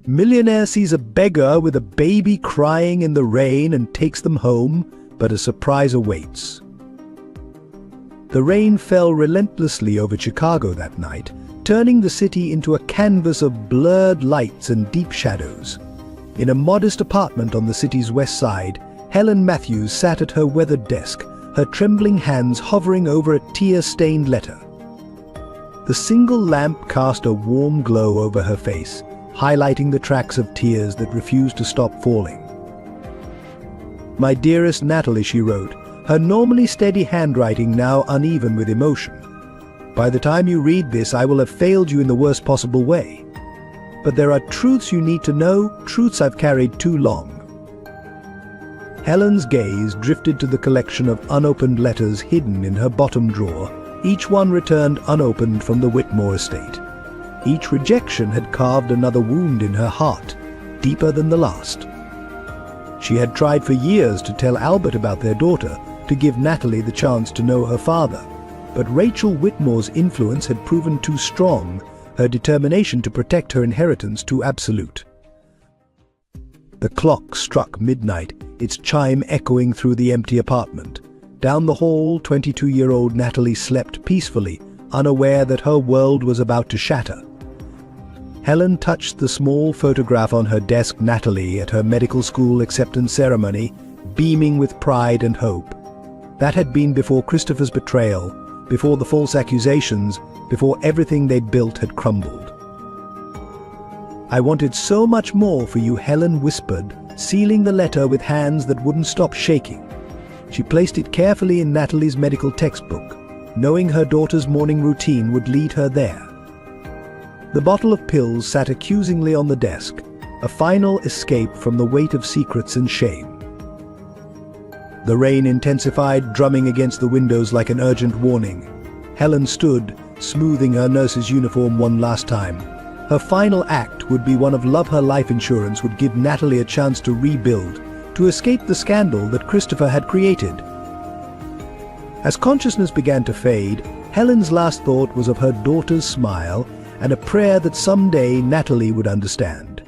Millionaire sees a beggar with a baby crying in the rain and takes them home, but a surprise awaits. The rain fell relentlessly over Chicago that night, turning the city into a canvas of blurred lights and deep shadows. In a modest apartment on the city's west side, Helen Matthews sat at her weathered desk, her trembling hands hovering over a tear-stained letter. The single lamp cast a warm glow over her face, highlighting the tracks of tears that refused to stop falling. "My dearest Natalie," she wrote, her normally steady handwriting now uneven with emotion. "By the time you read this, I will have failed you in the worst possible way. But there are truths you need to know, truths I've carried too long." Helen's gaze drifted to the collection of unopened letters hidden in her bottom drawer, each one returned unopened from the Whitmore estate. Each rejection had carved another wound in her heart, deeper than the last. She had tried for years to tell Albert about their daughter, to give Natalie the chance to know her father. But Rachel Whitmore's influence had proven too strong, her determination to protect her inheritance too absolute. The clock struck midnight, its chime echoing through the empty apartment. Down the hall, 22-year-old Natalie slept peacefully, unaware that her world was about to shatter. Helen touched the small photograph on her desk, Natalie at her medical school acceptance ceremony, beaming with pride and hope. That had been before Christopher's betrayal, before the false accusations, before everything they'd built had crumbled. "I wanted so much more for you," Helen whispered, sealing the letter with hands that wouldn't stop shaking. She placed it carefully in Natalie's medical textbook, knowing her daughter's morning routine would lead her there. The bottle of pills sat accusingly on the desk, a final escape from the weight of secrets and shame. The rain intensified, drumming against the windows like an urgent warning. Helen stood, smoothing her nurse's uniform one last time. Her final act would be one of love. Her life insurance would give Natalie a chance to rebuild, to escape the scandal that Christopher had created. As consciousness began to fade, Helen's last thought was of her daughter's smile and a prayer that someday Natalie would understand.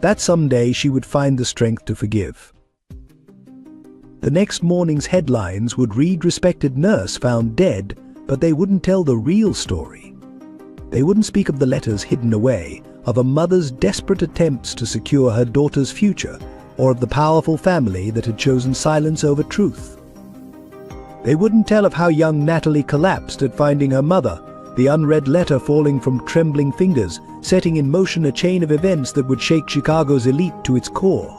That someday she would find the strength to forgive. The next morning's headlines would read "Respected nurse found dead," but they wouldn't tell the real story. They wouldn't speak of the letters hidden away, of a mother's desperate attempts to secure her daughter's future, or of the powerful family that had chosen silence over truth. They wouldn't tell of how young Natalie collapsed at finding her mother, the unread letter falling from trembling fingers, setting in motion a chain of events that would shake Chicago's elite to its core.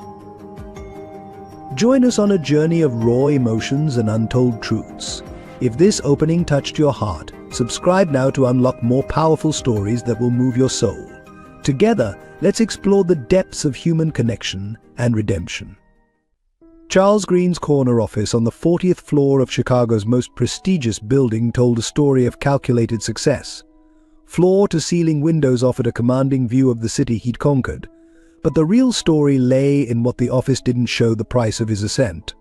Join us on a journey of raw emotions and untold truths. If this opening touched your heart, subscribe now to unlock more powerful stories that will move your soul. Together, let's explore the depths of human connection and redemption. Charles Green's corner office on the 40th floor of Chicago's most prestigious building told a story of calculated success. Floor-to-ceiling windows offered a commanding view of the city he'd conquered, but the real story lay in what the office didn't show: the price of his ascent.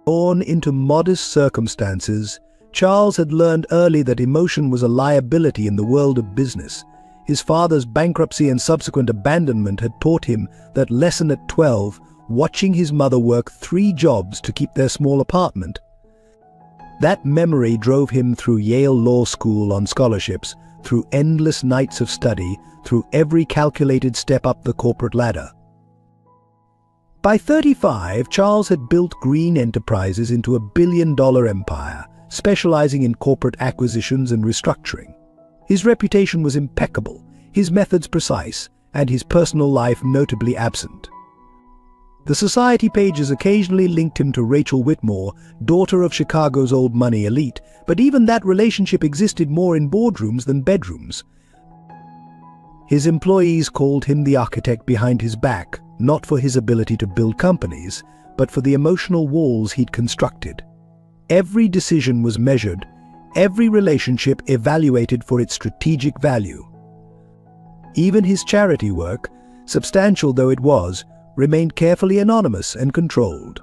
Born into modest circumstances, Charles had learned early that emotion was a liability in the world of business. His father's bankruptcy and subsequent abandonment had taught him that lesson at 12, watching his mother work 3 jobs to keep their small apartment. That memory drove him through Yale Law School on scholarships, through endless nights of study, through every calculated step up the corporate ladder. By 35, Charles had built Green Enterprises into a billion-dollar empire, specializing in corporate acquisitions and restructuring. His reputation was impeccable, his methods precise, and his personal life notably absent. The society pages occasionally linked him to Rachel Whitmore, daughter of Chicago's old money elite, but even that relationship existed more in boardrooms than bedrooms. His employees called him the architect behind his back, not for his ability to build companies, but for the emotional walls he'd constructed. Every decision was measured, every relationship evaluated for its strategic value. Even his charity work, substantial though it was, remained carefully anonymous and controlled.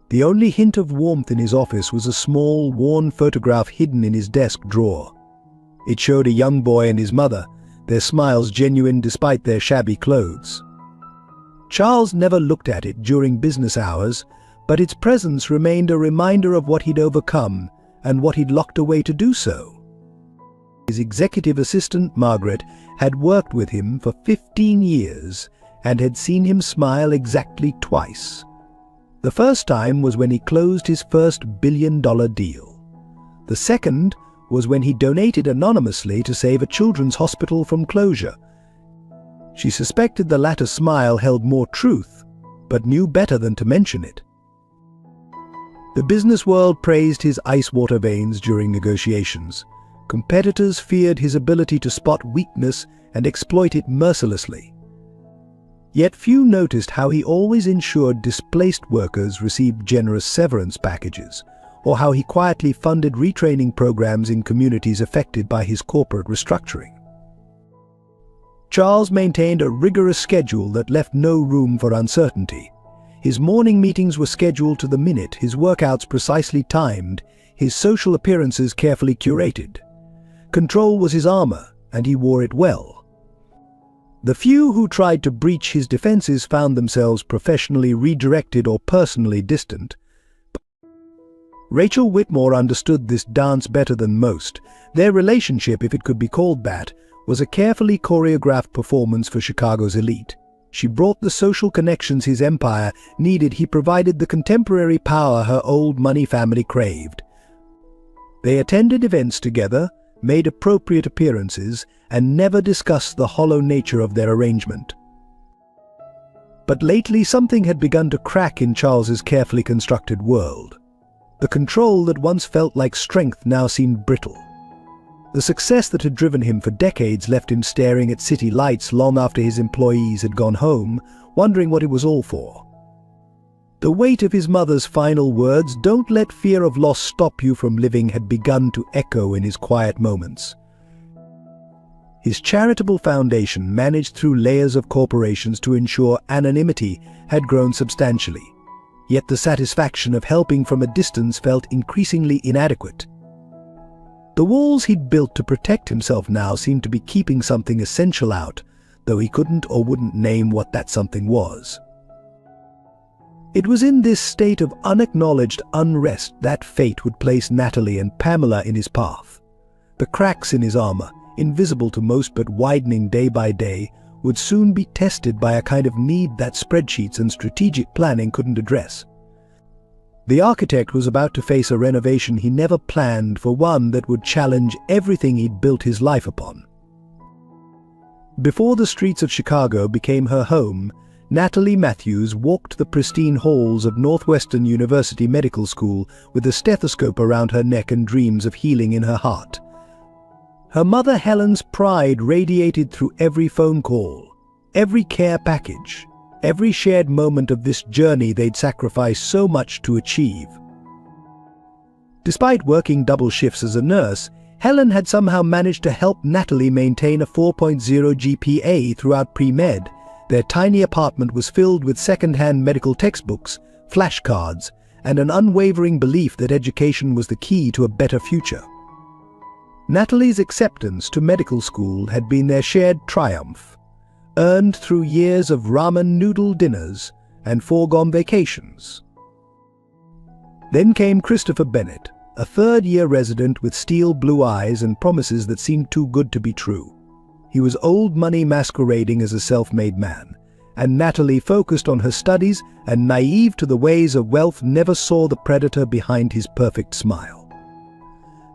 The only hint of warmth in his office was a small, worn photograph hidden in his desk drawer. It showed a young boy and his mother, their smiles genuine despite their shabby clothes. Charles never looked at it during business hours, but its presence remained a reminder of what he'd overcome and what he'd locked away to do so. His executive assistant, Margaret, had worked with him for 15 years and had seen him smile exactly twice. The first time was when he closed his first billion-dollar deal. The second was when he donated anonymously to save a children's hospital from closure. She suspected the latter smile held more truth, but knew better than to mention it. The business world praised his ice-water veins during negotiations. Competitors feared his ability to spot weakness and exploit it mercilessly. Yet few noticed how he always ensured displaced workers received generous severance packages, or how he quietly funded retraining programs in communities affected by his corporate restructuring. Charles maintained a rigorous schedule that left no room for uncertainty. His morning meetings were scheduled to the minute, his workouts precisely timed, his social appearances carefully curated. Control was his armor, and he wore it well. The few who tried to breach his defenses found themselves professionally redirected or personally distant. Rachel Whitmore understood this dance better than most. Their relationship, if it could be called that, was a carefully choreographed performance for Chicago's elite. She brought the social connections his empire needed. He provided the contemporary power her old money family craved. They attended events together, made appropriate appearances, and never discussed the hollow nature of their arrangement. But lately something had begun to crack in Charles's carefully constructed world. The control that once felt like strength now seemed brittle. The success that had driven him for decades left him staring at city lights long after his employees had gone home, wondering what it was all for. The weight of his mother's final words, "Don't let fear of loss stop you from living," had begun to echo in his quiet moments. His charitable foundation, managed through layers of corporations to ensure anonymity, had grown substantially. Yet the satisfaction of helping from a distance felt increasingly inadequate. The walls he'd built to protect himself now seemed to be keeping something essential out, though he couldn't or wouldn't name what that something was. It was in this state of unacknowledged unrest that fate would place Natalie and Pamela in his path. The cracks in his armor, invisible to most but widening day by day, would soon be tested by a kind of need that spreadsheets and strategic planning couldn't address. The architect was about to face a renovation he never planned, for one that would challenge everything he'd built his life upon. Before the streets of Chicago became her home, Natalie Matthews walked the pristine halls of Northwestern University Medical School with a stethoscope around her neck and dreams of healing in her heart. Her mother Helen's pride radiated through every phone call, every care package, every shared moment of this journey they'd sacrificed so much to achieve. Despite working double shifts as a nurse, Helen had somehow managed to help Natalie maintain a 4.0 GPA throughout pre-med. Their tiny apartment was filled with second-hand medical textbooks, flashcards, and an unwavering belief that education was the key to a better future. Natalie's acceptance to medical school had been their shared triumph, earned through years of ramen noodle dinners and foregone vacations. Then came Christopher Bennett, a third-year resident with steel blue eyes and promises that seemed too good to be true. He was old money masquerading as a self-made man, and Natalie, focused on her studies and naive to the ways of wealth, never saw the predator behind his perfect smile.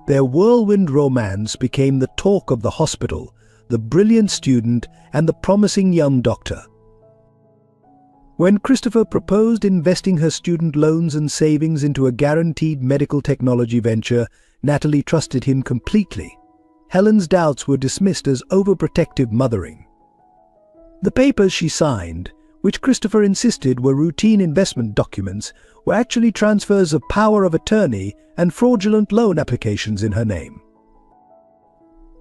Their whirlwind romance became the talk of the hospital, the brilliant student and the promising young doctor. When Christopher proposed investing her student loans and savings into a guaranteed medical technology venture, Natalie trusted him completely. Helen's doubts were dismissed as overprotective mothering. The papers she signed, which Christopher insisted were routine investment documents, were actually transfers of power of attorney and fraudulent loan applications in her name.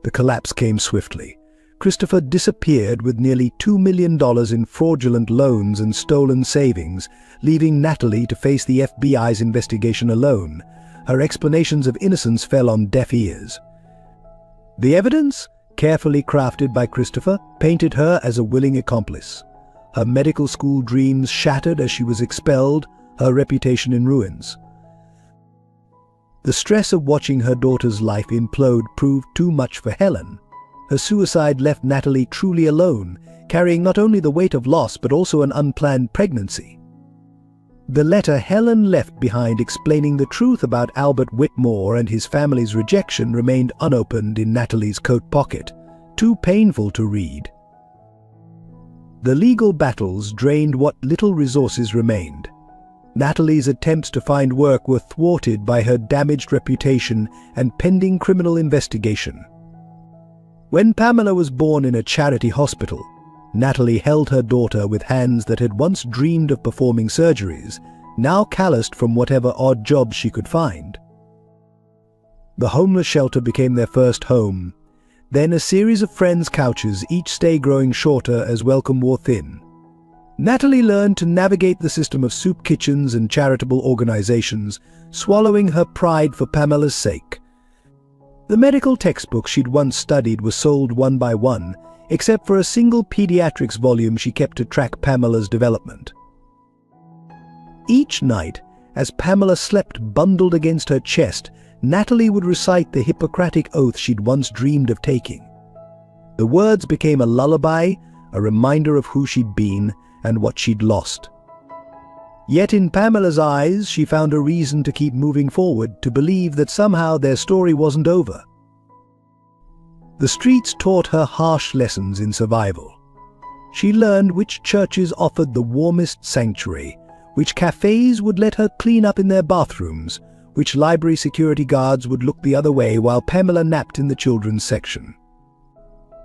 The collapse came swiftly. Christopher disappeared with nearly $2 million in fraudulent loans and stolen savings, leaving Natalie to face the FBI's investigation alone. Her explanations of innocence fell on deaf ears. The evidence? carefully crafted by Christopher, painted her as a willing accomplice. Her medical school dreams shattered as she was expelled, her reputation in ruins. The stress of watching her daughter's life implode proved too much for Helen. Her suicide left Natalie truly alone, carrying not only the weight of loss but also an unplanned pregnancy. The letter Helen left behind explaining the truth about Albert Whitmore and his family's rejection remained unopened in Natalie's coat pocket, too painful to read. The legal battles drained what little resources remained. Natalie's attempts to find work were thwarted by her damaged reputation and pending criminal investigation. When Pamela was born in a charity hospital, Natalie held her daughter with hands that had once dreamed of performing surgeries, now calloused from whatever odd jobs she could find. The homeless shelter became their first home, then a series of friends' couches, each stay growing shorter as welcome wore thin. Natalie learned to navigate the system of soup kitchens and charitable organizations, swallowing her pride for Pamela's sake. The medical textbooks she'd once studied were sold one by one, except for a single pediatrics volume she kept to track Pamela's development. Each night, as Pamela slept bundled against her chest, Natalie would recite the Hippocratic oath she'd once dreamed of taking. The words became a lullaby, a reminder of who she'd been and what she'd lost. Yet in Pamela's eyes, she found a reason to keep moving forward, to believe that somehow their story wasn't over. The streets taught her harsh lessons in survival. She learned which churches offered the warmest sanctuary, which cafes would let her clean up in their bathrooms, which library security guards would look the other way while Pamela napped in the children's section.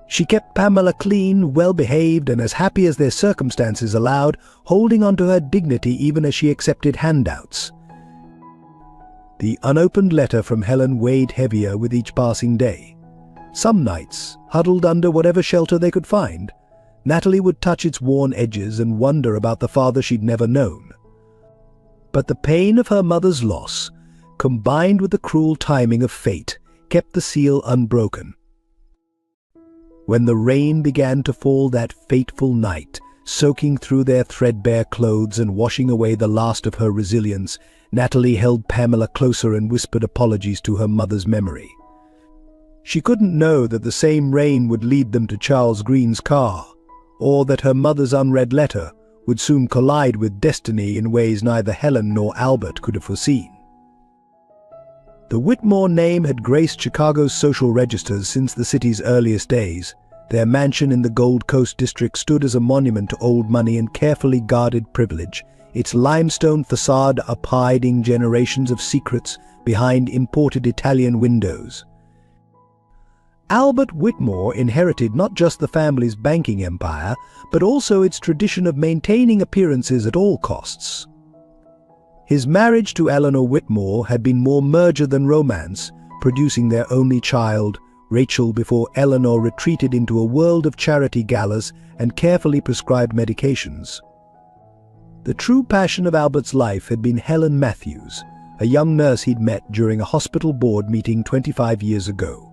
She kept Pamela clean, well-behaved, and as happy as their circumstances allowed, holding on to her dignity even as she accepted handouts. The unopened letter from Helen weighed heavier with each passing day. Some nights, huddled under whatever shelter they could find, Natalie would touch its worn edges and wonder about the father she'd never known. But the pain of her mother's loss, combined with the cruel timing of fate, kept the seal unbroken. When the rain began to fall that fateful night, soaking through their threadbare clothes and washing away the last of her resilience, Natalie held Pamela closer and whispered apologies to her mother's memory. She couldn't know that the same rain would lead them to Charles Green's car, or that her mother's unread letter would soon collide with destiny in ways neither Helen nor Albert could have foreseen. The Whitmore name had graced Chicago's social registers since the city's earliest days. Their mansion in the Gold Coast district stood as a monument to old money and carefully guarded privilege, its limestone facade hiding generations of secrets behind imported Italian windows. Albert Whitmore inherited not just the family's banking empire, but also its tradition of maintaining appearances at all costs. His marriage to Eleanor Whitmore had been more merger than romance, producing their only child, Rachel, before Eleanor retreated into a world of charity galas and carefully prescribed medications. The true passion of Albert's life had been Helen Matthews, a young nurse he'd met during a hospital board meeting 25 years ago.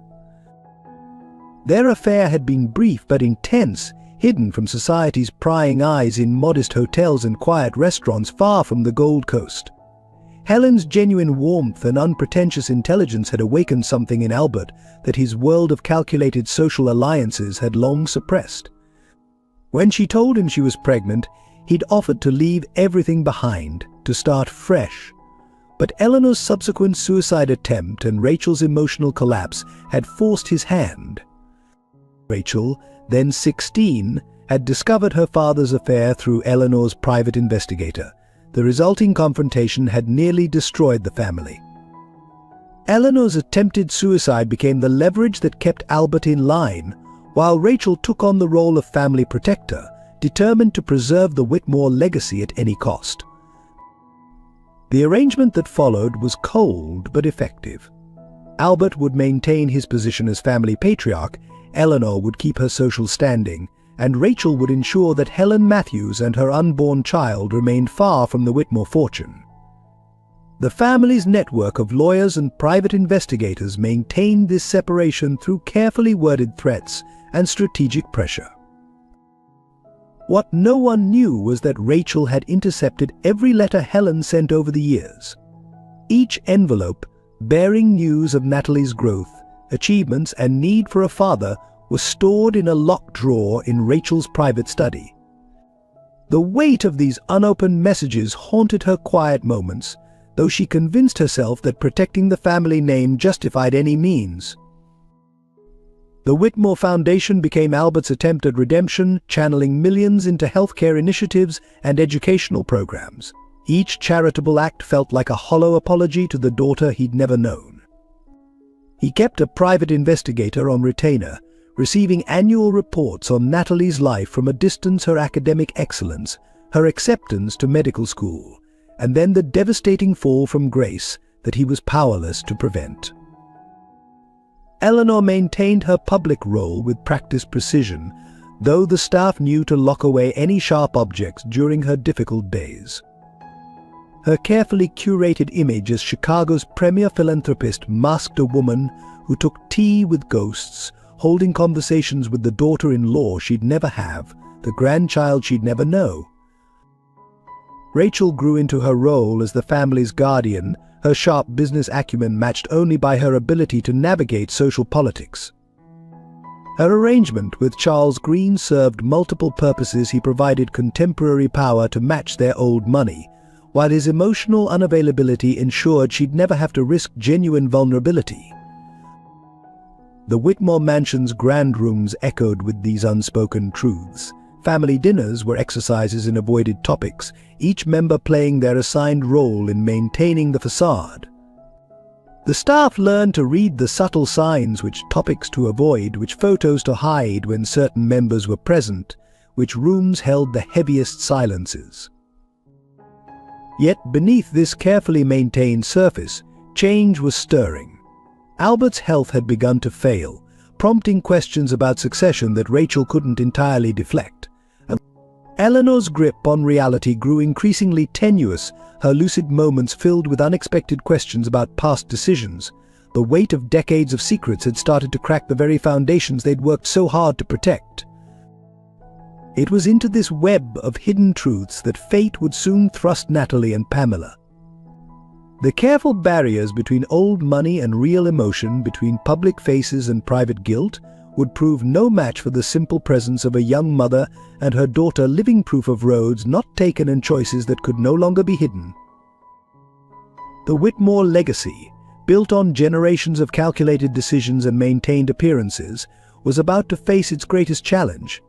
Their affair had been brief but intense, hidden from society's prying eyes in modest hotels and quiet restaurants far from the Gold Coast. Helen's genuine warmth and unpretentious intelligence had awakened something in Albert that his world of calculated social alliances had long suppressed. When she told him she was pregnant, he'd offered to leave everything behind, to start fresh. But Eleanor's subsequent suicide attempt and Rachel's emotional collapse had forced his hand. Rachel, then 16, had discovered her father's affair through Eleanor's private investigator. The resulting confrontation had nearly destroyed the family. Eleanor's attempted suicide became the leverage that kept Albert in line, while Rachel took on the role of family protector, determined to preserve the Whitmore legacy at any cost. The arrangement that followed was cold but effective. Albert would maintain his position as family patriarch, Eleanor would keep her social standing, and Rachel would ensure that Helen Matthews and her unborn child remained far from the Whitmore fortune. The family's network of lawyers and private investigators maintained this separation through carefully worded threats and strategic pressure. What no one knew was that Rachel had intercepted every letter Helen sent over the years. Each envelope, bearing news of Natalie's growth, achievements, and need for a father, was stored in a locked drawer in Rachel's private study. The weight of these unopened messages haunted her quiet moments, though she convinced herself that protecting the family name justified any means. The Whitmore Foundation became Albert's attempt at redemption, channeling millions into healthcare initiatives and educational programs. Each charitable act felt like a hollow apology to the daughter he'd never known. He kept a private investigator on retainer, receiving annual reports on Natalie's life from a distance: her academic excellence, her acceptance to medical school, and then the devastating fall from grace that he was powerless to prevent. Eleanor maintained her public role with practiced precision, though the staff knew to lock away any sharp objects during her difficult days. Her carefully curated image as Chicago's premier philanthropist masked a woman who took tea with ghosts, holding conversations with the daughter-in-law she'd never have, the grandchild she'd never know. Rachel grew into her role as the family's guardian, her sharp business acumen matched only by her ability to navigate social politics. Her arrangement with Charles Green served multiple purposes. He provided contemporary power to match their old money, while his emotional unavailability ensured she'd never have to risk genuine vulnerability. The Whitmore mansion's grand rooms echoed with these unspoken truths. Family dinners were exercises in avoided topics, each member playing their assigned role in maintaining the facade. The staff learned to read the subtle signs: which topics to avoid, which photos to hide when certain members were present, which rooms held the heaviest silences. Yet beneath this carefully maintained surface, change was stirring. Albert's health had begun to fail, prompting questions about succession that Rachel couldn't entirely deflect. Eleanor's grip on reality grew increasingly tenuous, her lucid moments filled with unexpected questions about past decisions. The weight of decades of secrets had started to crack the very foundations they'd worked so hard to protect. It was into this web of hidden truths that fate would soon thrust Natalie and Pamela. The careful barriers between old money and real emotion, between public faces and private guilt, would prove no match for the simple presence of a young mother and her daughter, living proof of roads not taken and choices that could no longer be hidden. The Whitmore legacy, built on generations of calculated decisions and maintained appearances, was about to face its greatest challenge.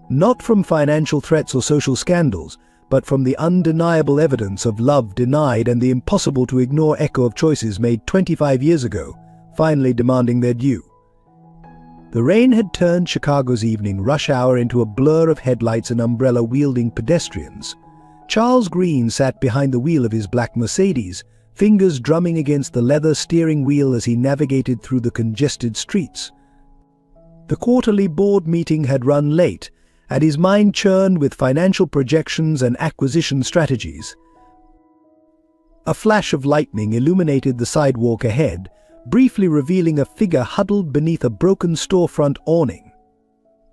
Not from financial threats or social scandals, but from the undeniable evidence of love denied and the impossible to ignore echo of choices made 25 years ago, finally demanding their due. The rain had turned Chicago's evening rush hour into a blur of headlights and umbrella-wielding pedestrians. Charles Green sat behind the wheel of his black Mercedes, fingers drumming against the leather steering wheel as he navigated through the congested streets. The quarterly board meeting had run late, and his mind churned with financial projections and acquisition strategies. A flash of lightning illuminated the sidewalk ahead, briefly revealing a figure huddled beneath a broken storefront awning.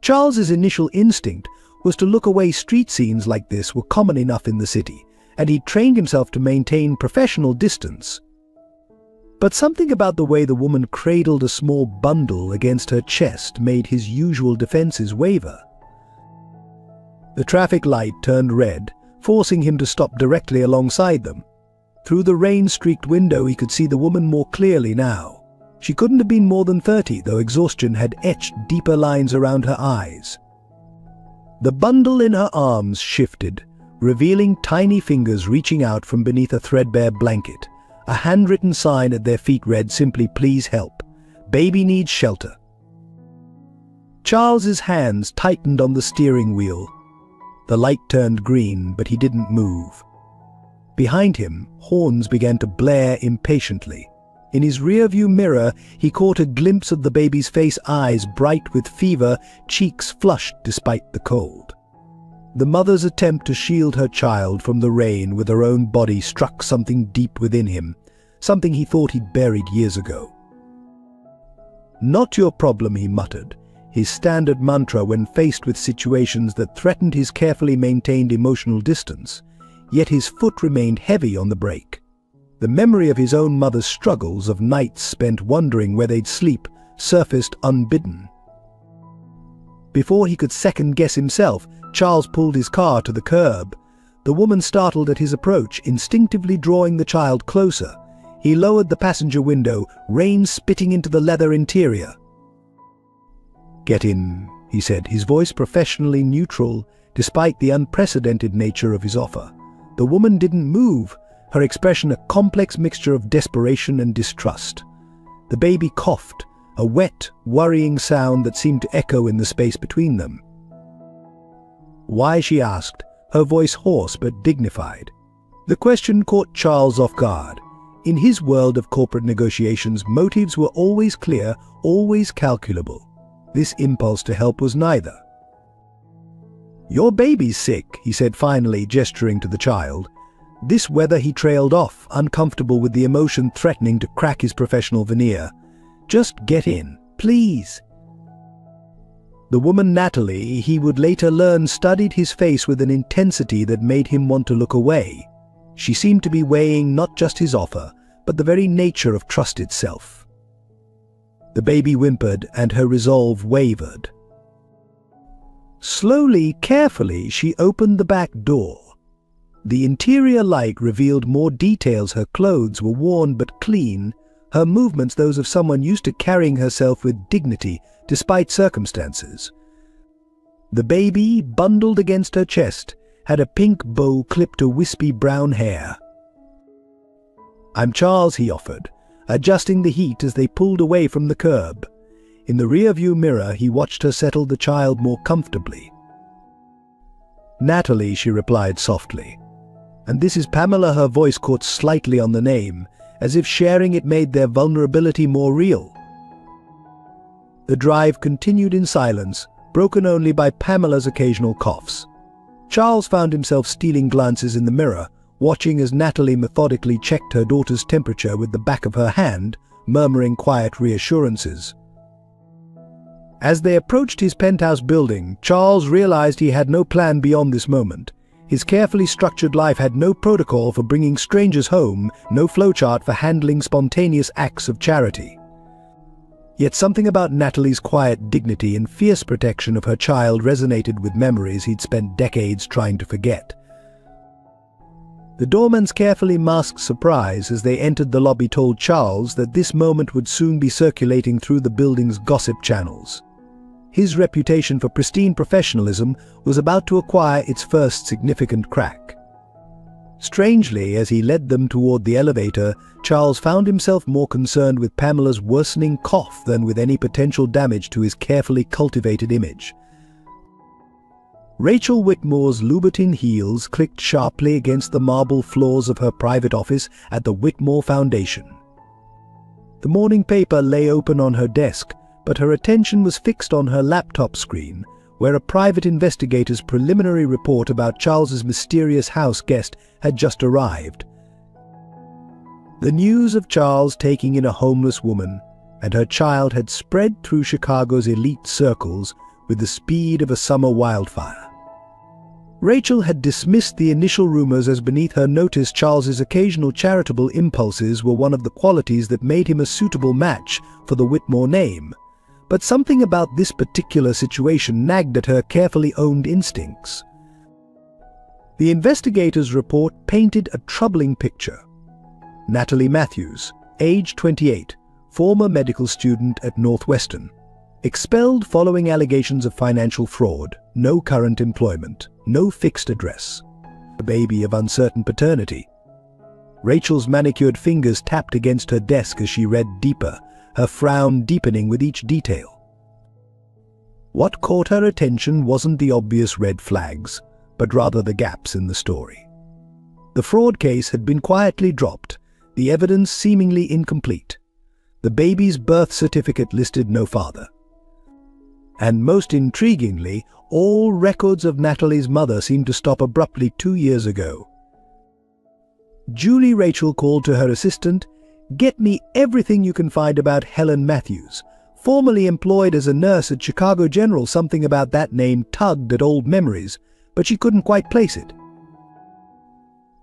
Charles's initial instinct was to look away. Street scenes like this were common enough in the city, and he trained himself to maintain professional distance. But something about the way the woman cradled a small bundle against her chest made his usual defenses waver. The traffic light turned red, forcing him to stop directly alongside them. Through the rain-streaked window he could see the woman more clearly now. She couldn't have been more than 30, though exhaustion had etched deeper lines around her eyes. The bundle in her arms shifted, revealing tiny fingers reaching out from beneath a threadbare blanket. A handwritten sign at their feet read simply, "Please help. Baby needs shelter." Charles's hands tightened on the steering wheel. The light turned green, but he didn't move. Behind him, horns began to blare impatiently. In his rearview mirror, he caught a glimpse of the baby's face, eyes bright with fever, cheeks flushed despite the cold. The mother's attempt to shield her child from the rain with her own body struck something deep within him, something he thought he'd buried years ago. "Not your problem," he muttered, his standard mantra when faced with situations that threatened his carefully maintained emotional distance, yet his foot remained heavy on the brake. The memory of his own mother's struggles, of nights spent wondering where they'd sleep, surfaced unbidden. Before he could second-guess himself, Charles pulled his car to the curb. The woman startled at his approach, instinctively drawing the child closer. He lowered the passenger window, rain spitting into the leather interior. "Get in," he said, his voice professionally neutral, despite the unprecedented nature of his offer. The woman didn't move, her expression a complex mixture of desperation and distrust. The baby coughed, a wet, worrying sound that seemed to echo in the space between them. "Why?" she asked, her voice hoarse but dignified. The question caught Charles off guard. In his world of corporate negotiations, motives were always clear, always calculable. This impulse to help was neither. "Your baby's sick," he said finally, gesturing to the child. This weather he trailed off, uncomfortable with the emotion threatening to crack his professional veneer. "Just get in, please." The woman Natalie, he would later learn, studied his face with an intensity that made him want to look away. She seemed to be weighing not just his offer, but the very nature of trust itself. The baby whimpered, and her resolve wavered. Slowly, carefully, she opened the back door. The interior light revealed more details. Her clothes were worn but clean, her movements those of someone used to carrying herself with dignity despite circumstances. The baby, bundled against her chest, had a pink bow clipped to wispy brown hair. "I'm Charles," he offered, adjusting the heat as they pulled away from the curb. In the rearview mirror, he watched her settle the child more comfortably. "Natalie," she replied softly. "And this is Pamela." Her voice caught slightly on the name, as if sharing it made their vulnerability more real. The drive continued in silence, broken only by Pamela's occasional coughs. Charles found himself stealing glances in the mirror, watching as Natalie methodically checked her daughter's temperature with the back of her hand, murmuring quiet reassurances. As they approached his penthouse building, Charles realized he had no plan beyond this moment. His carefully structured life had no protocol for bringing strangers home, no flowchart for handling spontaneous acts of charity. Yet something about Natalie's quiet dignity and fierce protection of her child resonated with memories he'd spent decades trying to forget. The doorman's carefully masked surprise as they entered the lobby told Charles that this moment would soon be circulating through the building's gossip channels. His reputation for pristine professionalism was about to acquire its first significant crack. Strangely, as he led them toward the elevator, Charles found himself more concerned with Pamela's worsening cough than with any potential damage to his carefully cultivated image. Rachel Whitmore's Louboutin heels clicked sharply against the marble floors of her private office at the Whitmore Foundation. The morning paper lay open on her desk, but her attention was fixed on her laptop screen, where a private investigator's preliminary report about Charles's mysterious house guest had just arrived. The news of Charles taking in a homeless woman and her child had spread through Chicago's elite circles with the speed of a summer wildfire. Rachel had dismissed the initial rumors as beneath her notice. Charles's occasional charitable impulses were one of the qualities that made him a suitable match for the Whitmore name. But something about this particular situation nagged at her carefully owned instincts. The investigator's report painted a troubling picture. Natalie Matthews, age 28, former medical student at Northwestern. Expelled following allegations of financial fraud, no current employment, no fixed address. A baby of uncertain paternity. Rachel's manicured fingers tapped against her desk as she read deeper, her frown deepening with each detail. What caught her attention wasn't the obvious red flags, but rather the gaps in the story. The fraud case had been quietly dropped, the evidence seemingly incomplete. The baby's birth certificate listed no father. And most intriguingly, all records of Natalie's mother seemed to stop abruptly 2 years ago. Julie Rachel called to her assistant, "Get me everything you can find about Helen Matthews. Formerly employed as a nurse at Chicago General, something about that name tugged at old memories, but she couldn't quite place it."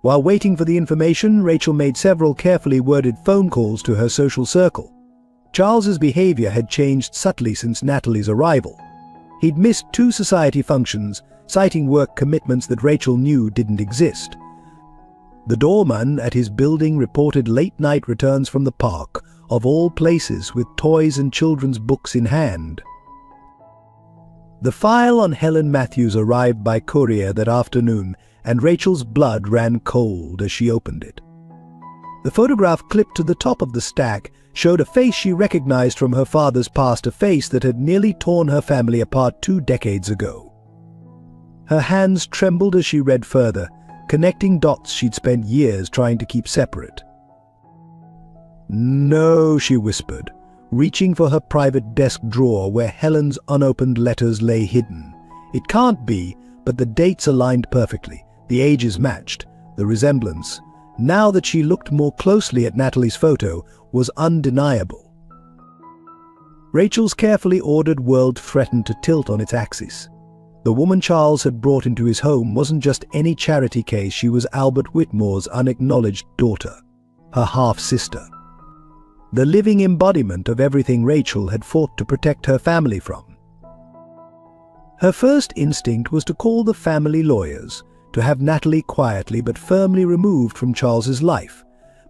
While waiting for the information, Rachel made several carefully worded phone calls to her social circle. Charles's behavior had changed subtly since Natalie's arrival. He'd missed 2 society functions, citing work commitments that Rachel knew didn't exist. The doorman at his building reported late-night returns from the park, of all places, with toys and children's books in hand. The file on Helen Matthews arrived by courier that afternoon, and Rachel's blood ran cold as she opened it. The photograph clipped to the top of the stack showed a face she recognized from her father's past, a face that had nearly torn her family apart 2 decades ago. Her hands trembled as she read further, connecting dots she'd spent years trying to keep separate. "No," she whispered, reaching for her private desk drawer where Helen's unopened letters lay hidden. "It can't be, but the dates aligned perfectly. The ages matched. The resemblance, now that she looked more closely at Natalie's photo, was undeniable." Rachel's carefully ordered world threatened to tilt on its axis. The woman Charles had brought into his home wasn't just any charity case, she was Albert Whitmore's unacknowledged daughter, her half-sister. The living embodiment of everything Rachel had fought to protect her family from. Her first instinct was to call the family lawyers, to have Natalie quietly but firmly removed from Charles's life,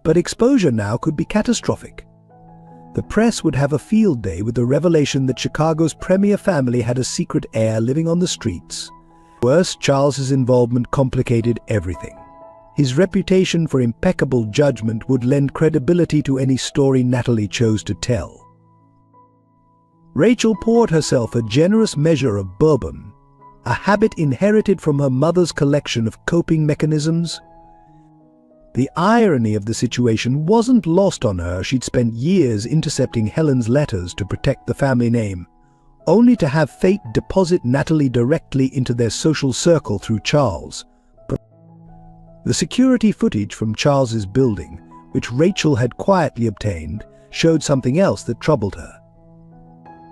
but exposure now could be catastrophic. The press would have a field day with the revelation that Chicago's premier family had a secret heir living on the streets. Worse, Charles's involvement complicated everything. His reputation for impeccable judgment would lend credibility to any story Natalie chose to tell. Rachel poured herself a generous measure of bourbon, a habit inherited from her mother's collection of coping mechanisms. The irony of the situation wasn't lost on her. She'd spent years intercepting Helen's letters to protect the family name, only to have fate deposit Natalie directly into their social circle through Charles. The security footage from Charles's building, which Rachel had quietly obtained, showed something else that troubled her.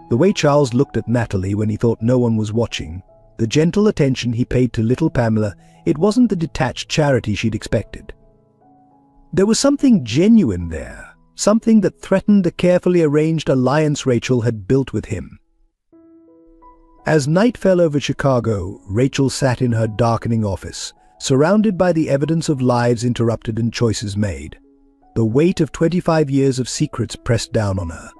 The way Charles looked at Natalie when he thought no one was watching, the gentle attention he paid to little Pamela, it wasn't the detached charity she'd expected. There was something genuine there, something that threatened the carefully arranged alliance Rachel had built with him. As night fell over Chicago, Rachel sat in her darkening office, surrounded by the evidence of lives interrupted and choices made. The weight of 25 years of secrets pressed down on her.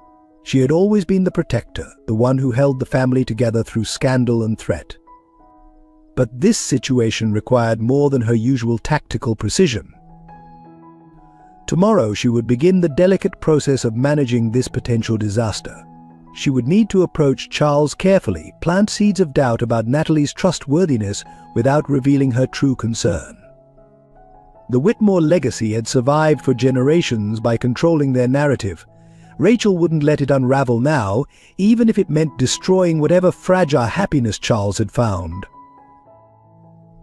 She had always been the protector, the one who held the family together through scandal and threat. But this situation required more than her usual tactical precision. Tomorrow she would begin the delicate process of managing this potential disaster. She would need to approach Charles carefully, plant seeds of doubt about Natalie's trustworthiness without revealing her true concern. The Whitmore legacy had survived for generations by controlling their narrative. Rachel wouldn't let it unravel now, even if it meant destroying whatever fragile happiness Charles had found.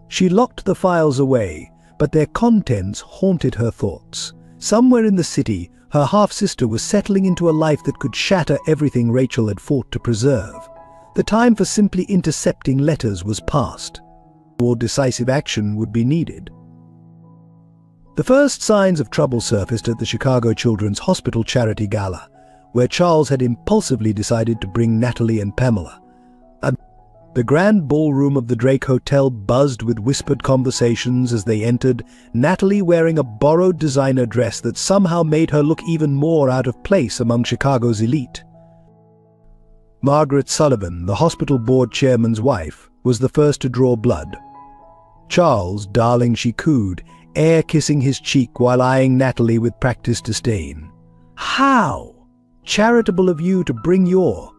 She locked the files away, but their contents haunted her thoughts. Somewhere in the city, her half-sister was settling into a life that could shatter everything Rachel had fought to preserve. The time for simply intercepting letters was past. More decisive action would be needed. The first signs of trouble surfaced at the Chicago Children's Hospital Charity Gala, where Charles had impulsively decided to bring Natalie and Pamela. The grand ballroom of the Drake Hotel buzzed with whispered conversations as they entered, Natalie wearing a borrowed designer dress that somehow made her look even more out of place among Chicago's elite. Margaret Sullivan, the hospital board chairman's wife, was the first to draw blood. "Charles, darling," she cooed, air-kissing his cheek while eyeing Natalie with practiced disdain. "How? Charitable of you to bring your—"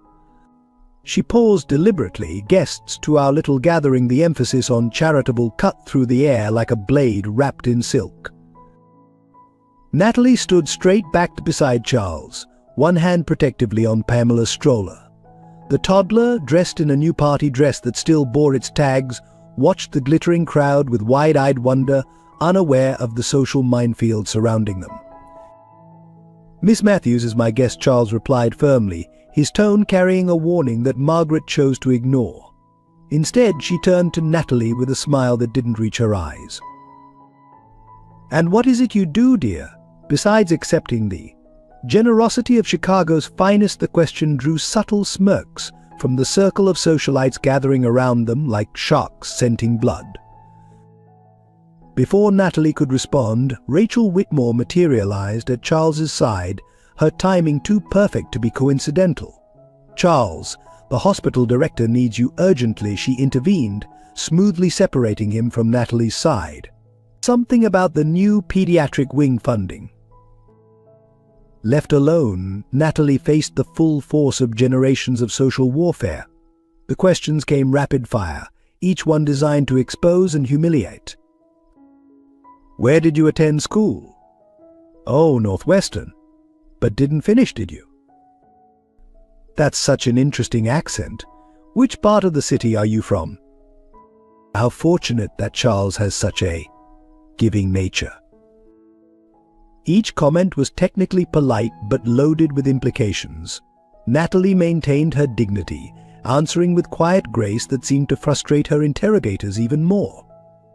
She paused deliberately. "Guests to our little gathering," the emphasis on charitable cut through the air like a blade wrapped in silk. Natalie stood straight backed beside Charles, one hand protectively on Pamela's stroller. The toddler, dressed in a new party dress that still bore its tags, watched the glittering crowd with wide-eyed wonder, unaware of the social minefield surrounding them. "Miss Matthews is my guest," Charles replied firmly, his tone carrying a warning that Margaret chose to ignore. Instead, she turned to Natalie with a smile that didn't reach her eyes. "And what is it you do, dear, besides accepting the generosity of Chicago's finest?" The question drew subtle smirks from the circle of socialites gathering around them like sharks scenting blood. Before Natalie could respond, Rachel Whitmore materialized at Charles's side, her timing too perfect to be coincidental. "Charles, the hospital director needs you urgently," she intervened, smoothly separating him from Natalie's side. "Something about the new pediatric wing funding." Left alone, Natalie faced the full force of generations of social warfare. The questions came rapid fire, each one designed to expose and humiliate. "Where did you attend school?" "Oh, Northwestern. But didn't finish, did you?" "That's such an interesting accent. Which part of the city are you from?" How fortunate that Charles has such a giving nature. Each comment was technically polite but loaded with implications. Natalie maintained her dignity, answering with quiet grace that seemed to frustrate her interrogators even more.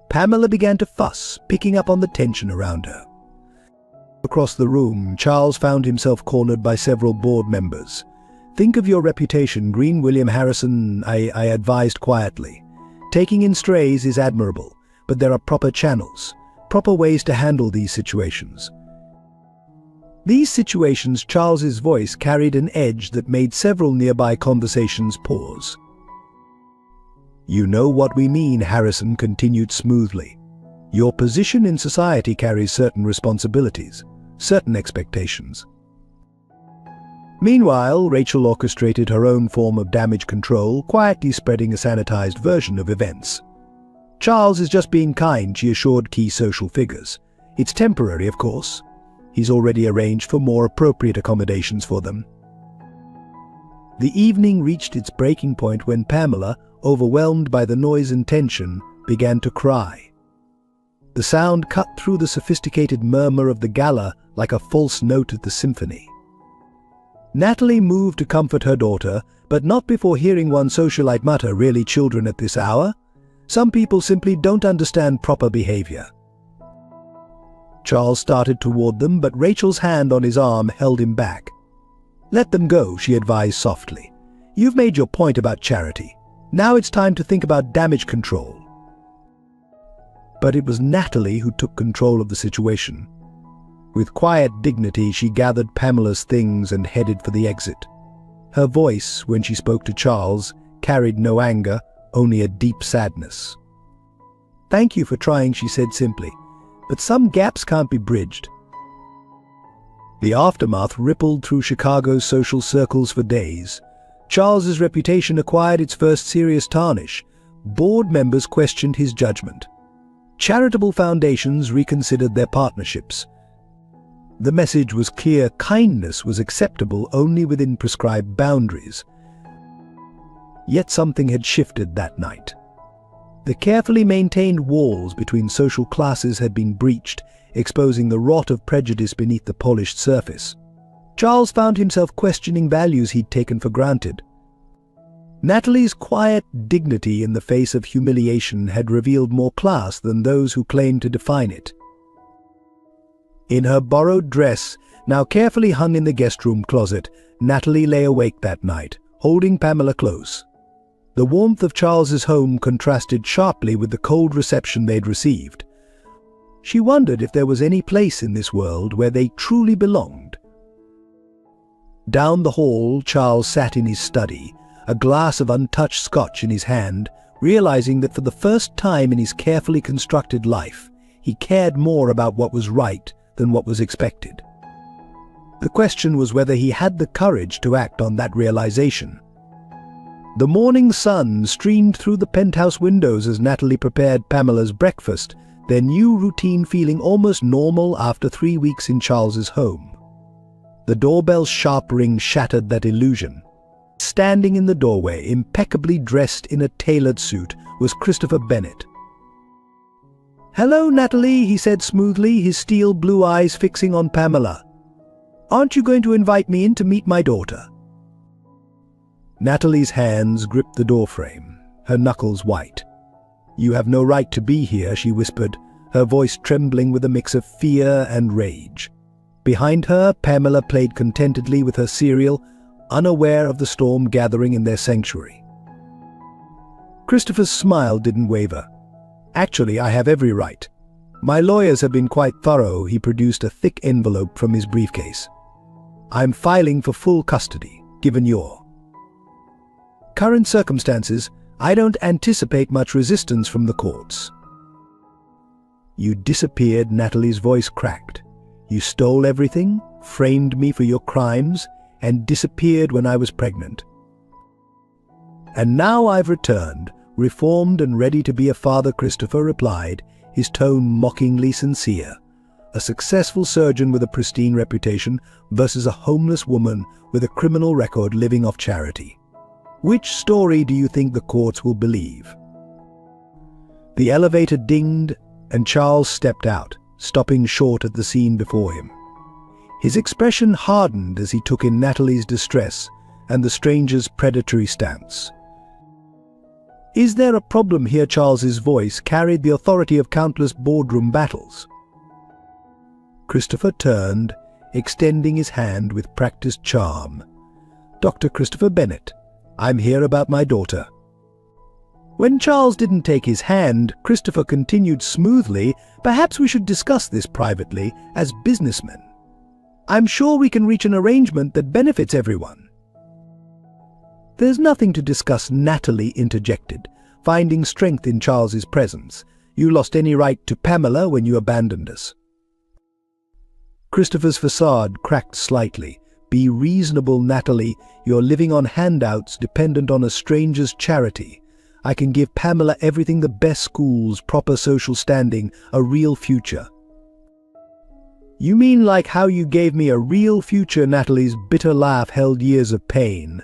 Pamela began to fuss, picking up on the tension around her. Across the room, Charles found himself cornered by several board members. "Think of your reputation, Green. William Harrison," I advised quietly. "Taking in strays is admirable, but there are proper channels, proper ways to handle these situations." These situations, Charles's voice carried an edge that made several nearby conversations pause. "You know what we mean," Harrison continued smoothly. "Your position in society carries certain responsibilities, certain expectations." Meanwhile, Rachel orchestrated her own form of damage control, quietly spreading a sanitized version of events. "Charles is just being kind," she assured key social figures. "It's temporary, of course. He's already arranged for more appropriate accommodations for them." The evening reached its breaking point when Pamela, overwhelmed by the noise and tension, began to cry. The sound cut through the sophisticated murmur of the gala like a false note at the symphony. Natalie moved to comfort her daughter, but not before hearing one socialite mutter, "Really, children at this hour? Some people simply don't understand proper behavior." Charles started toward them, but Rachel's hand on his arm held him back. "Let them go," she advised softly. "You've made your point about charity. Now it's time to think about damage control." But it was Natalie who took control of the situation. With quiet dignity, she gathered Pamela's things and headed for the exit. Her voice, when she spoke to Charles, carried no anger, only a deep sadness. "Thank you for trying," she said simply, "but some gaps can't be bridged." The aftermath rippled through Chicago's social circles for days. Charles's reputation acquired its first serious tarnish. Board members questioned his judgment. Charitable foundations reconsidered their partnerships. The message was clear: kindness was acceptable only within prescribed boundaries. Yet something had shifted that night. The carefully maintained walls between social classes had been breached, exposing the rot of prejudice beneath the polished surface. Charles found himself questioning values he'd taken for granted. Natalie's quiet dignity in the face of humiliation had revealed more class than those who claimed to define it. In her borrowed dress, now carefully hung in the guest room closet, Natalie lay awake that night, holding Pamela close. The warmth of Charles's home contrasted sharply with the cold reception they'd received. She wondered if there was any place in this world where they truly belonged. Down the hall, Charles sat in his study, a glass of untouched scotch in his hand, realizing that for the first time in his carefully constructed life, he cared more about what was right than what was expected. The question was whether he had the courage to act on that realization. The morning sun streamed through the penthouse windows as Natalie prepared Pamela's breakfast, their new routine feeling almost normal after 3 weeks in Charles's home. The doorbell's sharp ring shattered that illusion. Standing in the doorway, impeccably dressed in a tailored suit, was Christopher Bennet. "Hello, Natalie," he said smoothly, his steel blue eyes fixing on Pamela. "Aren't you going to invite me in to meet my daughter?" Natalie's hands gripped the doorframe, her knuckles white. "You have no right to be here," she whispered, her voice trembling with a mix of fear and rage. Behind her, Pamela played contentedly with her cereal, unaware of the storm gathering in their sanctuary. Christopher's smile didn't waver. "Actually, I have every right. My lawyers have been quite thorough." He produced a thick envelope from his briefcase. "I'm filing for full custody, given your current circumstances. I don't anticipate much resistance from the courts." "You disappeared," Natalie's voice cracked. "You stole everything, framed me for your crimes, and disappeared when I was pregnant. And now I've returned, reformed and ready to be a father," Christopher replied, his tone mockingly sincere. A successful surgeon with a pristine reputation versus a homeless woman with a criminal record living off charity. Which story do you think the courts will believe? The elevator dinged, and Charles stepped out, stopping short at the scene before him. His expression hardened as he took in Natalie's distress and the stranger's predatory stance. "Is there a problem here?" Charles's voice carried the authority of countless boardroom battles. Christopher turned, extending his hand with practiced charm. "Dr. Christopher Bennet, I'm here about my daughter." When Charles didn't take his hand, Christopher continued smoothly, "Perhaps we should discuss this privately, as businessmen. I'm sure we can reach an arrangement that benefits everyone." "There's nothing to discuss," Natalie interjected, finding strength in Charles's presence. "You lost any right to Pamela when you abandoned us." Christopher's facade cracked slightly. "Be reasonable, Natalie. You're living on handouts, dependent on a stranger's charity. I can give Pamela everything: the best schools, proper social standing, a real future." "You mean like how you gave me a real future?" Natalie's bitter laugh held years of pain.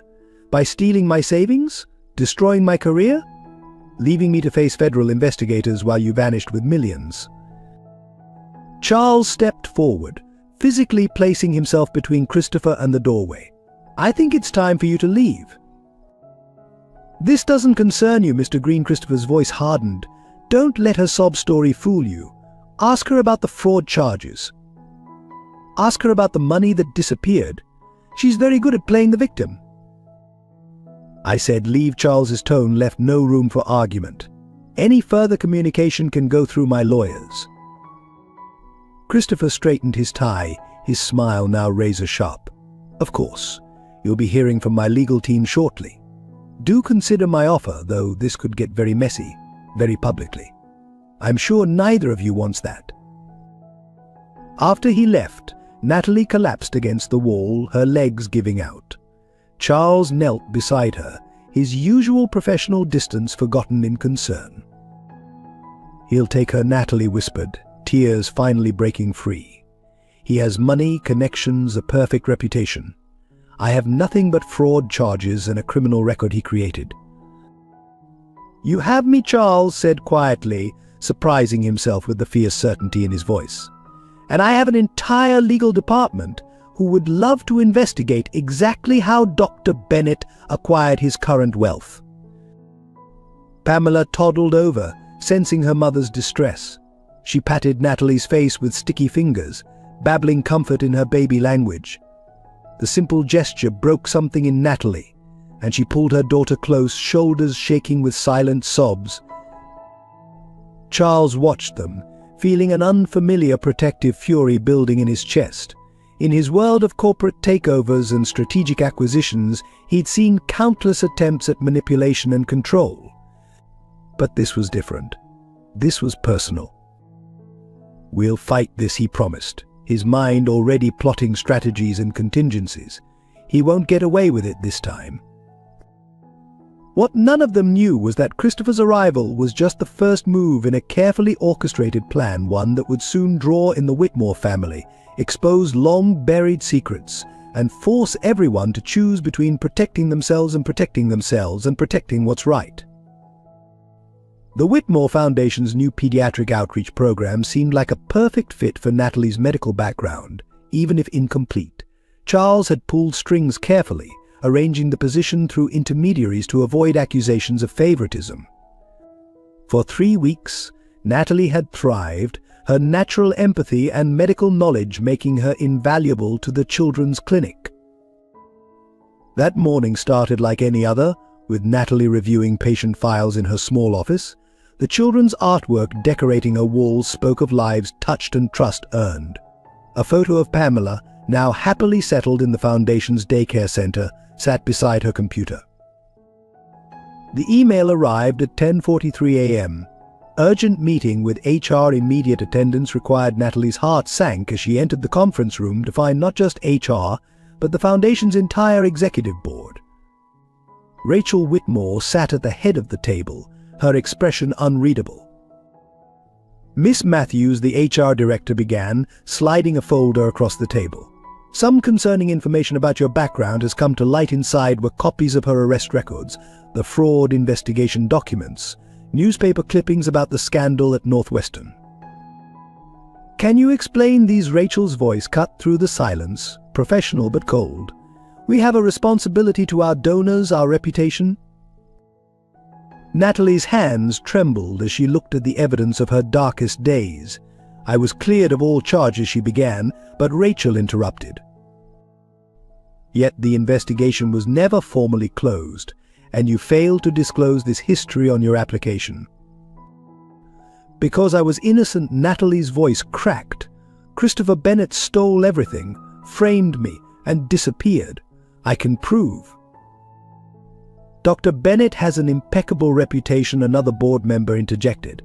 "By stealing my savings? Destroying my career? Leaving me to face federal investigators while you vanished with millions?" Charles stepped forward, physically placing himself between Christopher and the doorway. "I think it's time for you to leave." "This doesn't concern you, Mr. Green." Christopher's voice hardened. "Don't let her sob story fool you. Ask her about the fraud charges. Ask her about the money that disappeared. She's very good at playing the victim." "I said leave." Charles's tone left no room for argument. "Any further communication can go through my lawyers." Christopher straightened his tie, his smile now razor-sharp. "Of course, you'll be hearing from my legal team shortly. Do consider my offer, though this could get very messy, very publicly. I'm sure neither of you wants that." After he left, Natalie collapsed against the wall, her legs giving out. Charles knelt beside her, his usual professional distance forgotten in concern. "He'll take her," Natalie whispered, tears finally breaking free. "He has money, connections, a perfect reputation. I have nothing but fraud charges and a criminal record he created." "You have me," Charles said quietly, surprising himself with the fierce certainty in his voice. "And I have an entire legal department who would love to investigate exactly how Dr. Bennet acquired his current wealth." Pamela toddled over, sensing her mother's distress. She patted Natalie's face with sticky fingers, babbling comfort in her baby language. The simple gesture broke something in Natalie, and she pulled her daughter close, shoulders shaking with silent sobs. Charles watched them, feeling an unfamiliar protective fury building in his chest. In his world of corporate takeovers and strategic acquisitions, he'd seen countless attempts at manipulation and control. But this was different. This was personal. "We'll fight this," he promised, his mind already plotting strategies and contingencies. He won't get away with it this time. What none of them knew was that Christopher's arrival was just the first move in a carefully orchestrated plan, one that would soon draw in the Whitmore family, expose long-buried secrets, and force everyone to choose between protecting themselves and protecting themselves and protecting what's right. The Whitmore Foundation's new pediatric outreach program seemed like a perfect fit for Natalie's medical background, even if incomplete. Charles had pulled strings carefully, arranging the position through intermediaries to avoid accusations of favoritism. For 3 weeks, Natalie had thrived, her natural empathy and medical knowledge making her invaluable to the children's clinic. That morning started like any other, with Natalie reviewing patient files in her small office. The children's artwork decorating her walls spoke of lives touched and trust earned. A photo of Pamela, now happily settled in the Foundation's daycare center, sat beside her computer. The email arrived at 10:43 a.m. Urgent meeting with HR immediate attendance required. Natalie's heart sank as she entered the conference room to find not just HR, but the Foundation's entire executive board. Rachel Whitmore sat at the head of the table, her expression unreadable. Miss Matthews, the HR director, began, sliding a folder across the table. Some concerning information about your background has come to light. Inside were copies of her arrest records, the fraud investigation documents, newspaper clippings about the scandal at Northwestern. Can you explain these? Rachel's voice cut through the silence, professional but cold. We have a responsibility to our donors, our reputation. Natalie's hands trembled as she looked at the evidence of her darkest days. I was cleared of all charges, she began, but Rachel interrupted. Yet the investigation was never formally closed, and you failed to disclose this history on your application. Because I was innocent, Natalie's voice cracked. Christopher Bennett stole everything, framed me, and disappeared. I can prove. Dr. Bennett has an impeccable reputation, another board member interjected.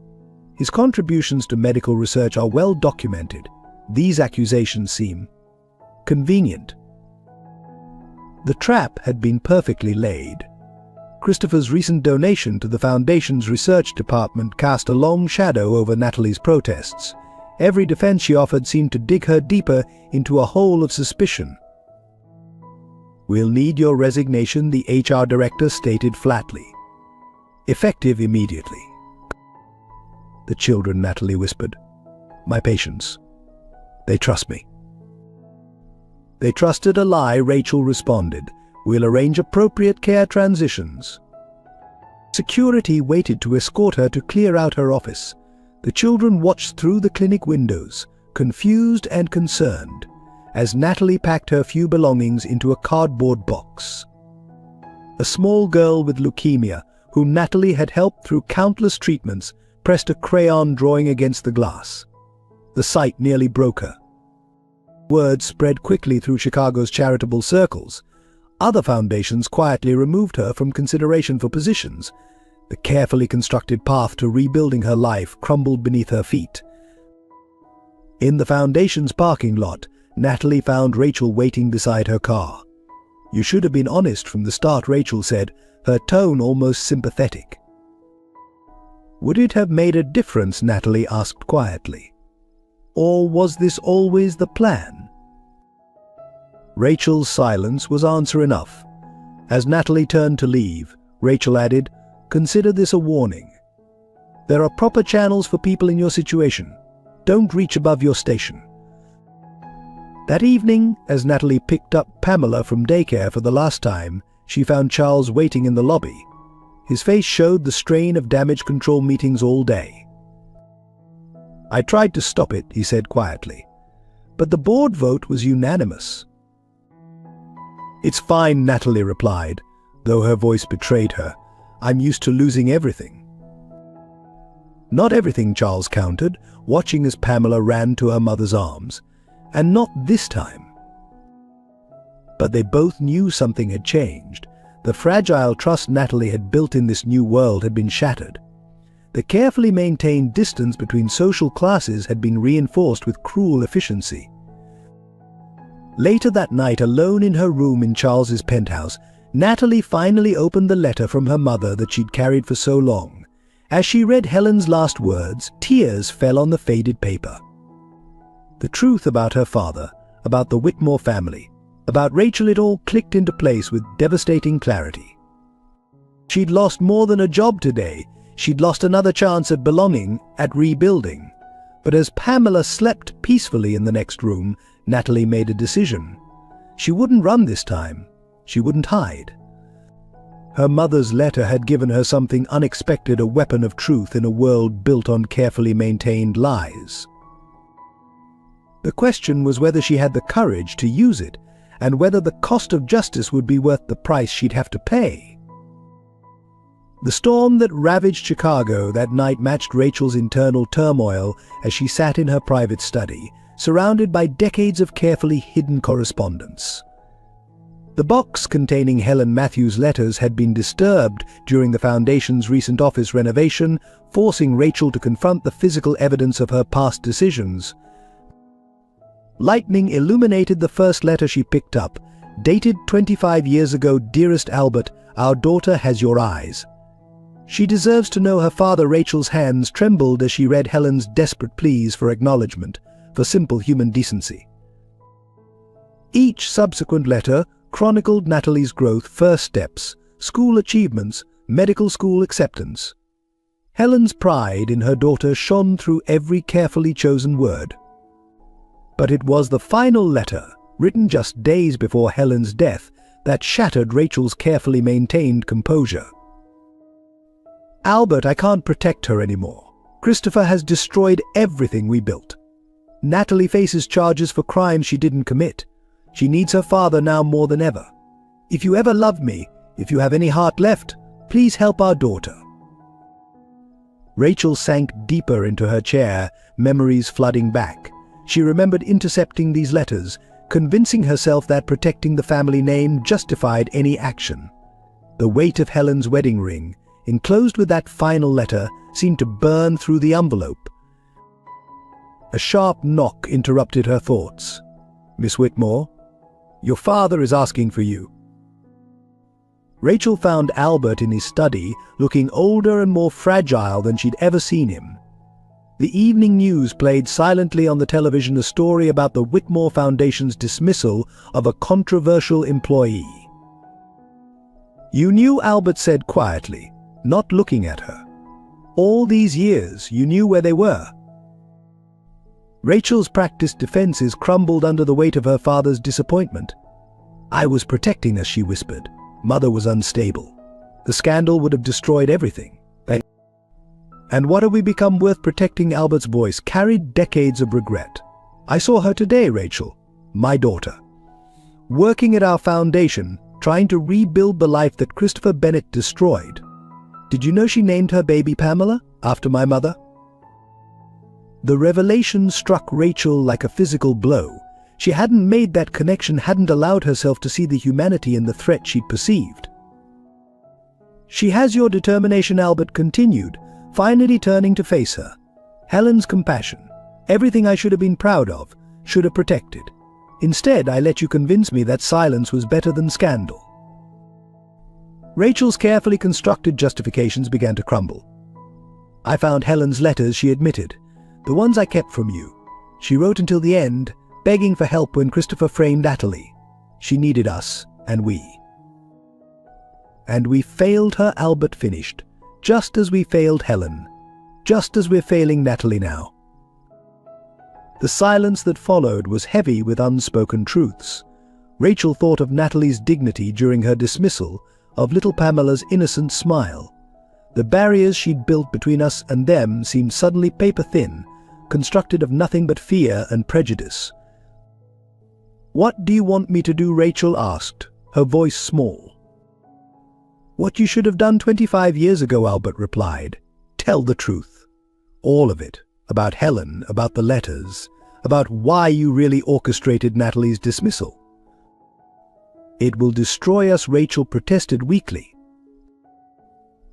His contributions to medical research are well documented. These accusations seem convenient. The trap had been perfectly laid. Christopher's recent donation to the Foundation's research department cast a long shadow over Natalie's protests. Every defense she offered seemed to dig her deeper into a hole of suspicion. We'll need your resignation, the HR director stated flatly. Effective immediately. The children, Natalie whispered. My patients. They trust me. They trusted a lie, Rachel responded. We'll arrange appropriate care transitions. Security waited to escort her to clear out her office. The children watched through the clinic windows, confused and concerned, as Natalie packed her few belongings into a cardboard box. A small girl with leukemia, whom Natalie had helped through countless treatments, pressed a crayon drawing against the glass. The sight nearly broke her. Word spread quickly through Chicago's charitable circles. Other foundations quietly removed her from consideration for positions. The carefully constructed path to rebuilding her life crumbled beneath her feet. In the Foundation's parking lot, Natalie found Rachel waiting beside her car. You should have been honest from the start, Rachel said, her tone almost sympathetic. Would it have made a difference? Natalie asked quietly. Or was this always the plan? Rachel's silence was answer enough. As Natalie turned to leave, Rachel added, consider this a warning. There are proper channels for people in your situation. Don't reach above your station. That evening, as Natalie picked up Pamela from daycare for the last time, she found Charles waiting in the lobby. His face showed the strain of damage control meetings all day. I tried to stop it, he said quietly, but the board vote was unanimous. It's fine, Natalie replied, though her voice betrayed her. I'm used to losing everything. Not everything, Charles countered, watching as Pamela ran to her mother's arms. And not this time. But they both knew something had changed. The fragile trust Natalie had built in this new world had been shattered. The carefully maintained distance between social classes had been reinforced with cruel efficiency. Later that night, alone in her room in Charles's penthouse, Natalie finally opened the letter from her mother that she'd carried for so long. As she read Helen's last words, tears fell on the faded paper. The truth about her father, about the Whitmore family, About Rachel, it all clicked into place with devastating clarity. She'd lost more than a job today. She'd lost another chance at belonging, at rebuilding. But as Pamela slept peacefully in the next room, Natalie made a decision. She wouldn't run this time. She wouldn't hide. Her mother's letter had given her something unexpected, a weapon of truth in a world built on carefully maintained lies. The question was whether she had the courage to use it, and whether the cost of justice would be worth the price she'd have to pay. The storm that ravaged Chicago that night matched Rachel's internal turmoil as she sat in her private study, surrounded by decades of carefully hidden correspondence. The box containing Helen Matthews' letters had been disturbed during the Foundation's recent office renovation, forcing Rachel to confront the physical evidence of her past decisions. Lightning illuminated the first letter she picked up, dated 25 years ago. "Dearest Albert, our daughter has your eyes." She deserves to know her father. Rachel's hands trembled as she read Helen's desperate pleas for acknowledgement, for simple human decency. Each subsequent letter chronicled Natalie's growth, first steps, school achievements, medical school acceptance. Helen's pride in her daughter shone through every carefully chosen word. But it was the final letter, written just days before Helen's death, that shattered Rachel's carefully maintained composure. "Albert, I can't protect her anymore. Christopher has destroyed everything we built. Natalie faces charges for crimes she didn't commit. She needs her father now more than ever. If you ever love me, if you have any heart left, please help our daughter." Rachel sank deeper into her chair, memories flooding back. She remembered intercepting these letters, convincing herself that protecting the family name justified any action. The weight of Helen's wedding ring, enclosed with that final letter, seemed to burn through the envelope. A sharp knock interrupted her thoughts. "Miss Whitmore, your father is asking for you." Rachel found Albert in his study, looking older and more fragile than she'd ever seen him. The evening news played silently on the television, a story about the Whitmore Foundation's dismissal of a controversial employee. "You knew," Albert said quietly, not looking at her. "All these years, you knew where they were." Rachel's practiced defenses crumbled under the weight of her father's disappointment. "I was protecting us," she whispered. "Mother was unstable. The scandal would have destroyed everything. And what have we become worth protecting?" Albert's voice carried decades of regret. "I saw her today, Rachel, my daughter, working at our foundation, trying to rebuild the life that Christopher Bennett destroyed. Did you know she named her baby Pamela, after my mother?" The revelation struck Rachel like a physical blow. She hadn't made that connection, hadn't allowed herself to see the humanity in the threat she'd perceived. "She has your determination," Albert continued, finally turning to face her. "Helen's compassion, everything I should have been proud of, should have protected. Instead, I let you convince me that silence was better than scandal." Rachel's carefully constructed justifications began to crumble. "I found Helen's letters," she admitted. "The ones I kept from you. She wrote until the end, begging for help when Christopher framed Natalie. She needed us, and we. And we failed her," Albert finished. "Just as we failed Helen. Just as we're failing Natalie now." The silence that followed was heavy with unspoken truths. Rachel thought of Natalie's dignity during her dismissal, of little Pamela's innocent smile. The barriers she'd built between us and them seemed suddenly paper-thin, constructed of nothing but fear and prejudice. "What do you want me to do?" Rachel asked, her voice small. "What you should have done 25 years ago," Albert replied. "Tell the truth. All of it. About Helen, about the letters, about why you really orchestrated Natalie's dismissal." "It will destroy us," Rachel protested weakly.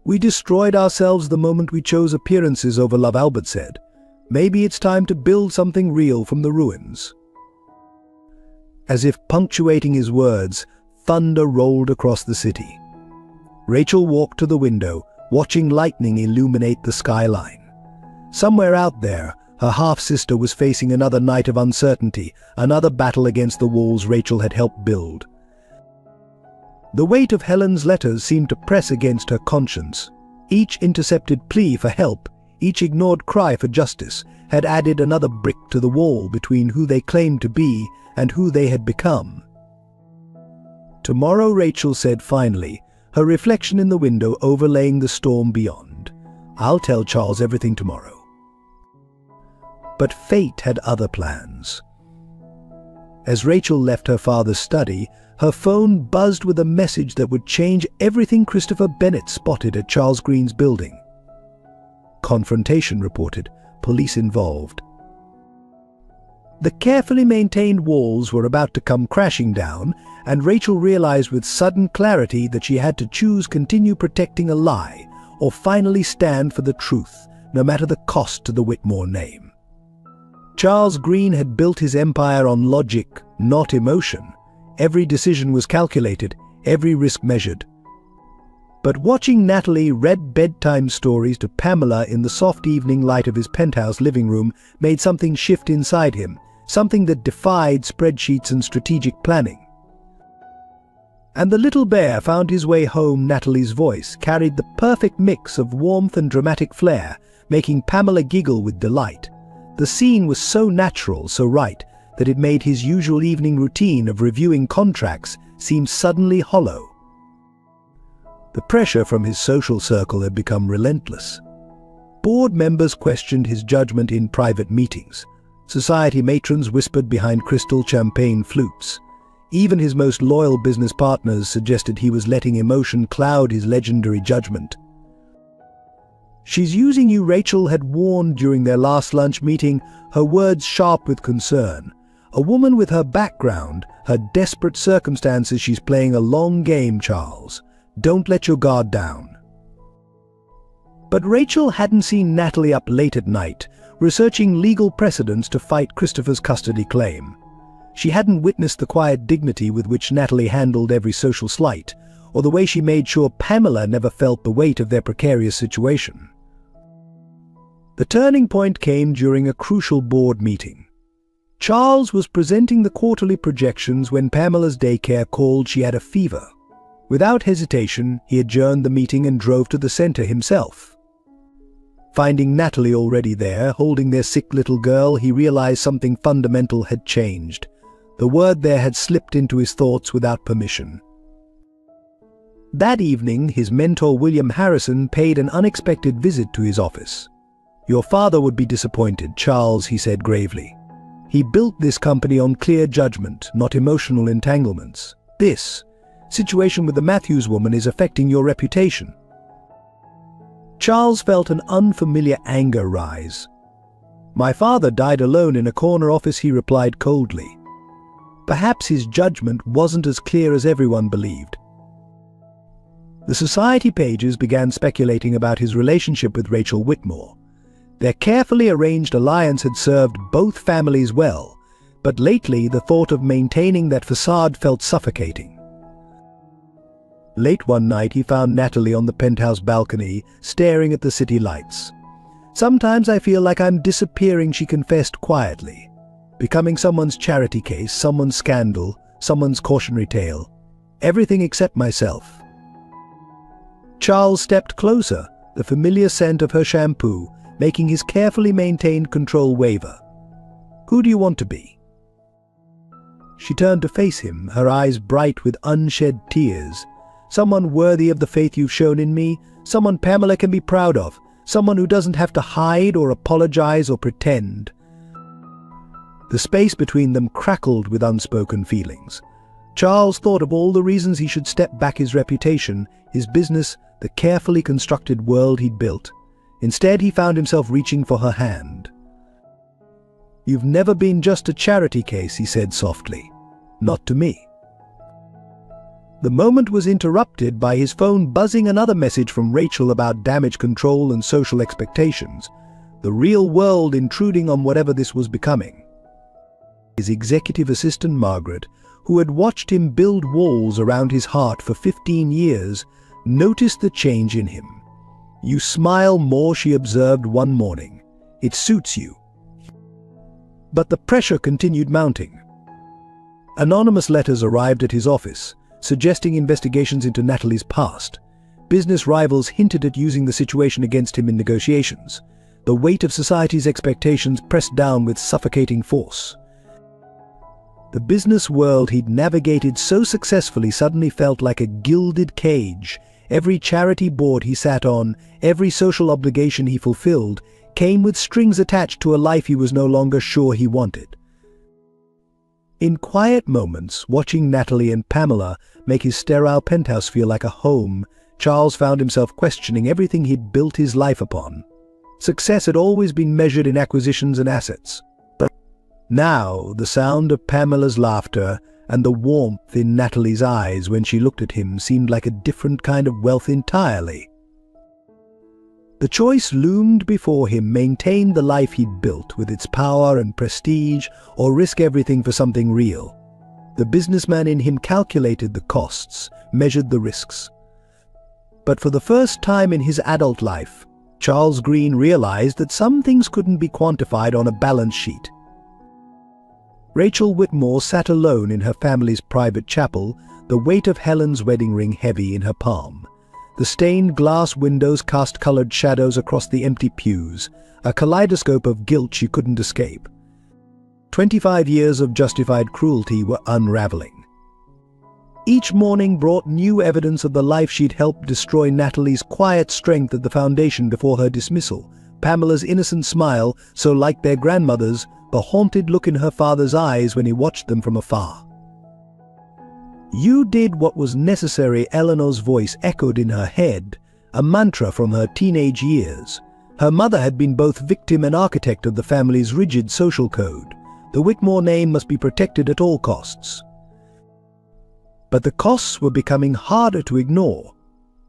"We destroyed ourselves the moment we chose appearances over love," Albert said. "Maybe it's time to build something real from the ruins." As if punctuating his words, thunder rolled across the city. Rachel walked to the window, watching lightning illuminate the skyline. Somewhere out there, Her half-sister was facing another night of uncertainty, another battle against the walls Rachel had helped build. The weight of Helen's letters seemed to press against her conscience. Each intercepted plea for help, each ignored cry for justice, had added another brick to the wall between who they claimed to be and who they had become. "Tomorrow," Rachel said finally, her reflection in the window overlaying the storm beyond. "I'll tell Charles everything tomorrow." But fate had other plans. As Rachel left her father's study, her phone buzzed with a message that would change everything Christopher Bennett spotted at Charles Green's building. "Confrontation reported, police involved." The carefully maintained walls were about to come crashing down, and Rachel realized with sudden clarity that she had to choose continue protecting a lie or finally stand for the truth, no matter the cost to the Whitmore name. Charles Green had built his empire on logic, not emotion. Every decision was calculated, every risk measured. But watching Natalie read bedtime stories to Pamela in the soft evening light of his penthouse living room made something shift inside him, something that defied spreadsheets and strategic planning. And the little bear found his way home. Natalie's voice carried the perfect mix of warmth and dramatic flair, making Pamela giggle with delight. The scene was so natural, so right, that it made his usual evening routine of reviewing contracts seem suddenly hollow. The pressure from his social circle had become relentless. Board members questioned his judgment in private meetings. Society matrons whispered behind crystal champagne flutes. Even his most loyal business partners suggested he was letting emotion cloud his legendary judgment. "She's using you," Rachel had warned during their last lunch meeting, her words sharp with concern. "A woman with her background, her desperate circumstances, she's playing a long game, Charles. Don't let your guard down." But Rachel hadn't seen Natalie up late at night, researching legal precedents to fight Christopher's custody claim. She hadn't witnessed the quiet dignity with which Natalie handled every social slight, or the way she made sure Pamela never felt the weight of their precarious situation. The turning point came during a crucial board meeting. Charles was presenting the quarterly projections when Pamela's daycare called she had a fever. Without hesitation, he adjourned the meeting and drove to the center himself. Finding Natalie already there, holding their sick little girl, he realized something fundamental had changed. The word there had slipped into his thoughts without permission. That evening, his mentor William Harrison paid an unexpected visit to his office. "Your father would be disappointed, Charles," he said gravely. "He built this company on clear judgment, not emotional entanglements. This situation with the Matthews woman is affecting your reputation." Charles felt an unfamiliar anger rise. "My father died alone in a corner office," he replied coldly. Perhaps his judgment wasn't as clear as everyone believed. The society pages began speculating about his relationship with Rachel Whitmore. Their carefully arranged alliance had served both families well, but lately the thought of maintaining that facade felt suffocating. Late one night he found Natalie on the penthouse balcony, staring at the city lights. "Sometimes I feel like I'm disappearing," she confessed quietly. "Becoming someone's charity case, someone's scandal, someone's cautionary tale. Everything except myself." Charles stepped closer, the familiar scent of her shampoo making his carefully maintained control waver. "Who do you want to be?" She turned to face him, her eyes bright with unshed tears. "Someone worthy of the faith you've shown in me, someone Pamela can be proud of, someone who doesn't have to hide or apologize or pretend." The space between them crackled with unspoken feelings. Charles thought of all the reasons he should step back: his reputation, his business, the carefully constructed world he'd built. Instead, he found himself reaching for her hand. "You've never been just a charity case," he said softly. "Not to me." The moment was interrupted by his phone buzzing, another message from Rachel about damage control and social expectations, the real world intruding on whatever this was becoming. His executive assistant Margaret, who had watched him build walls around his heart for 15 years, noticed the change in him. "You smile more," she observed one morning. "It suits you. But the pressure continued mounting. Anonymous letters arrived at his office, suggesting investigations into Natalie's past. Business rivals hinted at using the situation against him in negotiations. The weight of society's expectations pressed down with suffocating force. The business world he'd navigated so successfully suddenly felt like a gilded cage. Every charity board he sat on, every social obligation he fulfilled, came with strings attached to a life he was no longer sure he wanted. In quiet moments, watching Natalie and Pamela make his sterile penthouse feel like a home, Charles found himself questioning everything he'd built his life upon. Success had always been measured in acquisitions and assets. But now, the sound of Pamela's laughter and the warmth in Natalie's eyes when she looked at him seemed like a different kind of wealth entirely. The choice loomed before him: maintain the life he'd built with its power and prestige, or risk everything for something real. The businessman in him calculated the costs, measured the risks. But for the first time in his adult life, Charles Green realized that some things couldn't be quantified on a balance sheet. Rachel Whitmore sat alone in her family's private chapel, the weight of Helen's wedding ring heavy in her palm. The stained glass windows cast colored shadows across the empty pews, a kaleidoscope of guilt she couldn't escape. 25 years of justified cruelty were unraveling. Each morning brought new evidence of the life she'd helped destroy: Natalie's quiet strength at the foundation before her dismissal, Pamela's innocent smile, so like their grandmother's, the haunted look in her father's eyes when he watched them from afar. "You did what was necessary," Eleanor's voice echoed in her head, a mantra from her teenage years. Her mother had been both victim and architect of the family's rigid social code. The Whitmore name must be protected at all costs. But the costs were becoming harder to ignore.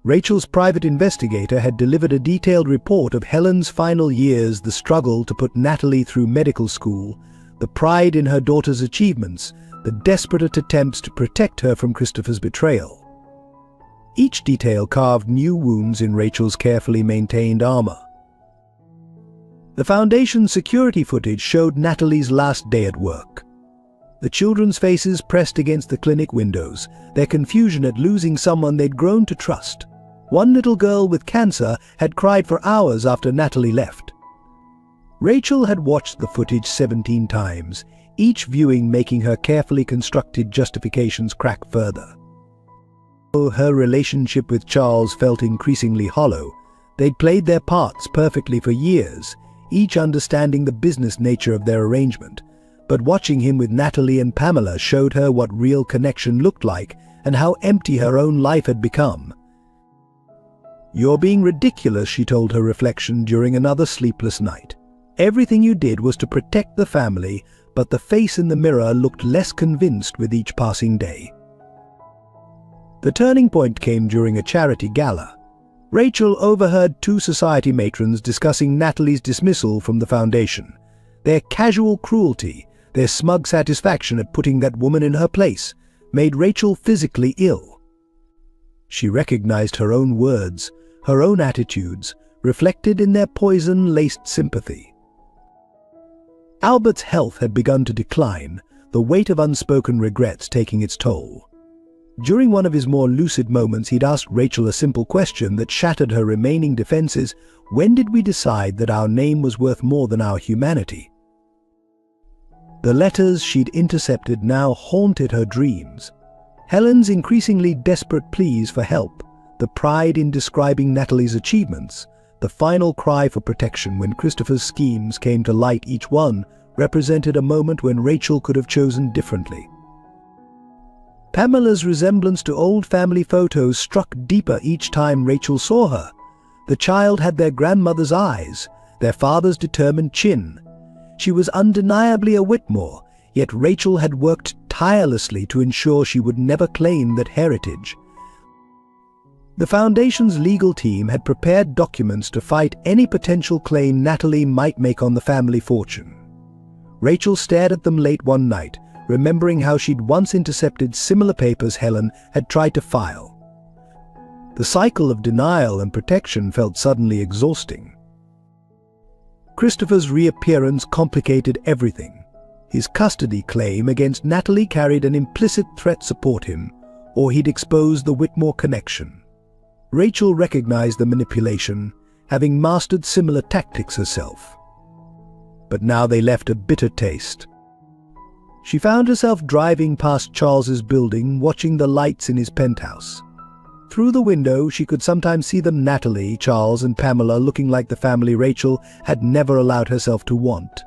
Rachel's private investigator had delivered a detailed report of Helen's final years, the struggle to put Natalie through medical school, the pride in her daughter's achievements, the desperate attempts to protect her from Christopher's betrayal. Each detail carved new wounds in Rachel's carefully maintained armor. The Foundation's security footage showed Natalie's last day at work. The children's faces pressed against the clinic windows, their confusion at losing someone they'd grown to trust. One little girl with cancer had cried for hours after Natalie left. Rachel had watched the footage 17 times, each viewing making her carefully constructed justifications crack further. Though her relationship with Charles felt increasingly hollow, they'd played their parts perfectly for years, each understanding the business nature of their arrangement. But watching him with Natalie and Pamela showed her what real connection looked like and how empty her own life had become. "You're being ridiculous," she told her reflection during another sleepless night. "Everything you did was to protect the family," but the face in the mirror looked less convinced with each passing day. The turning point came during a charity gala. Rachel overheard two society matrons discussing Natalie's dismissal from the Foundation. Their casual cruelty, their smug satisfaction at putting that woman in her place, made Rachel physically ill. She recognized her own words, her own attitudes, reflected in their poison-laced sympathy. Albert's health had begun to decline, the weight of unspoken regrets taking its toll. During one of his more lucid moments, he'd asked Rachel a simple question that shattered her remaining defenses: when did we decide that our name was worth more than our humanity? The letters she'd intercepted now haunted her dreams. Helen's increasingly desperate pleas for help, the pride in describing Natalie's achievements, the final cry for protection when Christopher's schemes came to light, each one represented a moment when Rachel could have chosen differently. Pamela's resemblance to old family photos struck deeper each time Rachel saw her. The child had their grandmother's eyes, their father's determined chin. She was undeniably a Whitmore, yet Rachel had worked tirelessly to ensure she would never claim that heritage. The Foundation's legal team had prepared documents to fight any potential claim Natalie might make on the family fortune. Rachel stared at them late one night, remembering how she'd once intercepted similar papers Helen had tried to file. The cycle of denial and protection felt suddenly exhausting. Christopher's reappearance complicated everything. His custody claim against Natalie carried an implicit threat: support him, or he'd expose the Whitmore connection. Rachel recognized the manipulation, having mastered similar tactics herself. But now they left a bitter taste. She found herself driving past Charles's building, watching the lights in his penthouse. Through the window, she could sometimes see them: Natalie, Charles, and Pamela, looking like the family Rachel had never allowed herself to want.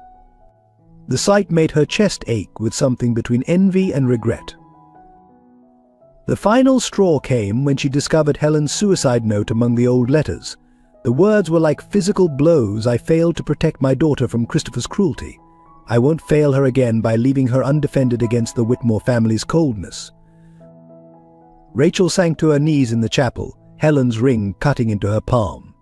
The sight made her chest ache with something between envy and regret. The final straw came when she discovered Helen's suicide note among the old letters. The words were like physical blows: "I failed to protect my daughter from Christopher's cruelty. I won't fail her again by leaving her undefended against the Whitmore family's coldness." Rachel sank to her knees in the chapel, Helen's ring cutting into her palm.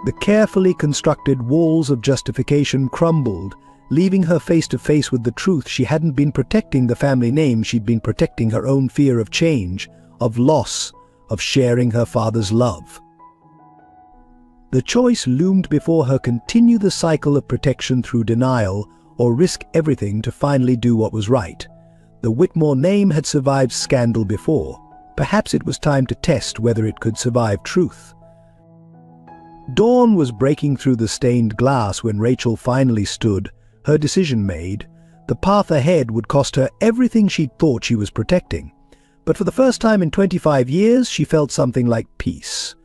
The carefully constructed walls of justification crumbled, leaving her face to face with the truth. She hadn't been protecting the family name, she'd been protecting her own fear of change, of loss, of sharing her father's love. The choice loomed before her: continue the cycle of protection through denial, or risk everything to finally do what was right. The Whitmore name had survived scandal before. Perhaps it was time to test whether it could survive truth. Dawn was breaking through the stained glass when Rachel finally stood, her decision made. The path ahead would cost her everything she'd thought she was protecting. But for the first time in 25 years, she felt something like peace.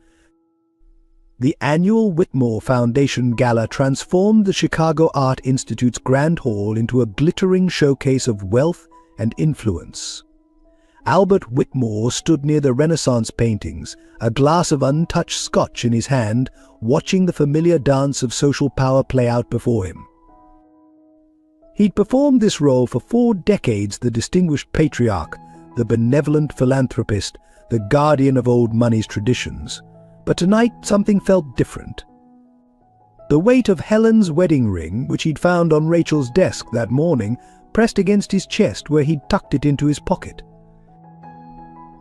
The annual Whitmore Foundation Gala transformed the Chicago Art Institute's Grand Hall into a glittering showcase of wealth and influence. Albert Whitmore stood near the Renaissance paintings, a glass of untouched scotch in his hand, watching the familiar dance of social power play out before him. He'd performed this role for 4 decades: the distinguished patriarch, the benevolent philanthropist, the guardian of old money's traditions. But tonight something felt different. The weight of Helen's wedding ring, which he'd found on Rachel's desk that morning, pressed against his chest where he'd tucked it into his pocket.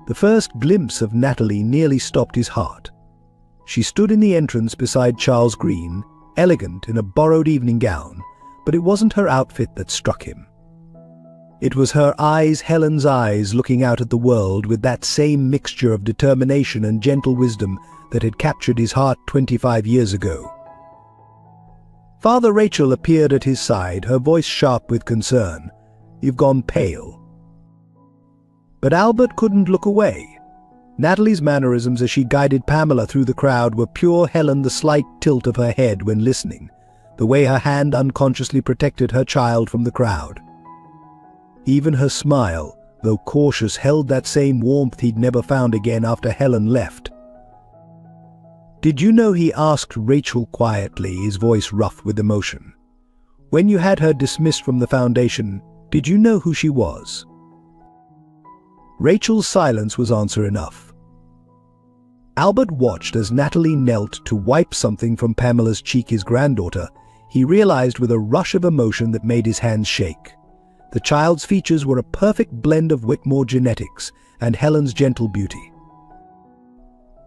The first glimpse of Natalie nearly stopped his heart. She stood in the entrance beside Charles Green, elegant in a borrowed evening gown, but it wasn't her outfit that struck him. It was her eyes, Helen's eyes, looking out at the world with that same mixture of determination and gentle wisdom that had captured his heart 25 years ago. Father Rachel appeared at his side, her voice sharp with concern. "You've gone pale." But Albert couldn't look away. Natalie's mannerisms as she guided Pamela through the crowd were pure Helen: the slight tilt of her head when listening, the way her hand unconsciously protected her child from the crowd. Even her smile, though cautious, held that same warmth he'd never found again after Helen left. "Did you know," he asked Rachel quietly, his voice rough with emotion, "when you had her dismissed from the foundation, did you know who she was?" Rachel's silence was answer enough. Albert watched as Natalie knelt to wipe something from Pamela's cheek, his granddaughter. He realized with a rush of emotion that made his hands shake. The child's features were a perfect blend of Whitmore genetics and Helen's gentle beauty.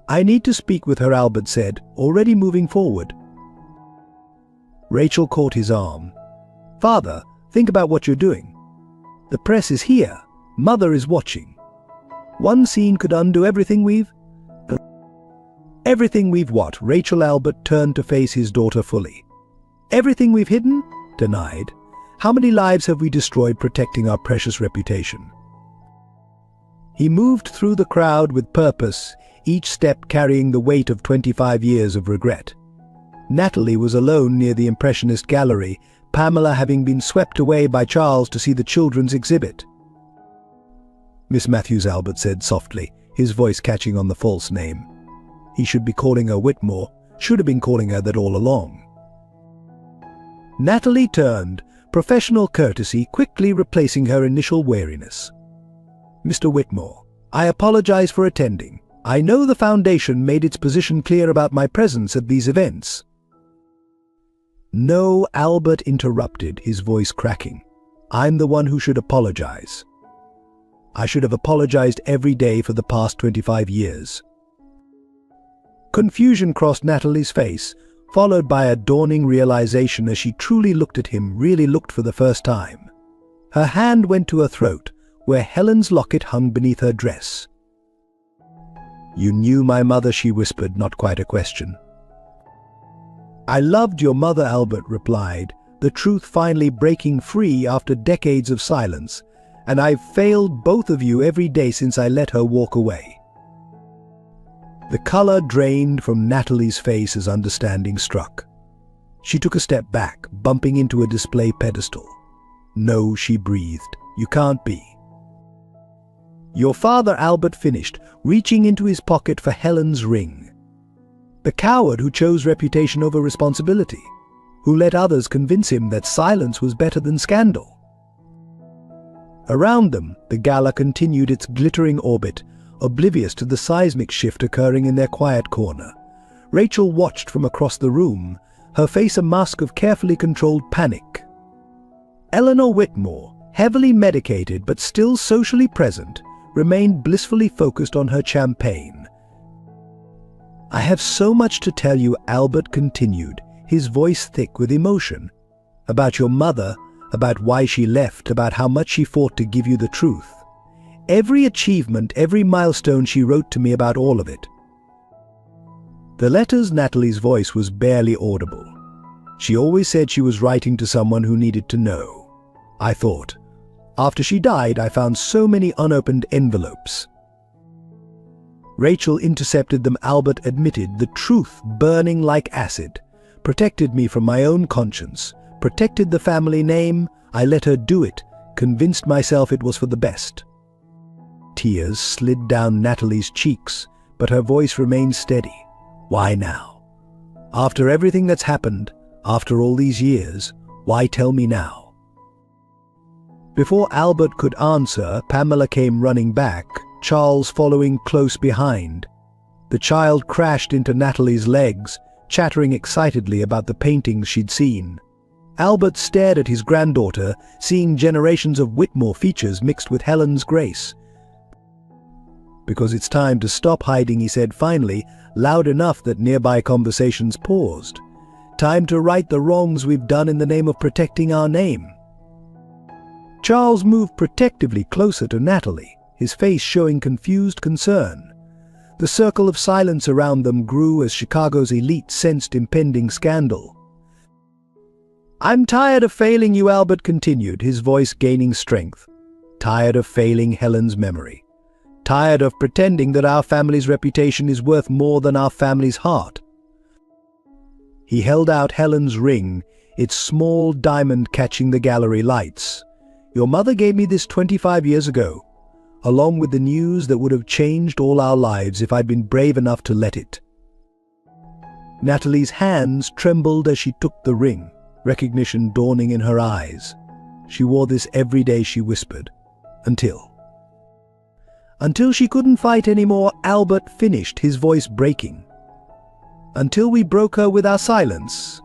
"I need to speak with her," Albert said, already moving forward. Rachel caught his arm. "Father, think about what you're doing. The press is here. Mother is watching. One scene could undo everything we've..." "Everything we've what?" Rachel. Albert turned to face his daughter fully. "Everything we've hidden? Denied? How many lives have we destroyed protecting our precious reputation?" He moved through the crowd with purpose, each step carrying the weight of 25 years of regret. Natalie was alone near the Impressionist gallery, Pamela having been swept away by Charles to see the children's exhibit. "Miss Matthews," Albert said softly, his voice catching on the false name. He should be calling her Whitmore, should have been calling her that all along. Natalie turned, professional courtesy quickly replacing her initial wariness. "Mr. Whitmore, I apologize for attending. I know the foundation made its position clear about my presence at these events." "No," Albert interrupted, his voice cracking. "I'm the one who should apologize. I should have apologized every day for the past 25 years. Confusion crossed Natalie's face. followed by a dawning realization as she truly looked at him, really looked for the first time. Her hand went to her throat, where Helen's locket hung beneath her dress. "You knew my mother," she whispered, not quite a question. "I loved your mother," Albert replied, the truth finally breaking free after decades of silence, "and I've failed both of you every day since I let her walk away." The color drained from Natalie's face as understanding struck. She took a step back, bumping into a display pedestal. "No," she breathed, "you can't be." "Your father," Albert finished, reaching into his pocket for Helen's ring. "The coward who chose reputation over responsibility, who let others convince him that silence was better than scandal." Around them, the gala continued its glittering orbit, oblivious to the seismic shift occurring in their quiet corner. Rachel watched from across the room, her face a mask of carefully controlled panic. Eleanor Whitmore, heavily medicated but still socially present, remained blissfully focused on her champagne. "I have so much to tell you," Albert continued, his voice thick with emotion. "About your mother, about why she left, about how much she fought to give you the truth. Every achievement, every milestone, she wrote to me about all of it." The letters, Natalie's voice was barely audible. "She always said she was writing to someone who needed to know. I thought. After she died, I found so many unopened envelopes." Rachel intercepted them. Albert admitted, "The truth, burning like acid, protected me from my own conscience, protected the family name. I let her do it, convinced myself it was for the best." Tears slid down Natalie's cheeks, but her voice remained steady. "Why now? After everything that's happened, after all these years, why tell me now?" Before Albert could answer, Pamela came running back, Charles following close behind. The child crashed into Natalie's legs, chattering excitedly about the paintings she'd seen. Albert stared at his granddaughter, seeing generations of Whitmore features mixed with Helen's grace. "Because it's time to stop hiding," he said finally, loud enough that nearby conversations paused. "Time to right the wrongs we've done in the name of protecting our name." Charles moved protectively closer to Natalie, his face showing confused concern. The circle of silence around them grew as Chicago's elite sensed impending scandal. "I'm tired of failing you," Albert continued, his voice gaining strength. "Tired of failing Helen's memory. Tired of pretending that our family's reputation is worth more than our family's heart." He held out Helen's ring, its small diamond catching the gallery lights. "Your mother gave me this 25 years ago, along with the news that would have changed all our lives if I'd been brave enough to let it." Natalie's hands trembled as she took the ring, recognition dawning in her eyes. "She wore this every day," she whispered, until she couldn't fight anymore," Albert finished, his voice breaking. "Until we broke her with our silence."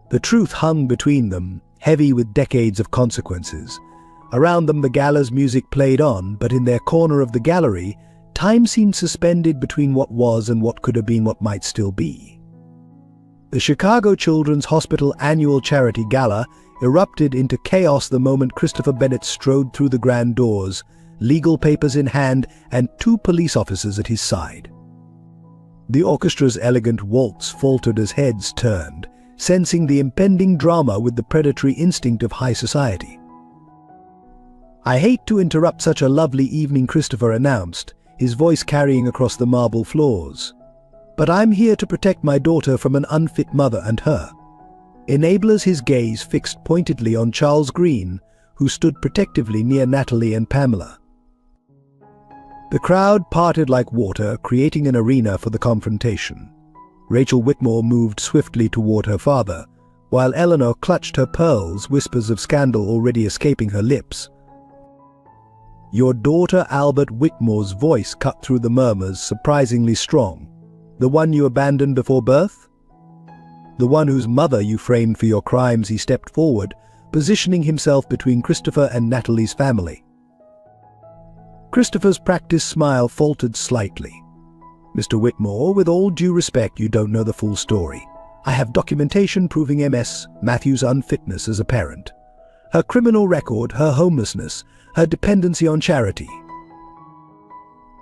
The truth hung between them, heavy with decades of consequences. Around them the gala's music played on, but in their corner of the gallery, time seemed suspended between what was and what could have been, what might still be. The Chicago Children's Hospital annual charity gala erupted into chaos the moment Christopher Bennett strode through the grand doors, legal papers in hand and 2 police officers at his side. The orchestra's elegant waltz faltered as heads turned, sensing the impending drama with the predatory instinct of high society. "I hate to interrupt such a lovely evening," Christopher announced, his voice carrying across the marble floors. "But I'm here to protect my daughter from an unfit mother and her." Enablers, his gaze fixed pointedly on Charles Green, who stood protectively near Natalie and Pamela. The crowd parted like water, creating an arena for the confrontation. Rachel Whitmore moved swiftly toward her father, while Eleanor clutched her pearls, whispers of scandal already escaping her lips. "Your daughter," Albert Whitmore's voice cut through the murmurs, surprisingly strong. "The one you abandoned before birth? The one whose mother you framed for your crimes." He stepped forward, positioning himself between Christopher and Natalie's family. Christopher's practiced smile faltered slightly. Mr. Whitmore, with all due respect, you don't know the full story. I have documentation proving Ms. Matthews' unfitness as a parent. Her criminal record, her homelessness, her dependency on charity.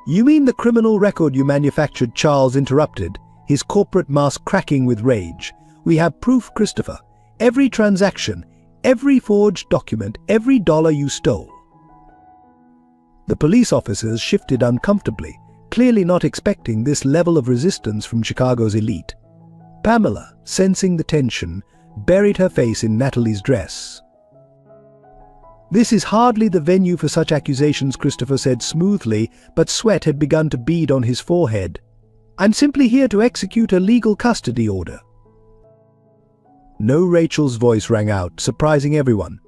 You mean the criminal record you manufactured? Charles interrupted, his corporate mask cracking with rage. We have proof, Christopher. Every transaction, every forged document, every dollar you stole. The police officers shifted uncomfortably, clearly not expecting this level of resistance from Chicago's elite. Pamela, sensing the tension, buried her face in Natalie's dress. This is hardly the venue for such accusations, Christopher said smoothly, but sweat had begun to bead on his forehead. I'm simply here to execute a legal custody order. No, Rachel's voice rang out, surprising everyone.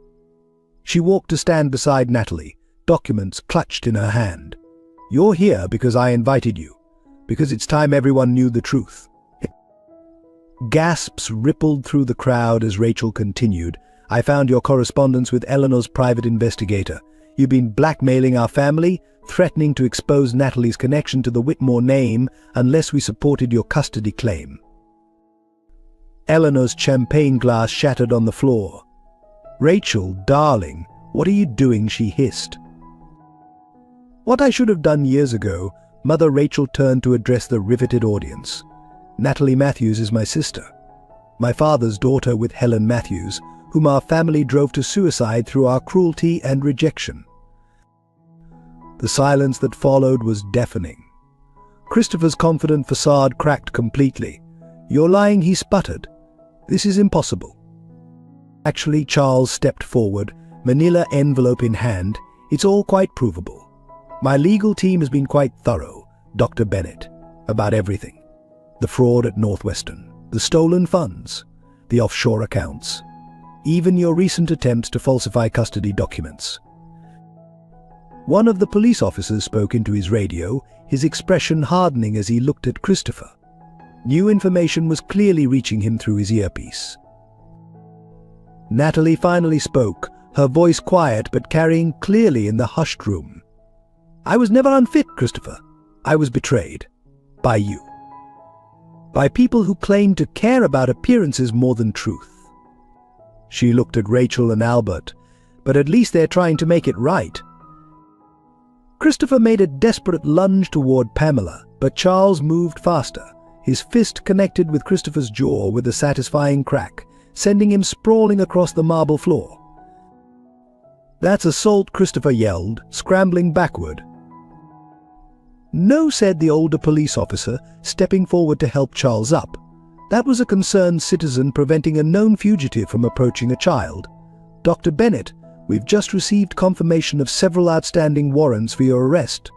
She walked to stand beside Natalie, documents clutched in her hand. You're here because I invited you, because it's time everyone knew the truth. Gasps rippled through the crowd as Rachel continued. I found your correspondence with Eleanor's private investigator. You've been blackmailing our family, threatening to expose Natalie's connection to the Whitmore name unless we supported your custody claim. Eleanor's champagne glass shattered on the floor. Rachel, darling, what are you doing? She hissed. What I should have done years ago. Mother Rachel turned to address the riveted audience. Natalie Matthews is my sister. My father's daughter with Helen Matthews, whom our family drove to suicide through our cruelty and rejection. The silence that followed was deafening. Christopher's confident facade cracked completely. You're lying, he sputtered. This is impossible. Actually, Charles stepped forward, manila envelope in hand. It's all quite provable. My legal team has been quite thorough, Dr. Bennett, about everything. The fraud at Northwestern, the stolen funds, the offshore accounts, even your recent attempts to falsify custody documents. One of the police officers spoke into his radio, his expression hardening as he looked at Christopher. New information was clearly reaching him through his earpiece. Natalie finally spoke, her voice quiet but carrying clearly in the hushed room. I was never unfit, Christopher. I was betrayed. By you. By people who claim to care about appearances more than truth. She looked at Rachel and Albert, but at least they're trying to make it right. Christopher made a desperate lunge toward Pamela, but Charles moved faster, his fist connected with Christopher's jaw with a satisfying crack, sending him sprawling across the marble floor. That's assault, Christopher yelled, scrambling backward. No, said the older police officer, stepping forward to help Charles up. That was a concerned citizen preventing a known fugitive from approaching a child. Dr. Bennett, we've just received confirmation of several outstanding warrants for your arrest.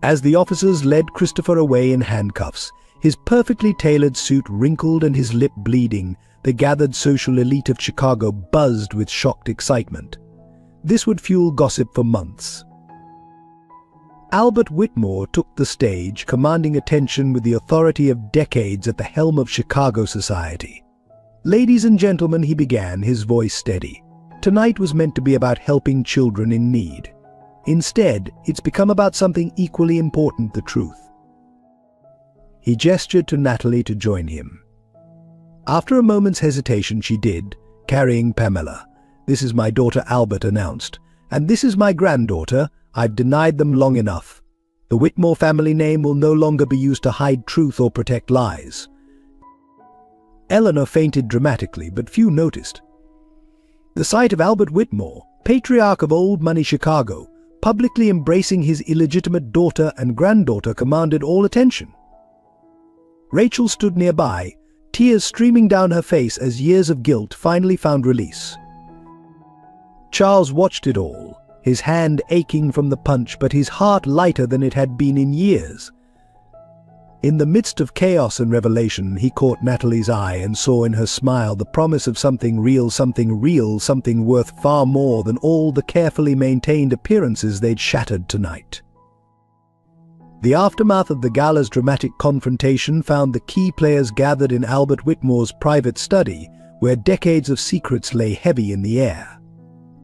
As the officers led Christopher away in handcuffs, his perfectly tailored suit wrinkled and his lip bleeding, the gathered social elite of Chicago buzzed with shocked excitement. This would fuel gossip for months. Albert Whitmore took the stage, commanding attention with the authority of decades at the helm of Chicago society. Ladies and gentlemen, he began, his voice steady. Tonight was meant to be about helping children in need. Instead, it's become about something equally important, the truth. He gestured to Natalie to join him. After a moment's hesitation, she did, carrying Pamela. This is my daughter, Albert announced. And this is my granddaughter. I've denied them long enough. The Whitmore family name will no longer be used to hide truth or protect lies. Eleanor fainted dramatically, but few noticed. The sight of Albert Whitmore, patriarch of old money Chicago, publicly embracing his illegitimate daughter and granddaughter commanded all attention. Rachel stood nearby, tears streaming down her face as years of guilt finally found release. Charles watched it all, his hand aching from the punch, but his heart lighter than it had been in years. In the midst of chaos and revelation, he caught Natalie's eye and saw in her smile the promise of something real, something worth far more than all the carefully maintained appearances they'd shattered tonight. The aftermath of the gala's dramatic confrontation found the key players gathered in Albert Whitmore's private study, where decades of secrets lay heavy in the air.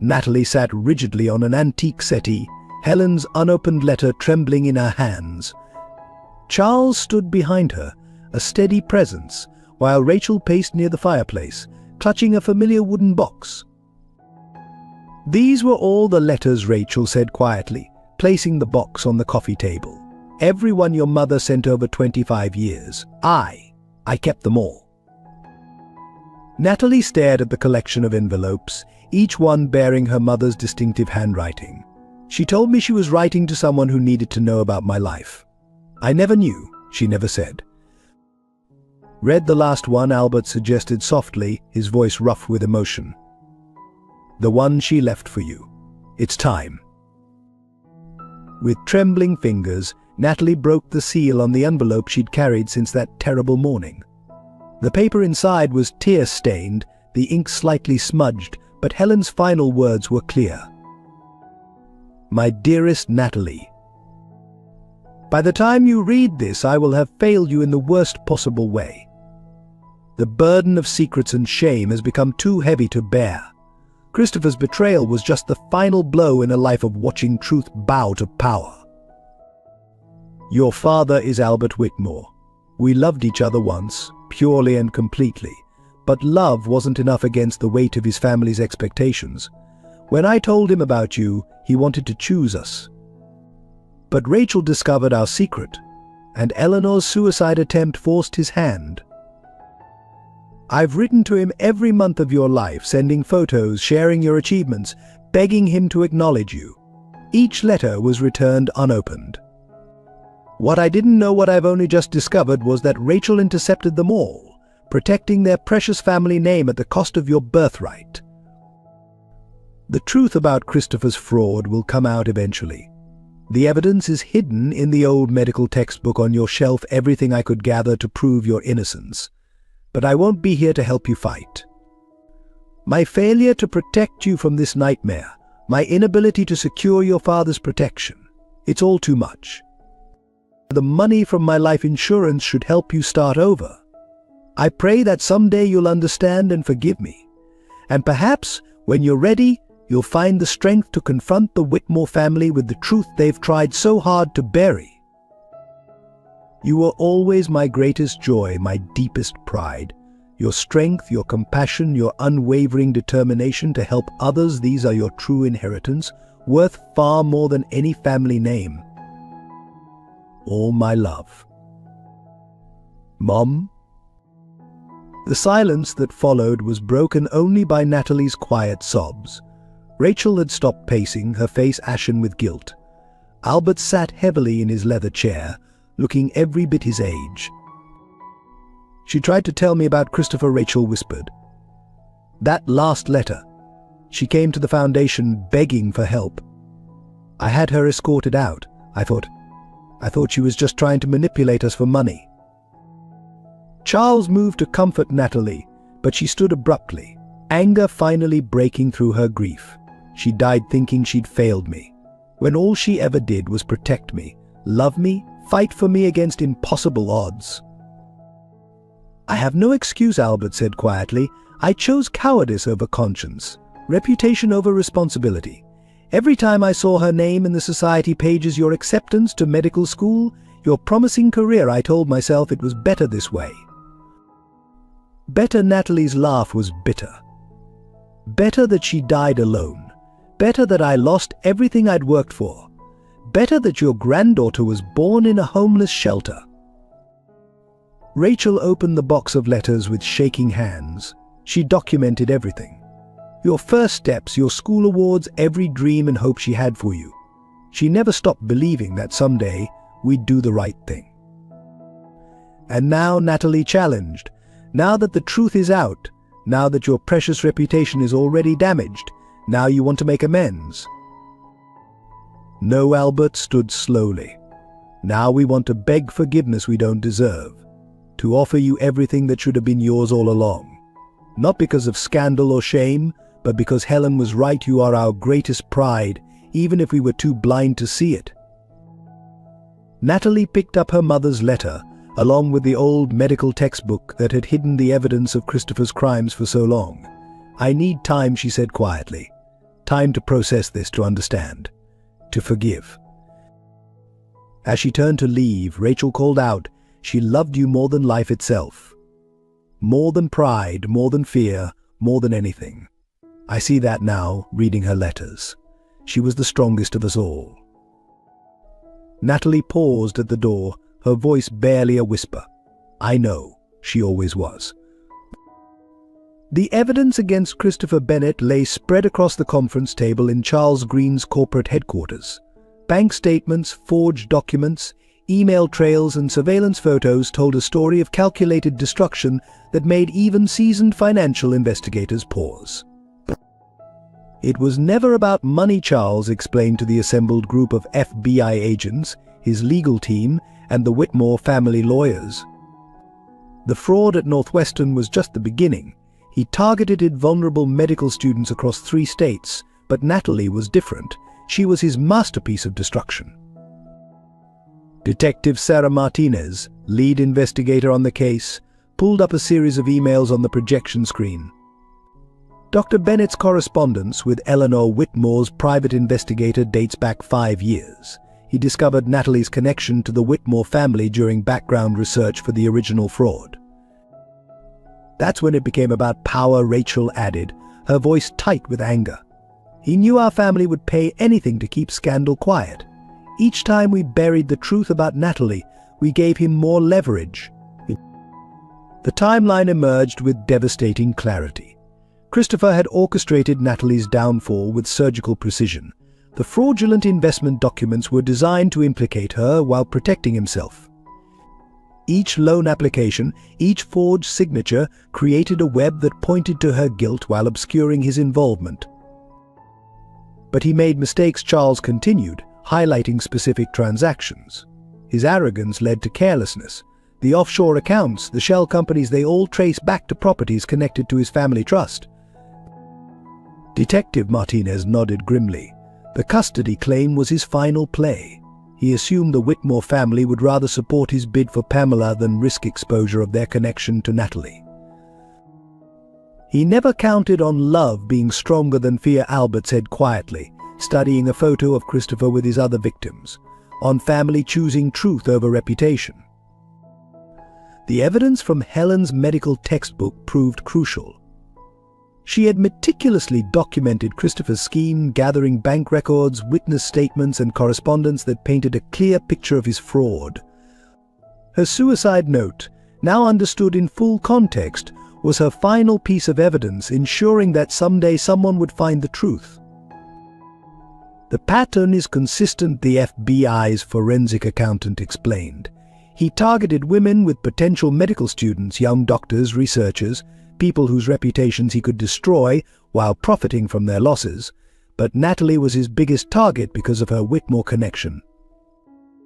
Natalie sat rigidly on an antique settee, Helen's unopened letter trembling in her hands. Charles stood behind her, a steady presence, while Rachel paced near the fireplace, clutching a familiar wooden box. "These were all the letters," Rachel said quietly, placing the box on the coffee table. "Everyone your mother sent over 25 years. I kept them all." Natalie stared at the collection of envelopes, each one bearing her mother's distinctive handwriting. "She told me she was writing to someone who needed to know about my life. I never knew," she never said. "Read the last one," Albert suggested softly, his voice rough with emotion. "The one she left for you. It's time." With trembling fingers, Natalie broke the seal on the envelope she'd carried since that terrible morning. The paper inside was tear-stained, the ink slightly smudged, but Helen's final words were clear. "My dearest Natalie, by the time you read this, I will have failed you in the worst possible way. The burden of secrets and shame has become too heavy to bear. Christopher's betrayal was just the final blow in a life of watching truth bow to power. Your father is Albert Whitmore. We loved each other once, purely and completely, but love wasn't enough against the weight of his family's expectations. When I told him about you, he wanted to choose us. But Rachel discovered our secret, and Eleanor's suicide attempt forced his hand. I've written to him every month of your life, sending photos, sharing your achievements, begging him to acknowledge you. Each letter was returned unopened. What I didn't know, what I've only just discovered, was that Rachel intercepted them all, protecting their precious family name at the cost of your birthright. The truth about Christopher's fraud will come out eventually. The evidence is hidden in the old medical textbook on your shelf, everything I could gather to prove your innocence. But I won't be here to help you fight. My failure to protect you from this nightmare, my inability to secure your father's protection, it's all too much. The money from my life insurance should help you start over. I pray that someday you'll understand and forgive me. And perhaps, when you're ready, you'll find the strength to confront the Whitmore family with the truth they've tried so hard to bury. You were always my greatest joy, my deepest pride. Your strength, your compassion, your unwavering determination to help others, these are your true inheritance, worth far more than any family name. All my love. Mom? The silence that followed was broken only by Natalie's quiet sobs. Rachel had stopped pacing, her face ashen with guilt. Albert sat heavily in his leather chair, looking every bit his age. She tried to tell me about Christopher, Rachel whispered. That last letter. She came to the foundation begging for help. I had her escorted out. I thought she was just trying to manipulate us for money. Charles moved to comfort Natalie, but she stood abruptly, anger finally breaking through her grief. She died thinking she'd failed me, when all she ever did was protect me, love me, fight for me against impossible odds. I have no excuse, Albert said quietly. I chose cowardice over conscience, reputation over responsibility. Every time I saw her name in the society pages, your acceptance to medical school, your promising career, I told myself it was better this way. Better. Natalie's laugh was bitter. Better that she died alone. Better that I lost everything I'd worked for. Better that your granddaughter was born in a homeless shelter. Rachel opened the box of letters with shaking hands. She documented everything. Your first steps, your school awards, every dream and hope she had for you. She never stopped believing that someday we'd do the right thing. And now Natalie challenged. Now that the truth is out, now that your precious reputation is already damaged, now you want to make amends. No, Albert stood slowly. Now we want to beg forgiveness we don't deserve, to offer you everything that should have been yours all along. Not because of scandal or shame, but because Helen was right. You are our greatest pride, even if we were too blind to see it. Natalie picked up her mother's letter, along with the old medical textbook that had hidden the evidence of Christopher's crimes for so long. I need time, she said quietly. Time to process this, to understand, to forgive. As she turned to leave, Rachel called out, "She loved you more than life itself. More than pride, more than fear, more than anything. I see that now, reading her letters. She was the strongest of us all." Natalie paused at the door, her voice barely a whisper. "I know, she always was." The evidence against Christopher Bennett lay spread across the conference table in Charles Green's corporate headquarters. Bank statements, forged documents, email trails and surveillance photos told a story of calculated destruction that made even seasoned financial investigators pause. "It was never about money," Charles explained to the assembled group of FBI agents, his legal team, and the Whitmore family lawyers. The fraud at Northwestern was just the beginning. He targeted vulnerable medical students across 3 states, but Natalie was different. She was his masterpiece of destruction. Detective Sarah Martinez, lead investigator on the case, pulled up a series of emails on the projection screen. Dr. Bennett's correspondence with Eleanor Whitmore's private investigator dates back 5 years. He discovered Natalie's connection to the Whitmore family during background research for the original fraud. "That's when it became about power," Rachel added, her voice tight with anger. "He knew our family would pay anything to keep scandal quiet. Each time we buried the truth about Natalie, we gave him more leverage." The timeline emerged with devastating clarity. Christopher had orchestrated Natalie's downfall with surgical precision. The fraudulent investment documents were designed to implicate her while protecting himself. Each loan application, each forged signature created a web that pointed to her guilt while obscuring his involvement. But he made mistakes, Charles continued, highlighting specific transactions. His arrogance led to carelessness. The offshore accounts, the shell companies, they all trace back to properties connected to his family trust. Detective Martinez nodded grimly. The custody claim was his final play. He assumed the Whitmore family would rather support his bid for Pamela than risk exposure of their connection to Natalie. "He never counted on love being stronger than fear," Albert said quietly, studying a photo of Christopher with his other victims, "on family choosing truth over reputation." The evidence from Helen's medical textbook proved crucial. She had meticulously documented Christopher's scheme, gathering bank records, witness statements, and correspondence that painted a clear picture of his fraud. Her suicide note, now understood in full context, was her final piece of evidence, ensuring that someday someone would find the truth. "The pattern is consistent," the FBI's forensic accountant explained. "He targeted women with potential medical students, young doctors, researchers, people whose reputations he could destroy while profiting from their losses, but Natalie was his biggest target because of her Whitmore connection."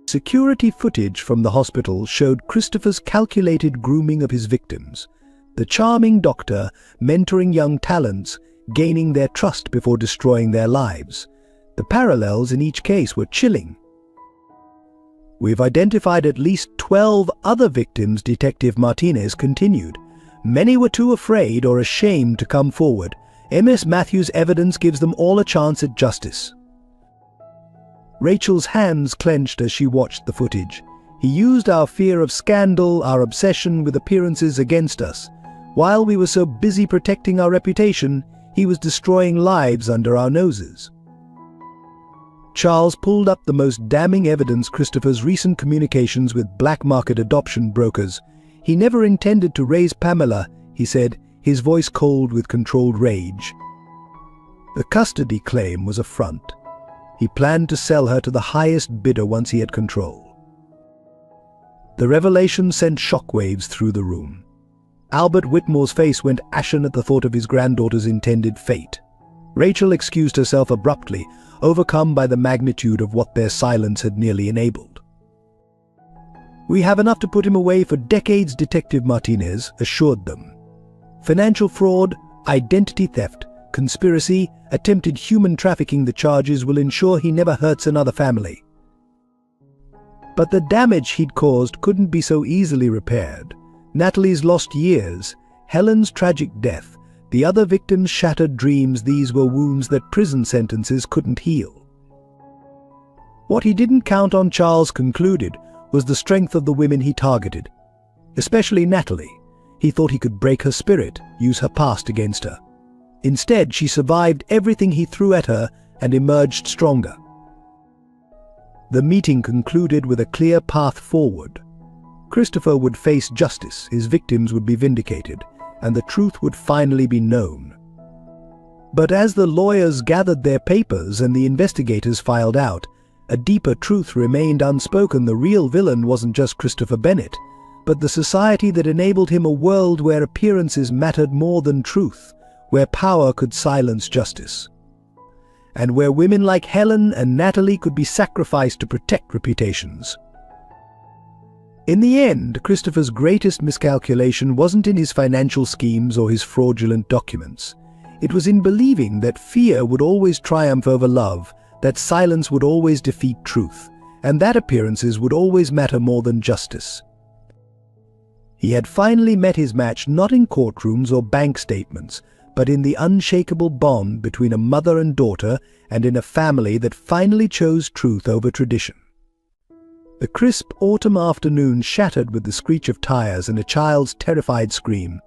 Security footage from the hospital showed Christopher's calculated grooming of his victims. The charming doctor mentoring young talents, gaining their trust before destroying their lives. The parallels in each case were chilling. "We've identified at least 12 other victims," Detective Martinez continued. "Many were too afraid or ashamed to come forward. MS Matthews' evidence gives them all a chance at justice." Rachel's hands clenched as she watched the footage. "He used our fear of scandal, our obsession with appearances against us. While we were so busy protecting our reputation, he was destroying lives under our noses." Charles pulled up the most damning evidence: Christopher's recent communications with black market adoption brokers. "He never intended to raise Pamela," he said, his voice cold with controlled rage. The custody claim was a front. He planned to sell her to the highest bidder once he had control. The revelation sent shockwaves through the room. Albert Whitmore's face went ashen at the thought of his granddaughter's intended fate. Rachel excused herself abruptly, overcome by the magnitude of what their silence had nearly enabled. "We have enough to put him away for decades," Detective Martinez assured them. "Financial fraud, identity theft, conspiracy, attempted human trafficking, the charges will ensure he never hurts another family." But the damage he'd caused couldn't be so easily repaired. Natalie's lost years, Helen's tragic death, the other victims' shattered dreams, these were wounds that prison sentences couldn't heal. What he didn't count on, Charles concluded, was the strength of the women he targeted. Especially Natalie. He thought he could break her spirit, use her past against her. Instead, she survived everything he threw at her and emerged stronger. The meeting concluded with a clear path forward. Christopher would face justice, his victims would be vindicated, and the truth would finally be known. But as the lawyers gathered their papers and the investigators filed out, a deeper truth remained unspoken. The real villain wasn't just Christopher Bennett, but the society that enabled him a world where appearances mattered more than truth, where power could silence justice, and where women like Helen and Natalie could be sacrificed to protect reputations. In the end, Christopher's greatest miscalculation wasn't in his financial schemes or his fraudulent documents. It was in believing that fear would always triumph over love, that silence would always defeat truth, and that appearances would always matter more than justice. He had finally met his match not in courtrooms or bank statements, but in the unshakable bond between a mother and daughter, and in a family that finally chose truth over tradition. The crisp autumn afternoon shattered with the screech of tires and a child's terrified scream.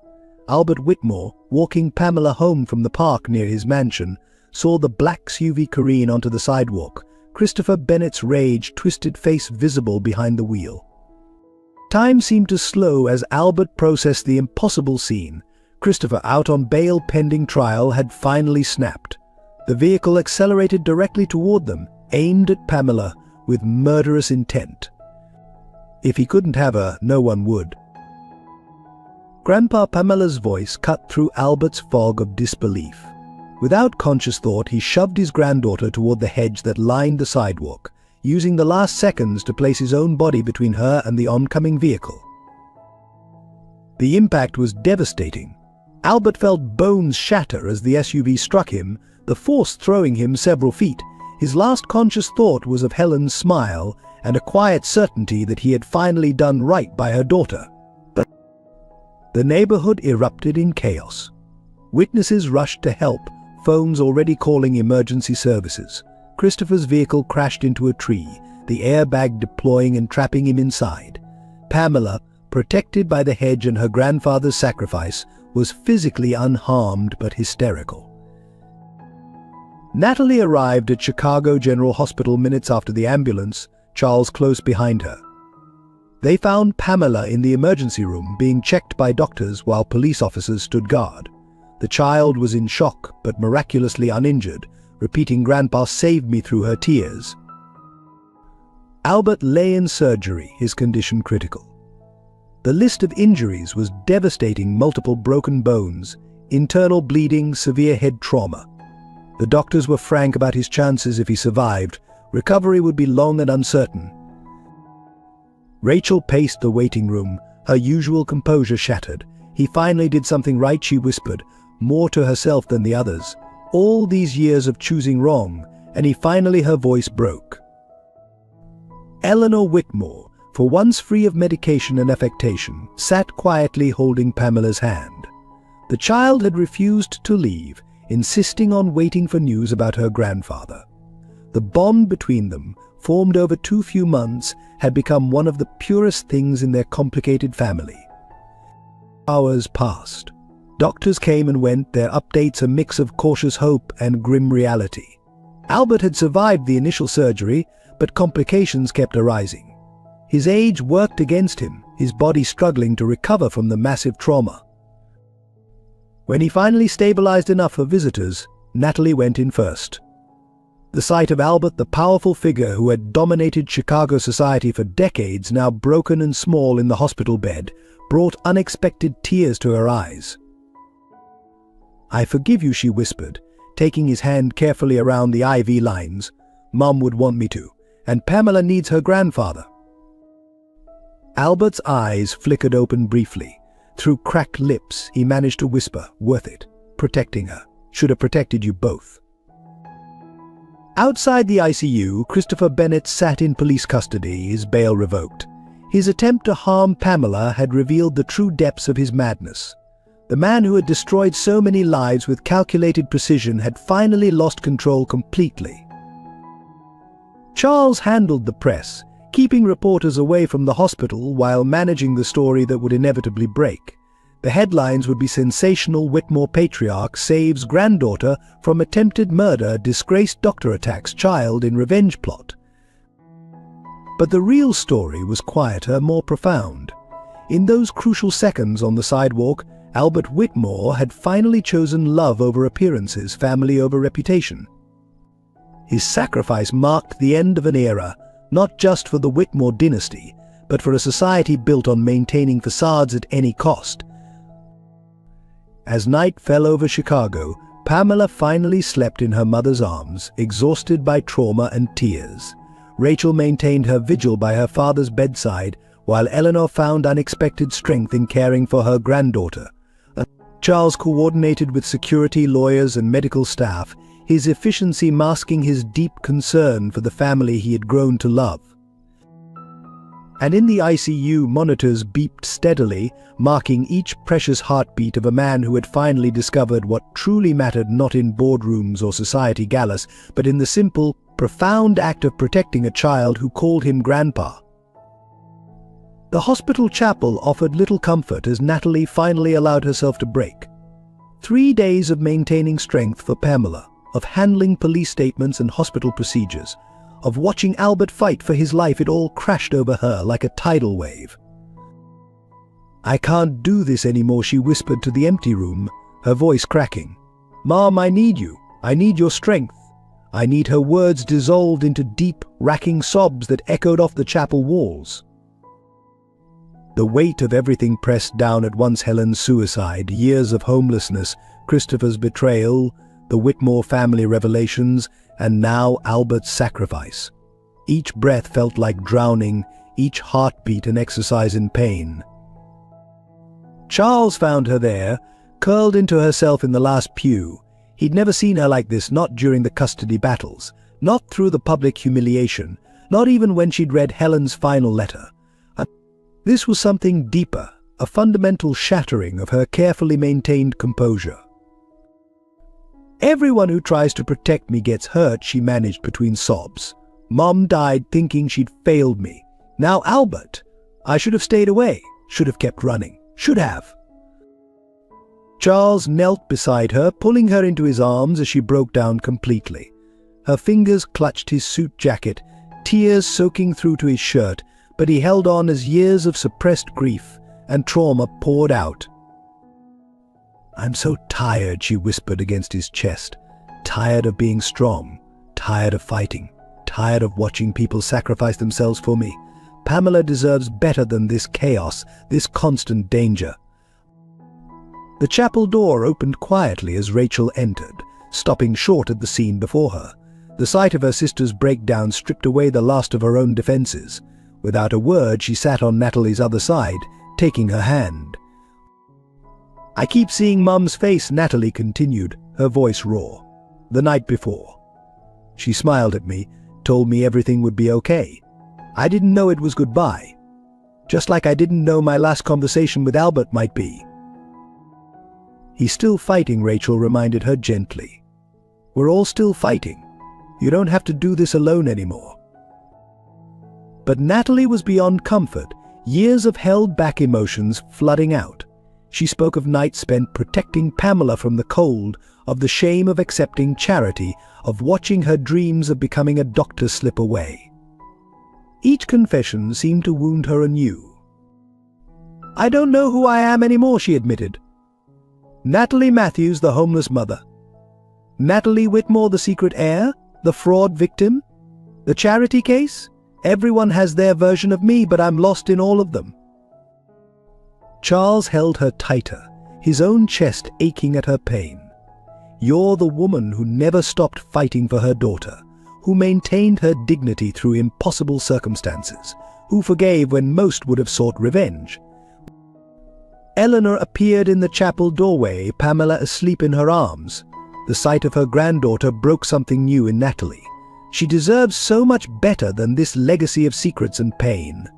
Albert Whitmore, walking Pamela home from the park near his mansion, saw the black SUV careen onto the sidewalk, Christopher Bennett's rage-twisted face visible behind the wheel. Time seemed to slow as Albert processed the impossible scene. Christopher, out on bail pending trial, had finally snapped. The vehicle accelerated directly toward them, aimed at Pamela, with murderous intent. If he couldn't have her, no one would. Grandpa Pamela's voice cut through Albert's fog of disbelief. Without conscious thought, he shoved his granddaughter toward the hedge that lined the sidewalk, using the last seconds to place his own body between her and the oncoming vehicle. The impact was devastating. Albert felt bones shatter as the SUV struck him, the force throwing him several feet. His last conscious thought was of Helen's smile and a quiet certainty that he had finally done right by her daughter. But the neighborhood erupted in chaos. Witnesses rushed to help, phones already calling emergency services. Christopher's vehicle crashed into a tree, the airbag deploying and trapping him inside. Pamela, protected by the hedge and her grandfather's sacrifice, was physically unharmed but hysterical. Natalie arrived at Chicago General Hospital minutes after the ambulance, Charles close behind her. They found Pamela in the emergency room being checked by doctors while police officers stood guard. The child was in shock but miraculously uninjured, repeating "Grandpa saved me" through her tears. Albert lay in surgery, his condition critical. The list of injuries was devastating: multiple broken bones, internal bleeding, severe head trauma. The doctors were frank about his chances if he survived. Recovery would be long and uncertain. Rachel paced the waiting room, her usual composure shattered. "He finally did something right," she whispered, more to herself than the others. All these years of choosing wrong, and he finally, her voice broke. Eleanor Whitmore, for once free of medication and affectation, sat quietly holding Pamela's hand. The child had refused to leave, insisting on waiting for news about her grandfather. The bond between them, formed over too few months, had become one of the purest things in their complicated family. Hours passed. Doctors came and went, their updates a mix of cautious hope and grim reality. Albert had survived the initial surgery, but complications kept arising. His age worked against him, his body struggling to recover from the massive trauma. When he finally stabilized enough for visitors, Natalie went in first. The sight of Albert, the powerful figure who had dominated Chicago society for decades, now broken and small in the hospital bed, brought unexpected tears to her eyes. "I forgive you," she whispered, taking his hand carefully around the IV lines. "Mom would want me to, and Pamela needs her grandfather." Albert's eyes flickered open briefly. Through cracked lips, he managed to whisper, "Worth it. Protecting her. Should have protected you both." Outside the ICU, Christopher Bennett sat in police custody, his bail revoked. His attempt to harm Pamela had revealed the true depths of his madness. The man who had destroyed so many lives with calculated precision had finally lost control completely. Charles handled the press, keeping reporters away from the hospital while managing the story that would inevitably break. The headlines would be sensational: Whitmore patriarch saves granddaughter from attempted murder, disgraced doctor attacks child in revenge plot. But the real story was quieter, more profound. In those crucial seconds on the sidewalk, Albert Whitmore had finally chosen love over appearances, family over reputation. His sacrifice marked the end of an era, not just for the Whitmore dynasty, but for a society built on maintaining facades at any cost. As night fell over Chicago, Pamela finally slept in her mother's arms, exhausted by trauma and tears. Rachel maintained her vigil by her father's bedside, while Eleanor found unexpected strength in caring for her granddaughter. Charles coordinated with security, lawyers, and medical staff, his efficiency masking his deep concern for the family he had grown to love. And in the ICU, monitors beeped steadily, marking each precious heartbeat of a man who had finally discovered what truly mattered, not in boardrooms or society galas, but in the simple, profound act of protecting a child who called him Grandpa. The hospital chapel offered little comfort as Natalie finally allowed herself to break. 3 days of maintaining strength for Pamela, of handling police statements and hospital procedures, of watching Albert fight for his life. It all crashed over her like a tidal wave. "I can't do this anymore," she whispered to the empty room, her voice cracking. "Mom, I need you. I need your strength." I need her words dissolved into deep, racking sobs that echoed off the chapel walls. The weight of everything pressed down at once: Helen's suicide, years of homelessness, Christopher's betrayal, the Whitmore family revelations, and now Albert's sacrifice. Each breath felt like drowning, each heartbeat an exercise in pain. Charles found her there, curled into herself in the last pew. He'd never seen her like this, not during the custody battles, not through the public humiliation, not even when she'd read Helen's final letter. This was something deeper, a fundamental shattering of her carefully maintained composure. "Everyone who tries to protect me gets hurt," she managed between sobs. "Mom died thinking she'd failed me. Now Albert. I should have stayed away, should have kept running, should have." Charles knelt beside her, pulling her into his arms as she broke down completely. Her fingers clutched his suit jacket, tears soaking through to his shirt, but he held on as years of suppressed grief and trauma poured out. "I'm so tired," she whispered against his chest. "Tired of being strong, tired of fighting, tired of watching people sacrifice themselves for me. Pamela deserves better than this chaos, this constant danger." The chapel door opened quietly as Rachel entered, stopping short at the scene before her. The sight of her sister's breakdown stripped away the last of her own defenses. Without a word, she sat on Natalie's other side, taking her hand. "I keep seeing Mum's face," Natalie continued, her voice raw. "The night before. She smiled at me, told me everything would be okay. I didn't know it was goodbye. Just like I didn't know my last conversation with Albert might be." "He's still fighting," Rachel reminded her gently. "We're all still fighting. You don't have to do this alone anymore." But Natalie was beyond comfort, years of held-back emotions flooding out. She spoke of nights spent protecting Pamela from the cold, of the shame of accepting charity, of watching her dreams of becoming a doctor slip away. Each confession seemed to wound her anew. "I don't know who I am anymore," she admitted. Natalie Matthews, the homeless mother. Natalie Whitmore, the secret heir, the fraud victim, the charity case. Everyone has their version of me, but I'm lost in all of them. Charles held her tighter, his own chest aching at her pain. "You're the woman who never stopped fighting for her daughter, who maintained her dignity through impossible circumstances, who forgave when most would have sought revenge." Eleanor appeared in the chapel doorway, Pamela asleep in her arms. The sight of her granddaughter broke something new in Natalie. She deserves so much better than this legacy of secrets and pain.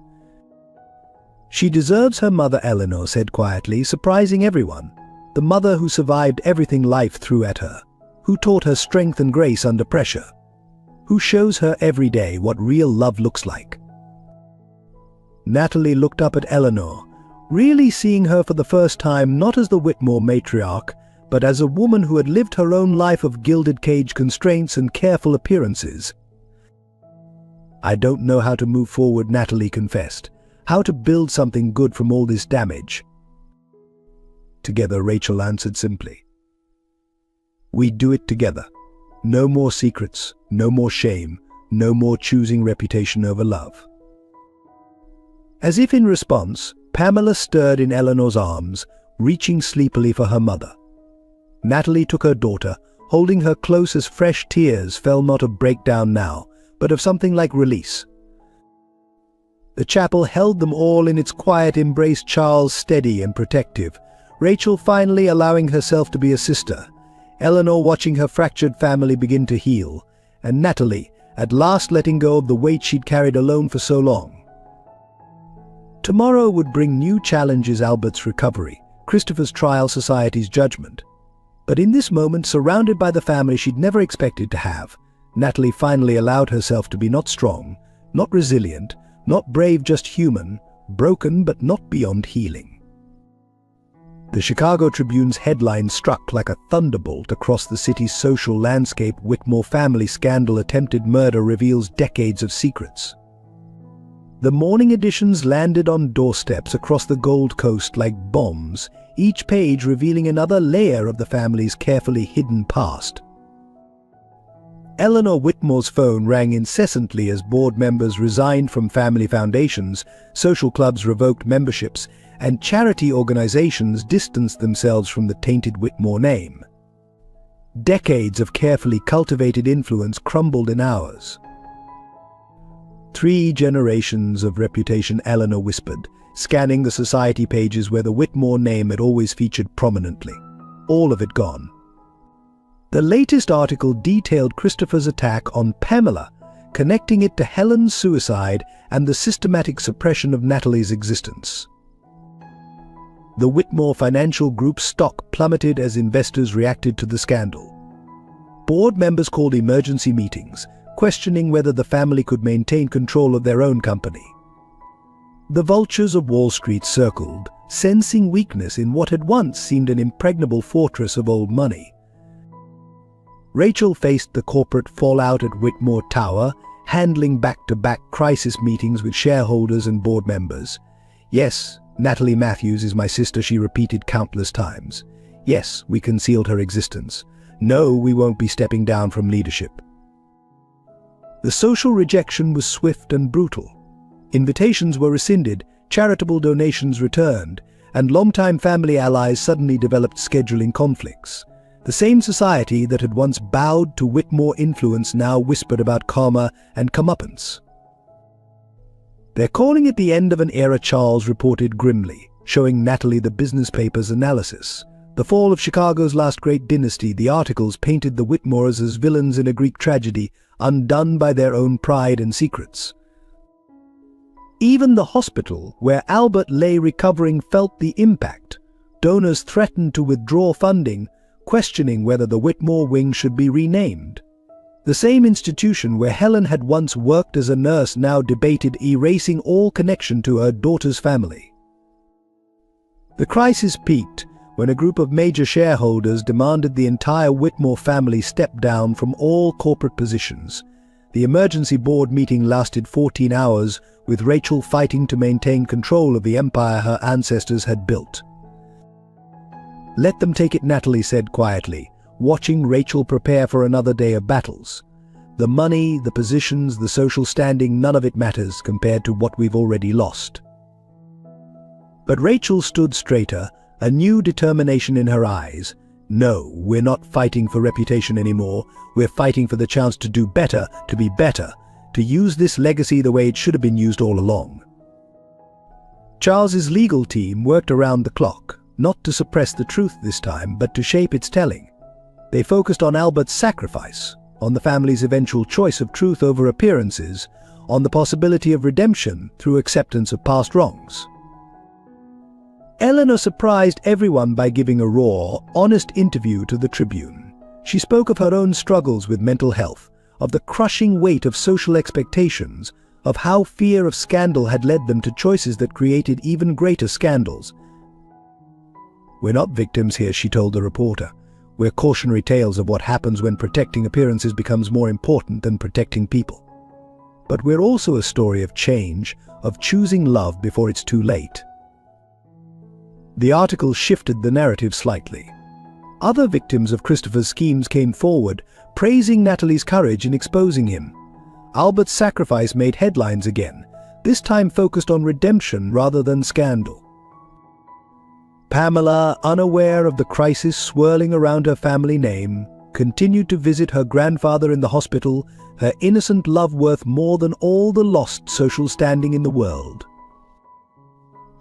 "She deserves her mother," Eleanor said quietly, surprising everyone. The mother who survived everything life threw at her, who taught her strength and grace under pressure. who shows her every day what real love looks like. Natalie looked up at Eleanor, really seeing her for the first time not as the Whitmore matriarch, but as a woman who had lived her own life of gilded cage constraints and careful appearances. "I don't know how to move forward," Natalie confessed. "How to build something good from all this damage." "Together," Rachel answered simply. "We do it together. No more secrets, no more shame, no more choosing reputation over love." As if in response, Pamela stirred in Eleanor's arms, reaching sleepily for her mother. Natalie took her daughter, holding her close as fresh tears fell not of breakdown now, but of something like release. The chapel held them all in its quiet embrace, Charles steady and protective, Rachel finally allowing herself to be a sister, Eleanor watching her fractured family begin to heal, and Natalie at last letting go of the weight she'd carried alone for so long. Tomorrow would bring new challenges: Albert's recovery, Christopher's trial, society's judgment. But in this moment, surrounded by the family she'd never expected to have, Natalie finally allowed herself to be not strong, not resilient, not brave, just human, broken but not beyond healing. The Chicago Tribune's headline struck like a thunderbolt across the city's social landscape. "Whitmore family scandal, attempted murder reveals decades of secrets." The morning editions landed on doorsteps across the Gold Coast like bombs, each page revealing another layer of the family's carefully hidden past. Eleanor Whitmore's phone rang incessantly as board members resigned from family foundations, social clubs revoked memberships, and charity organizations distanced themselves from the tainted Whitmore name. Decades of carefully cultivated influence crumbled in hours. 3 generations of reputation, Eleanor whispered, scanning the society pages where the Whitmore name had always featured prominently. All of it gone. The latest article detailed Christopher's attack on Pamela, connecting it to Helen's suicide and the systematic suppression of Natalie's existence. The Whitmore Financial Group's stock plummeted as investors reacted to the scandal. Board members called emergency meetings, questioning whether the family could maintain control of their own company. The vultures of Wall Street circled, sensing weakness in what had once seemed an impregnable fortress of old money. Rachel faced the corporate fallout at Whitmore Tower, handling back-to-back crisis meetings with shareholders and board members. "Yes, Natalie Matthews is my sister," she repeated countless times. "Yes, we concealed her existence. No, we won't be stepping down from leadership." The social rejection was swift and brutal. Invitations were rescinded, charitable donations returned, and longtime family allies suddenly developed scheduling conflicts. The same society that had once bowed to Whitmore influence now whispered about karma and comeuppance. "They're calling it the end of an era," Charles reported grimly, showing Natalie the business paper's analysis. "The fall of Chicago's last great dynasty." The articles painted the Whitmores as villains in a Greek tragedy, undone by their own pride and secrets. Even the hospital, where Albert lay recovering, felt the impact. Donors threatened to withdraw funding, questioning whether the Whitmore wing should be renamed. The same institution where Helen had once worked as a nurse now debated erasing all connection to her daughter's family. The crisis peaked when a group of major shareholders demanded the entire Whitmore family step down from all corporate positions. The emergency board meeting lasted 14 hours, with Rachel fighting to maintain control of the empire her ancestors had built. "Let them take it," Natalie said quietly, watching Rachel prepare for another day of battles. "The money, the positions, the social standing, none of it matters compared to what we've already lost." But Rachel stood straighter, a new determination in her eyes. "No, we're not fighting for reputation anymore. We're fighting for the chance to do better, to be better, to use this legacy the way it should have been used all along." Charles's legal team worked around the clock, not to suppress the truth this time, but to shape its telling. They focused on Albert's sacrifice, on the family's eventual choice of truth over appearances, on the possibility of redemption through acceptance of past wrongs. Eleanor surprised everyone by giving a raw, honest interview to the Tribune. She spoke of her own struggles with mental health, of the crushing weight of social expectations, of how fear of scandal had led them to choices that created even greater scandals. "We're not victims here," she told the reporter. "We're cautionary tales of what happens when protecting appearances becomes more important than protecting people. But we're also a story of change, of choosing love before it's too late." The article shifted the narrative slightly. Other victims of Christopher's schemes came forward, praising Natalie's courage in exposing him. Albert's sacrifice made headlines again, this time focused on redemption rather than scandal. Pamela, unaware of the crisis swirling around her family name, continued to visit her grandfather in the hospital, her innocent love worth more than all the lost social standing in the world.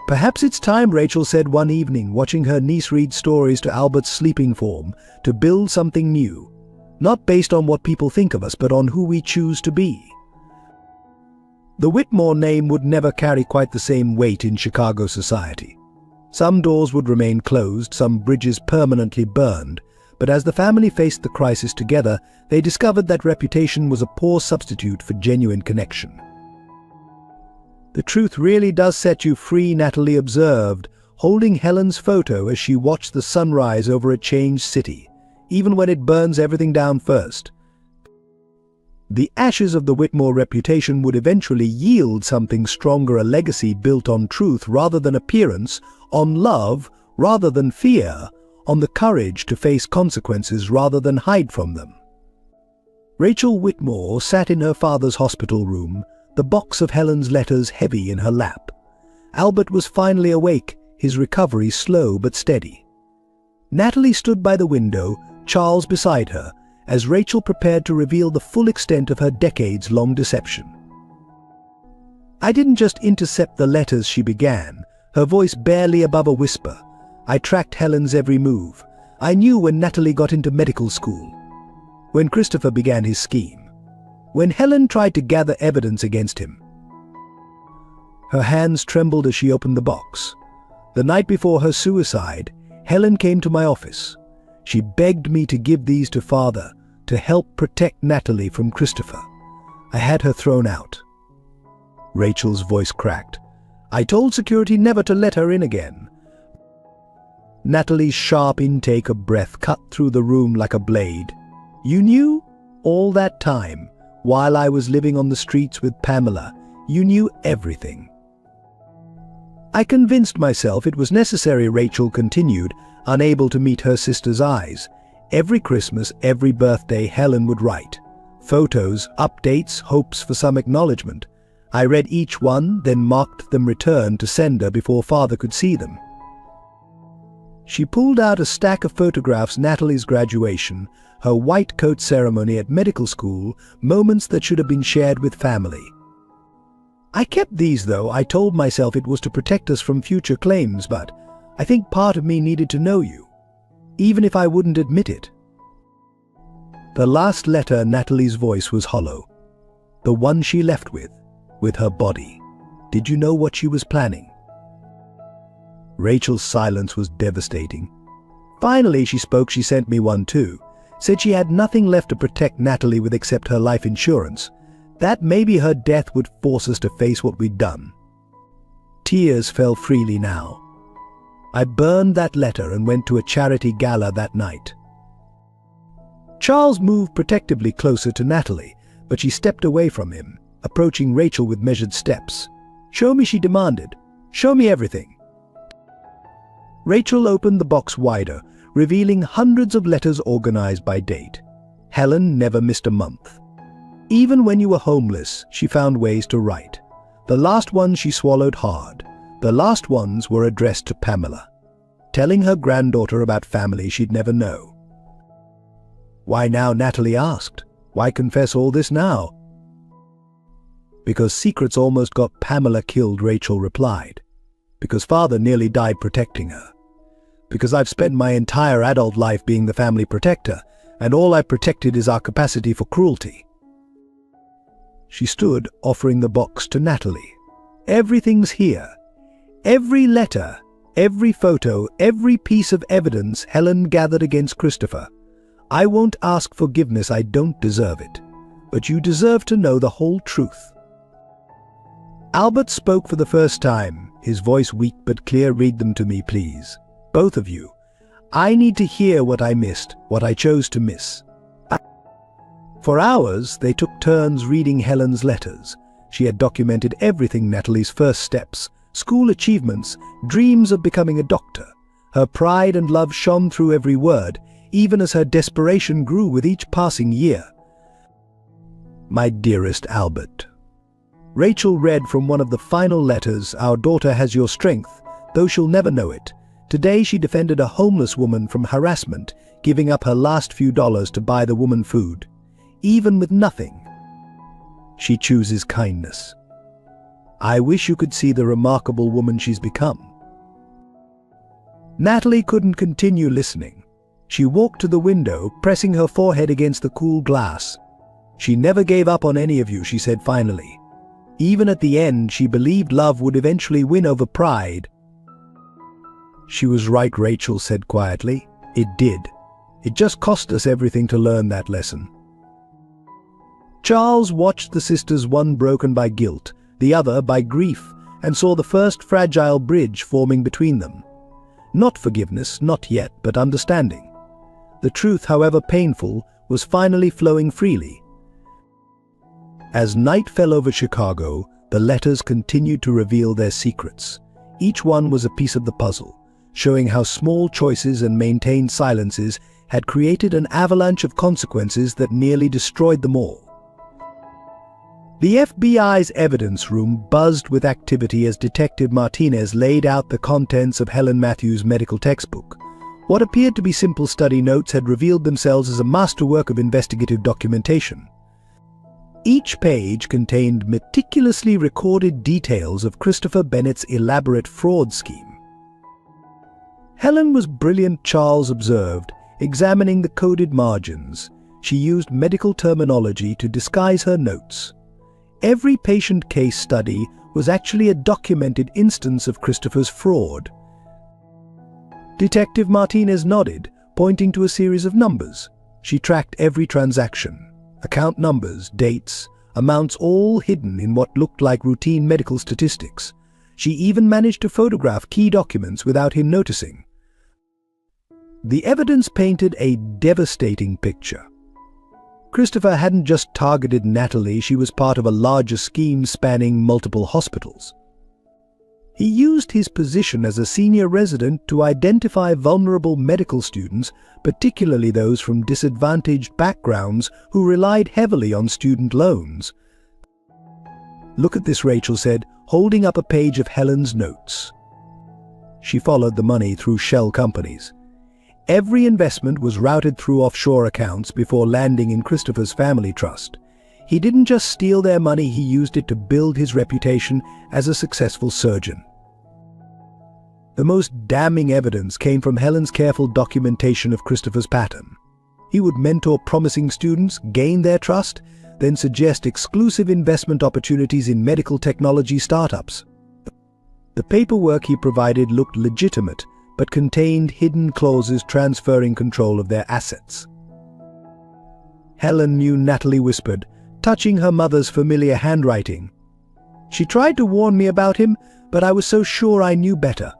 "Perhaps it's time," Rachel said one evening, watching her niece read stories to Albert's sleeping form, "to build something new, not based on what people think of us, but on who we choose to be." The Whitmore name would never carry quite the same weight in Chicago society. Some doors would remain closed, some bridges permanently burned, but as the family faced the crisis together, they discovered that reputation was a poor substitute for genuine connection. "The truth really does set you free," Natalie observed, holding Helen's photo as she watched the sunrise over a changed city, even when it burns everything down first. The ashes of the Whitmore reputation would eventually yield something stronger, a legacy built on truth rather than appearance, on love rather than fear, on the courage to face consequences rather than hide from them. Rachel Whitmore sat in her father's hospital room, the box of Helen's letters heavy in her lap. Albert was finally awake, his recovery slow but steady. Natalie stood by the window, Charles beside her, as Rachel prepared to reveal the full extent of her decades-long deception. "I didn't just intercept the letters," she began, her voice barely above a whisper. "I tracked Helen's every move. I knew when Natalie got into medical school, when Christopher began his scheme, when Helen tried to gather evidence against him." Her hands trembled as she opened the box. "The night before her suicide, Helen came to my office. She begged me to give these to Father, to help protect Natalie from Christopher. I had her thrown out." Rachel's voice cracked. "I told security never to let her in again." Natalie's sharp intake of breath cut through the room like a blade. "You knew? All that time, while I was living on the streets with Pamela, you knew everything." "I convinced myself it was necessary," Rachel continued, unable to meet her sister's eyes. "Every Christmas, every birthday, Helen would write. Photos, updates, hopes for some acknowledgement. I read each one, then marked them returned to sender before Father could see them." She pulled out a stack of photographs: Natalie's graduation, her white coat ceremony at medical school, moments that should have been shared with family. "I kept these, though. I told myself it was to protect us from future claims, but I think part of me needed to know you, even if I wouldn't admit it." The last letter, Natalie's voice was hollow. "The one she left with her body. Did you know what she was planning?" Rachel's silence was devastating. "Finally she spoke. She sent me one too. Said she had nothing left to protect Natalie with except her life insurance. That maybe her death would force us to face what we'd done." Tears fell freely now. "I burned that letter and went to a charity gala that night." Charles moved protectively closer to Natalie, but she stepped away from him, approaching Rachel with measured steps. "Show me," she demanded. "Show me everything." Rachel opened the box wider, revealing hundreds of letters organized by date. Helen never missed a month. Even when you were homeless, she found ways to write. The last ones she swallowed hard. The last ones were addressed to Pamela, telling her granddaughter about family she'd never know. "Why now?" Natalie asked. "Why confess all this now?" "Because secrets almost got Pamela killed," Rachel replied. "Because Father nearly died protecting her. Because I've spent my entire adult life being the family protector, and all I've protected is our capacity for cruelty." She stood, offering the box to Natalie. "Everything's here. Every letter, every photo, every piece of evidence Helen gathered against Christopher. I won't ask forgiveness. I don't deserve it. but you deserve to know the whole truth." Albert spoke for the first time, his voice weak but clear. "Read them to me, please. Both of you. I need to hear what I missed, what I chose to miss." For hours, they took turns reading Helen's letters. She had documented everything: Natalie's first steps, school achievements, dreams of becoming a doctor. Her pride and love shone through every word, even as her desperation grew with each passing year. "My dearest Albert," Rachel read from one of the final letters. "Our daughter has your strength, though she'll never know it. Today she defended a homeless woman from harassment, giving up her last few dollars to buy the woman food. Even with nothing, she chooses kindness. I wish you could see the remarkable woman she's become." Natalie couldn't continue listening. She walked to the window, pressing her forehead against the cool glass. "She never gave up on any of you," she said finally. "Even at the end, she believed love would eventually win over pride." "She was right," Rachel said quietly. "It did. It just cost us everything to learn that lesson." Charles watched the sisters, one broken by guilt, the other by grief, and saw the first fragile bridge forming between them. Not forgiveness, not yet, but understanding. The truth, however painful, was finally flowing freely. As night fell over Chicago, the letters continued to reveal their secrets. Each one was a piece of the puzzle, showing how small choices and maintained silences had created an avalanche of consequences that nearly destroyed them all. The FBI's evidence room buzzed with activity as Detective Martinez laid out the contents of Helen Matthews' medical textbook. What appeared to be simple study notes had revealed themselves as a masterwork of investigative documentation. Each page contained meticulously recorded details of Christopher Bennett's elaborate fraud scheme. Helen was brilliant, Charles observed, examining the coded margins. She used medical terminology to disguise her notes. Every patient case study was actually a documented instance of Christopher's fraud. Detective Martinez nodded, pointing to a series of numbers. She tracked every transaction. Account numbers, dates, amounts, all hidden in what looked like routine medical statistics. She even managed to photograph key documents without him noticing. The evidence painted a devastating picture. Christopher hadn't just targeted Natalie, she was part of a larger scheme spanning multiple hospitals. He used his position as a senior resident to identify vulnerable medical students, particularly those from disadvantaged backgrounds who relied heavily on student loans. "Look at this," Rachel said, holding up a page of Helen's notes. She followed the money through shell companies. Every investment was routed through offshore accounts before landing in Christopher's family trust. He didn't just steal their money, he used it to build his reputation as a successful surgeon. The most damning evidence came from Helen's careful documentation of Christopher's pattern. He would mentor promising students, gain their trust, then suggest exclusive investment opportunities in medical technology startups. The paperwork he provided looked legitimate, but contained hidden clauses transferring control of their assets. Helen knew, Natalie whispered, touching her mother's familiar handwriting. "She tried to warn me about him, but I was so sure I knew better.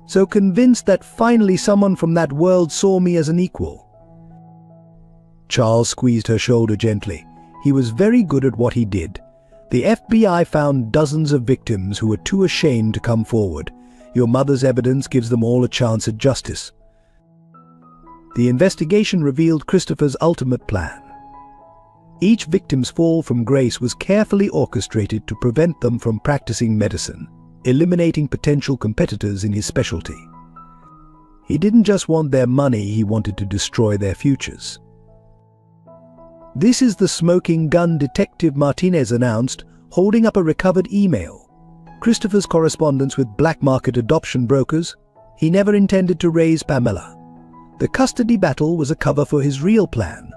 So convinced that finally someone from that world saw me as an equal." Charles squeezed her shoulder gently. He was very good at what he did. The FBI found dozens of victims who were too ashamed to come forward. Your mother's evidence gives them all a chance at justice. The investigation revealed Christopher's ultimate plan. Each victim's fall from grace was carefully orchestrated to prevent them from practicing medicine, eliminating potential competitors in his specialty. He didn't just want their money, he wanted to destroy their futures. "This is the smoking gun," Detective Martinez announced, holding up a recovered email. Christopher's correspondence with black market adoption brokers. He never intended to raise Pamela. The custody battle was a cover for his real plan.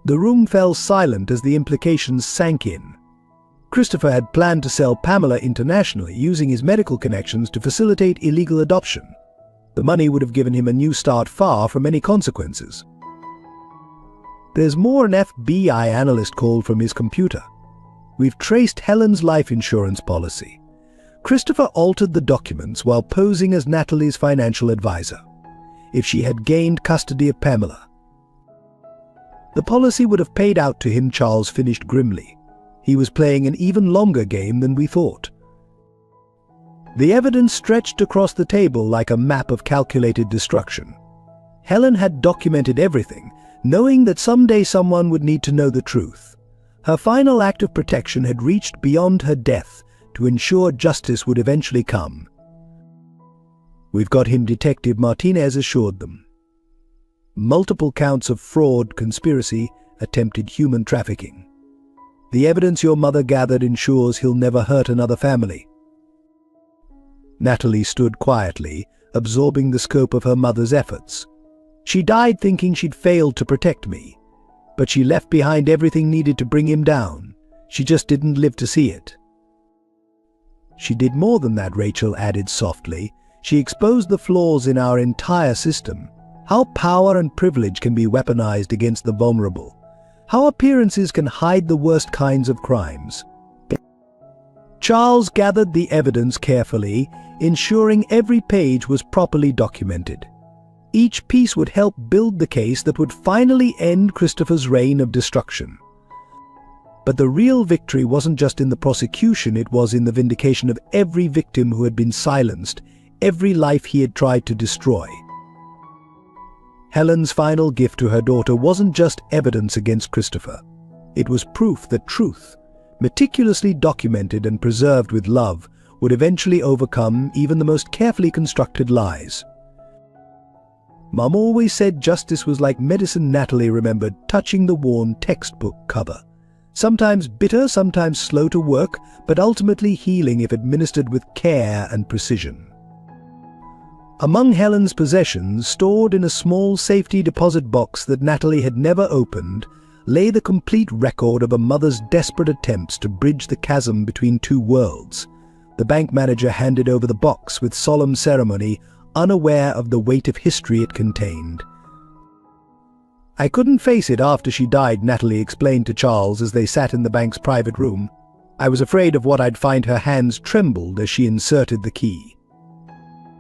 The room fell silent as the implications sank in. Christopher had planned to sell Pamela internationally, using his medical connections to facilitate illegal adoption. The money would have given him a new start far from any consequences. There's more, an FBI analyst called from his computer. We've traced Helen's life insurance policy. Christopher altered the documents while posing as Natalie's financial advisor. If she had gained custody of Pamela, the policy would have paid out to him, Charles finished grimly. He was playing an even longer game than we thought. The evidence stretched across the table like a map of calculated destruction. Helen had documented everything, knowing that someday someone would need to know the truth. Her final act of protection had reached beyond her death to ensure justice would eventually come. "We've got him," Detective Martinez assured them. "Multiple counts of fraud, conspiracy, attempted human trafficking. The evidence your mother gathered ensures he'll never hurt another family." Natalie stood quietly, absorbing the scope of her mother's efforts. "She died thinking she'd failed to protect me, but she left behind everything needed to bring him down. She just didn't live to see it." "She did more than that," Rachel added softly. "She exposed the flaws in our entire system. How power and privilege can be weaponized against the vulnerable. How appearances can hide the worst kinds of crimes." Charles gathered the evidence carefully, ensuring every page was properly documented. Each piece would help build the case that would finally end Christopher's reign of destruction. But the real victory wasn't just in the prosecution, it was in the vindication of every victim who had been silenced, every life he had tried to destroy. Helen's final gift to her daughter wasn't just evidence against Christopher. It was proof that truth, meticulously documented and preserved with love, would eventually overcome even the most carefully constructed lies. "Mom always said justice was like medicine," Natalie remembered, touching the worn textbook cover. "Sometimes bitter, sometimes slow to work, but ultimately healing if administered with care and precision." Among Helen's possessions, stored in a small safety deposit box that Natalie had never opened, lay the complete record of a mother's desperate attempts to bridge the chasm between two worlds. The bank manager handed over the box with solemn ceremony, unaware of the weight of history it contained. "I couldn't face it after she died," Natalie explained to Charles as they sat in the bank's private room. "I was afraid of what I'd find." Her hands trembled as she inserted the key.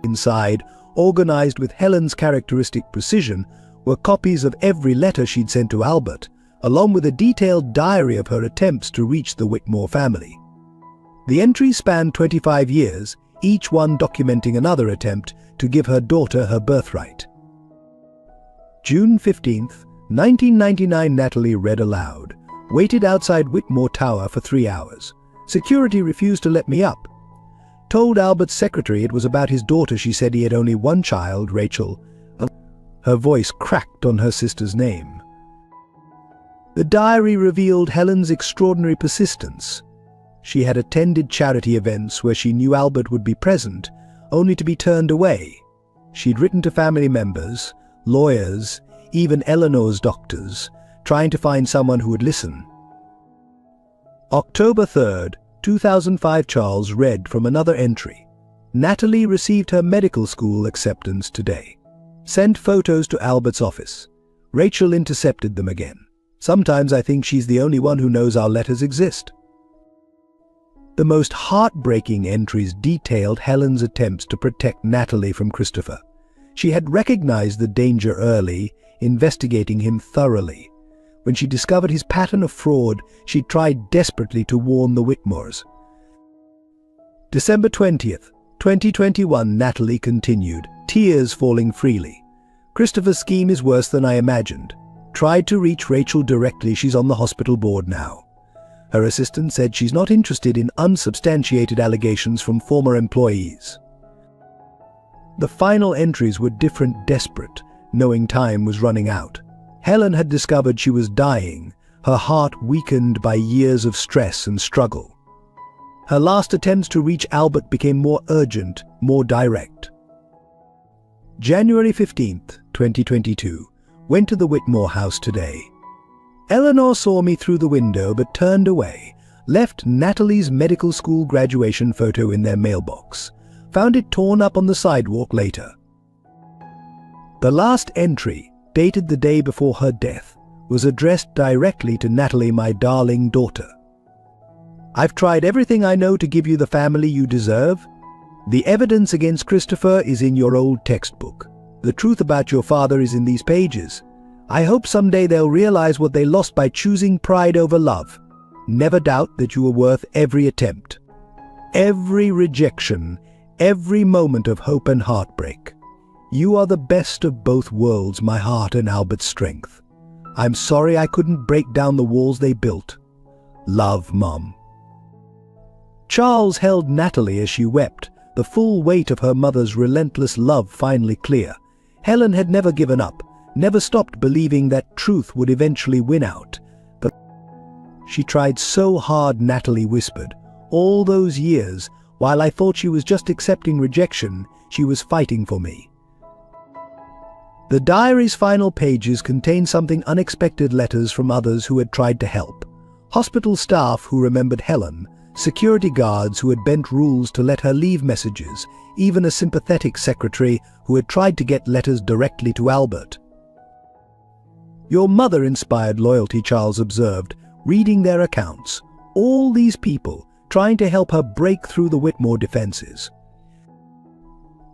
Inside, organized with Helen's characteristic precision, were copies of every letter she'd sent to Albert, along with a detailed diary of her attempts to reach the Whitmore family. The entries spanned 25 years, each one documenting another attempt to give her daughter her birthright. "June 15th, 1999, Natalie read aloud. "Waited outside Whitmore Tower for 3 hours. Security refused to let me up. Told Albert's secretary it was about his daughter. She said he had only one child, Rachel." Her voice cracked on her sister's name. The diary revealed Helen's extraordinary persistence. She had attended charity events where she knew Albert would be present, only to be turned away. She'd written to family members, lawyers, even Eleanor's doctors, trying to find someone who would listen. October 3rd, 2005, Charles read from another entry. "Natalie received her medical school acceptance today. Sent photos to Albert's office. Rachel intercepted them again. Sometimes I think she's the only one who knows our letters exist." The most heartbreaking entries detailed Helen's attempts to protect Natalie from Christopher. She had recognized the danger early, investigating him thoroughly. When she discovered his pattern of fraud, she tried desperately to warn the Whitmores. December 20th, 2021, Natalie continued, tears falling freely. "Christopher's scheme is worse than I imagined. Tried to reach Rachel directly. She's on the hospital board now. Her assistant said she's not interested in unsubstantiated allegations from former employees." The final entries were different, desperate, knowing time was running out. Helen had discovered she was dying, her heart weakened by years of stress and struggle. Her last attempts to reach Albert became more urgent, more direct. January 15th, 2022. Went to the Whitmore house today. Eleanor saw me through the window but turned away. Left Natalie's medical school graduation photo in their mailbox. Found it torn up on the sidewalk later. The last entry, dated the day before her death, was addressed directly to Natalie, my darling daughter. I've tried everything I know to give you the family you deserve. The evidence against Christopher is in your old textbook. The truth about your father is in these pages. I hope someday they'll realize what they lost by choosing pride over love. Never doubt that you were worth every attempt, every rejection, every moment of hope and heartbreak. You are the best of both worlds, my heart and Albert's strength. I'm sorry I couldn't break down the walls they built. Love, Mom. Charles held Natalie as she wept, the full weight of her mother's relentless love finally clear. Helen had never given up, never stopped believing that truth would eventually win out. But she tried so hard, Natalie whispered. All those years, while I thought she was just accepting rejection, she was fighting for me. The diary's final pages contain something unexpected: letters from others who had tried to help. Hospital staff who remembered Helen, security guards who had bent rules to let her leave messages, even a sympathetic secretary who had tried to get letters directly to Albert. Your mother inspired loyalty, Charles observed, reading their accounts. All these people trying to help her break through the Whitmore defenses.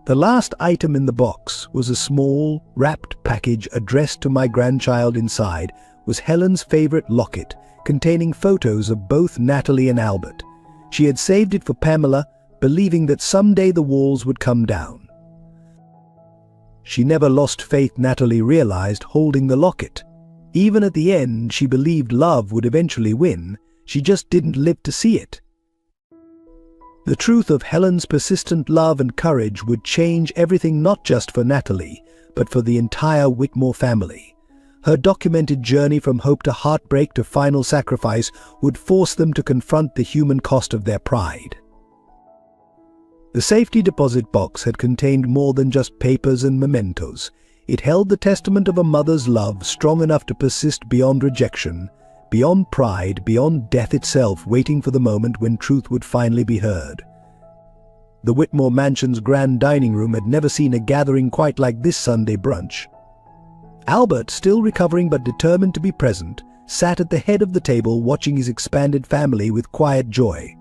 The last item in the box was a small, wrapped package addressed to my grandchild. Inside was Helen's favorite locket, containing photos of both Natalie and Albert. She had saved it for Pamela, believing that someday the walls would come down. She never lost faith, Natalie realized, holding the locket. Even at the end, she believed love would eventually win. She just didn't live to see it. The truth of Helen's persistent love and courage would change everything, not just for Natalie, but for the entire Whitmore family. Her documented journey from hope to heartbreak to final sacrifice would force them to confront the human cost of their pride. The safety deposit box had contained more than just papers and mementos. It held the testament of a mother's love, strong enough to persist beyond rejection, beyond pride, beyond death itself, waiting for the moment when truth would finally be heard. The Whitmore mansion's grand dining room had never seen a gathering quite like this Sunday brunch. Albert, still recovering but determined to be present, sat at the head of the table watching his expanded family with quiet joy.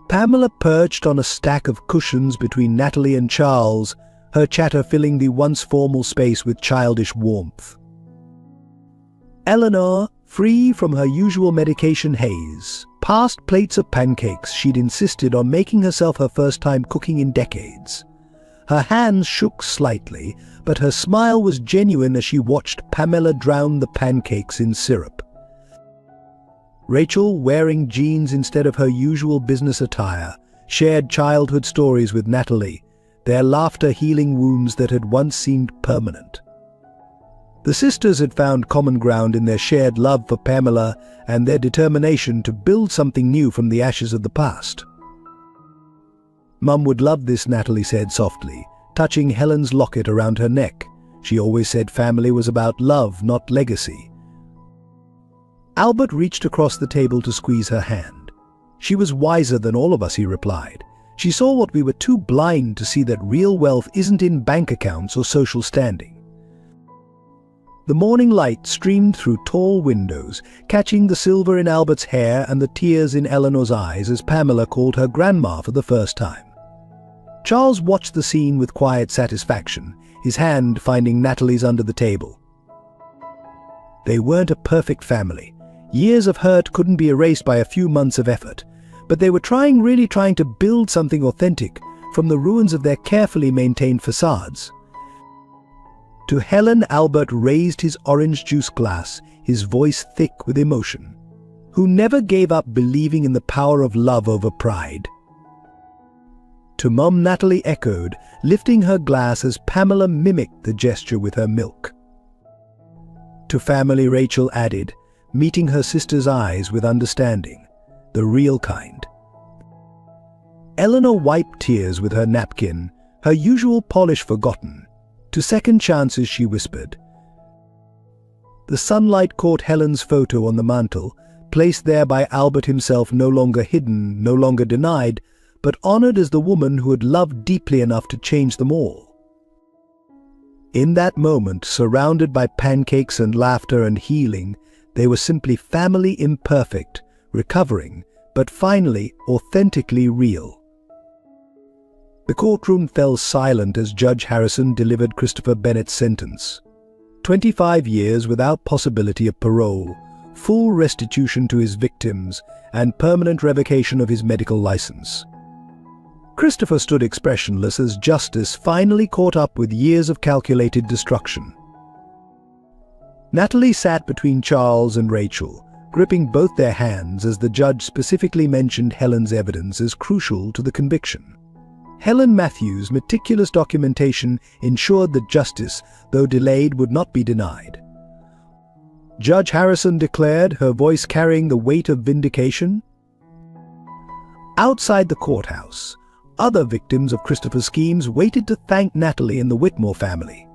Pamela perched on a stack of cushions between Natalie and Charles, her chatter filling the once formal space with childish warmth. Eleanor, free from her usual medication haze, passed plates of pancakes she'd insisted on making herself, her first time cooking in decades. Her hands shook slightly, but her smile was genuine as she watched Pamela drown the pancakes in syrup. Rachel, wearing jeans instead of her usual business attire, shared childhood stories with Natalie, their laughter healing wounds that had once seemed permanent. The sisters had found common ground in their shared love for Pamela and their determination to build something new from the ashes of the past. Mum would love this, Natalie said softly, touching Helen's locket around her neck. She always said family was about love, not legacy. Albert reached across the table to squeeze her hand. She was wiser than all of us, he replied. She saw what we were too blind to see, that real wealth isn't in bank accounts or social standing. The morning light streamed through tall windows, catching the silver in Albert's hair and the tears in Eleanor's eyes as Pamela called her grandma for the first time. Charles watched the scene with quiet satisfaction, his hand finding Natalie's under the table. They weren't a perfect family. Years of hurt couldn't be erased by a few months of effort, but they were really trying to build something authentic from the ruins of their carefully maintained facades. To Helen, Albert raised his orange juice glass, his voice thick with emotion. Who never gave up believing in the power of love over pride. To Mum, Natalie echoed, lifting her glass as Pamela mimicked the gesture with her milk. To family, Rachel added, meeting her sister's eyes with understanding, the real kind. Eleanor wiped tears with her napkin, her usual polish forgotten. To second chances, she whispered. The sunlight caught Helen's photo on the mantel, placed there by Albert himself, no longer hidden, no longer denied, but honored as the woman who had loved deeply enough to change them all. In that moment, surrounded by pancakes and laughter and healing, they were simply family imperfect, recovering, but finally authentically real. The courtroom fell silent as Judge Harrison delivered Christopher Bennett's sentence. 25 years without possibility of parole, full restitution to his victims, and permanent revocation of his medical license. Christopher stood expressionless as justice finally caught up with years of calculated destruction. Natalie sat between Charles and Rachel, gripping both their hands as the judge specifically mentioned Helen's evidence as crucial to the conviction. Helen Matthews' meticulous documentation ensured that justice, though delayed, would not be denied. Judge Harrison declared, her voice carrying the weight of vindication. Outside the courthouse, other victims of Christopher's schemes waited to thank Natalie and the Whitmore family.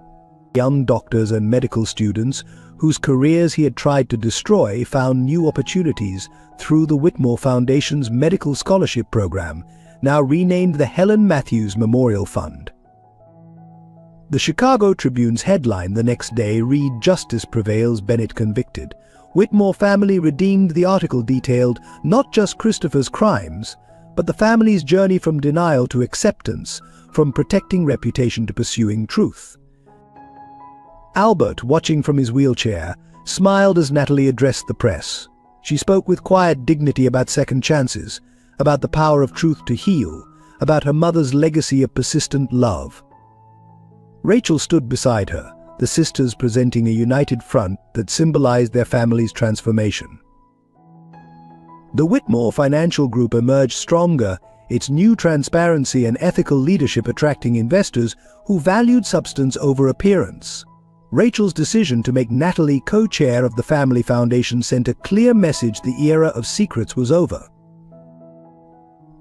Young doctors and medical students whose careers he had tried to destroy found new opportunities through the Whitmore Foundation's Medical Scholarship Program, now renamed the Helen Matthews Memorial Fund. The Chicago Tribune's headline the next day read, "Justice Prevails, Bennett Convicted." Whitmore family redeemed. The article detailed not just Christopher's crimes, but the family's journey from denial to acceptance, from protecting reputation to pursuing truth. Albert, watching from his wheelchair, smiled as Natalie addressed the press. She spoke with quiet dignity about second chances, about the power of truth to heal, about her mother's legacy of persistent love. Rachel stood beside her, the sisters presenting a united front that symbolized their family's transformation. The Whitmore Financial Group emerged stronger, its new transparency and ethical leadership attracting investors who valued substance over appearance. Rachel's decision to make Natalie co-chair of the Family Foundation sent a clear message: the era of secrets was over.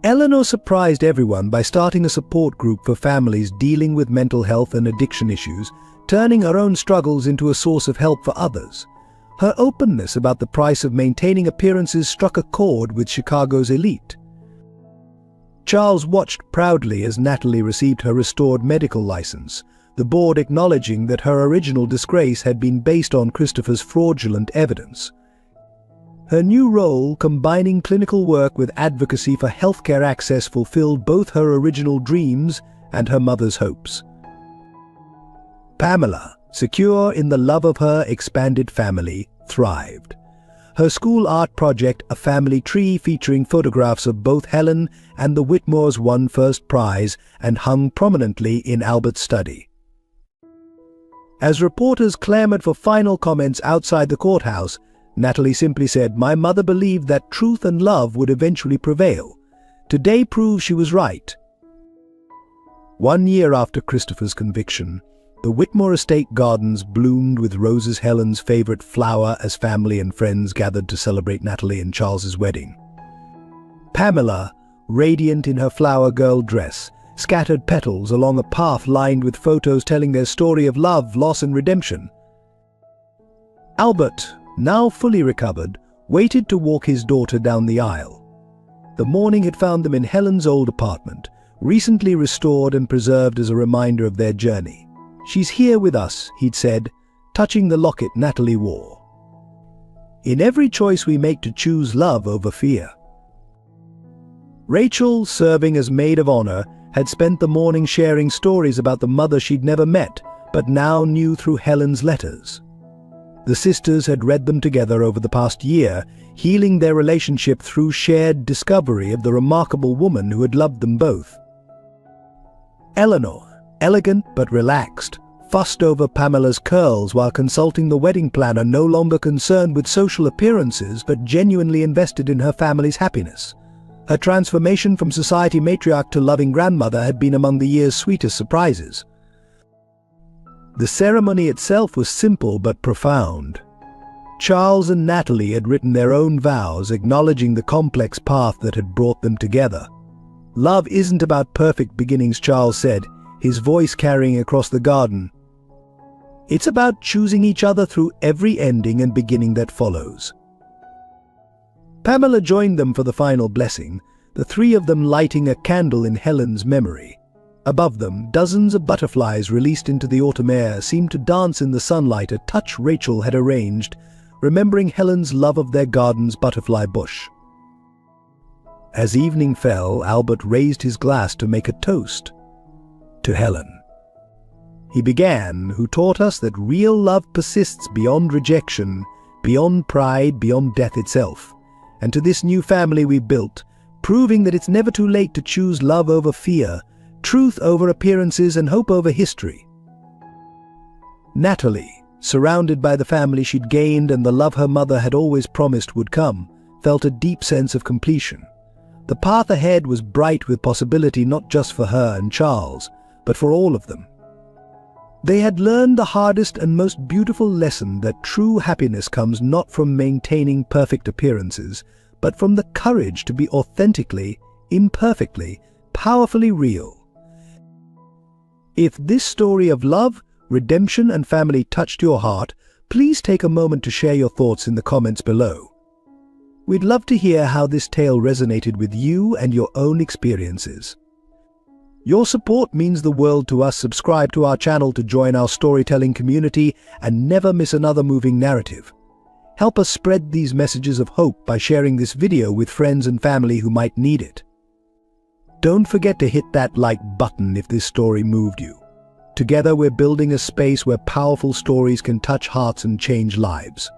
Eleanor surprised everyone by starting a support group for families dealing with mental health and addiction issues, turning her own struggles into a source of help for others. Her openness about the price of maintaining appearances struck a chord with Chicago's elite. Charles watched proudly as Natalie received her restored medical license, the board acknowledging that her original disgrace had been based on Christopher's fraudulent evidence. Her new role, combining clinical work with advocacy for healthcare access, fulfilled both her original dreams and her mother's hopes. Pamela, secure in the love of her expanded family, thrived. Her school art project, A Family Tree, featuring photographs of both Helen and the Whitmores, won first prize and hung prominently in Albert's study. As reporters clamored for final comments outside the courthouse, Natalie simply said, "My mother believed that truth and love would eventually prevail. Today proves she was right." 1 year after Christopher's conviction, the Whitmore estate gardens bloomed with roses, Helen's favorite flower, as family and friends gathered to celebrate Natalie and Charles's wedding. Pamela, radiant in her flower girl dress, scattered petals along a path lined with photos telling their story of love, loss, and redemption. Albert, now fully recovered, waited to walk his daughter down the aisle. The morning had found them in Helen's old apartment, recently restored and preserved as a reminder of their journey. "She's here with us," he'd said, touching the locket Natalie wore. "In every choice we make to choose love over fear." Rachel, serving as maid of honor, had spent the morning sharing stories about the mother she'd never met, but now knew through Helen's letters. The sisters had read them together over the past year, healing their relationship through shared discovery of the remarkable woman who had loved them both. Eleanor, elegant but relaxed, fussed over Pamela's curls while consulting the wedding planner, no longer concerned with social appearances but genuinely invested in her family's happiness. Her transformation from society matriarch to loving grandmother had been among the year's sweetest surprises. The ceremony itself was simple but profound. Charles and Natalie had written their own vows, acknowledging the complex path that had brought them together. "Love isn't about perfect beginnings," Charles said, his voice carrying across the garden. "It's about choosing each other through every ending and beginning that follows." Pamela joined them for the final blessing, the three of them lighting a candle in Helen's memory. Above them, dozens of butterflies released into the autumn air seemed to dance in the sunlight, a touch Rachel had arranged, remembering Helen's love of their garden's butterfly bush. As evening fell, Albert raised his glass to make a toast to Helen. He began, who taught us that real love persists beyond rejection, beyond pride, beyond death itself. And to this new family we built, proving that it's never too late to choose love over fear, truth over appearances, and hope over history. Natalie, surrounded by the family she'd gained and the love her mother had always promised would come, felt a deep sense of completion. The path ahead was bright with possibility, not just for her and Charles, but for all of them. They had learned the hardest and most beautiful lesson, that true happiness comes not from maintaining perfect appearances, but from the courage to be authentically, imperfectly, powerfully real. If this story of love, redemption, and family touched your heart, please take a moment to share your thoughts in the comments below. We'd love to hear how this tale resonated with you and your own experiences. Your support means the world to us. Subscribe to our channel to join our storytelling community and never miss another moving narrative. Help us spread these messages of hope by sharing this video with friends and family who might need it. Don't forget to hit that like button if this story moved you. Together we're building a space where powerful stories can touch hearts and change lives.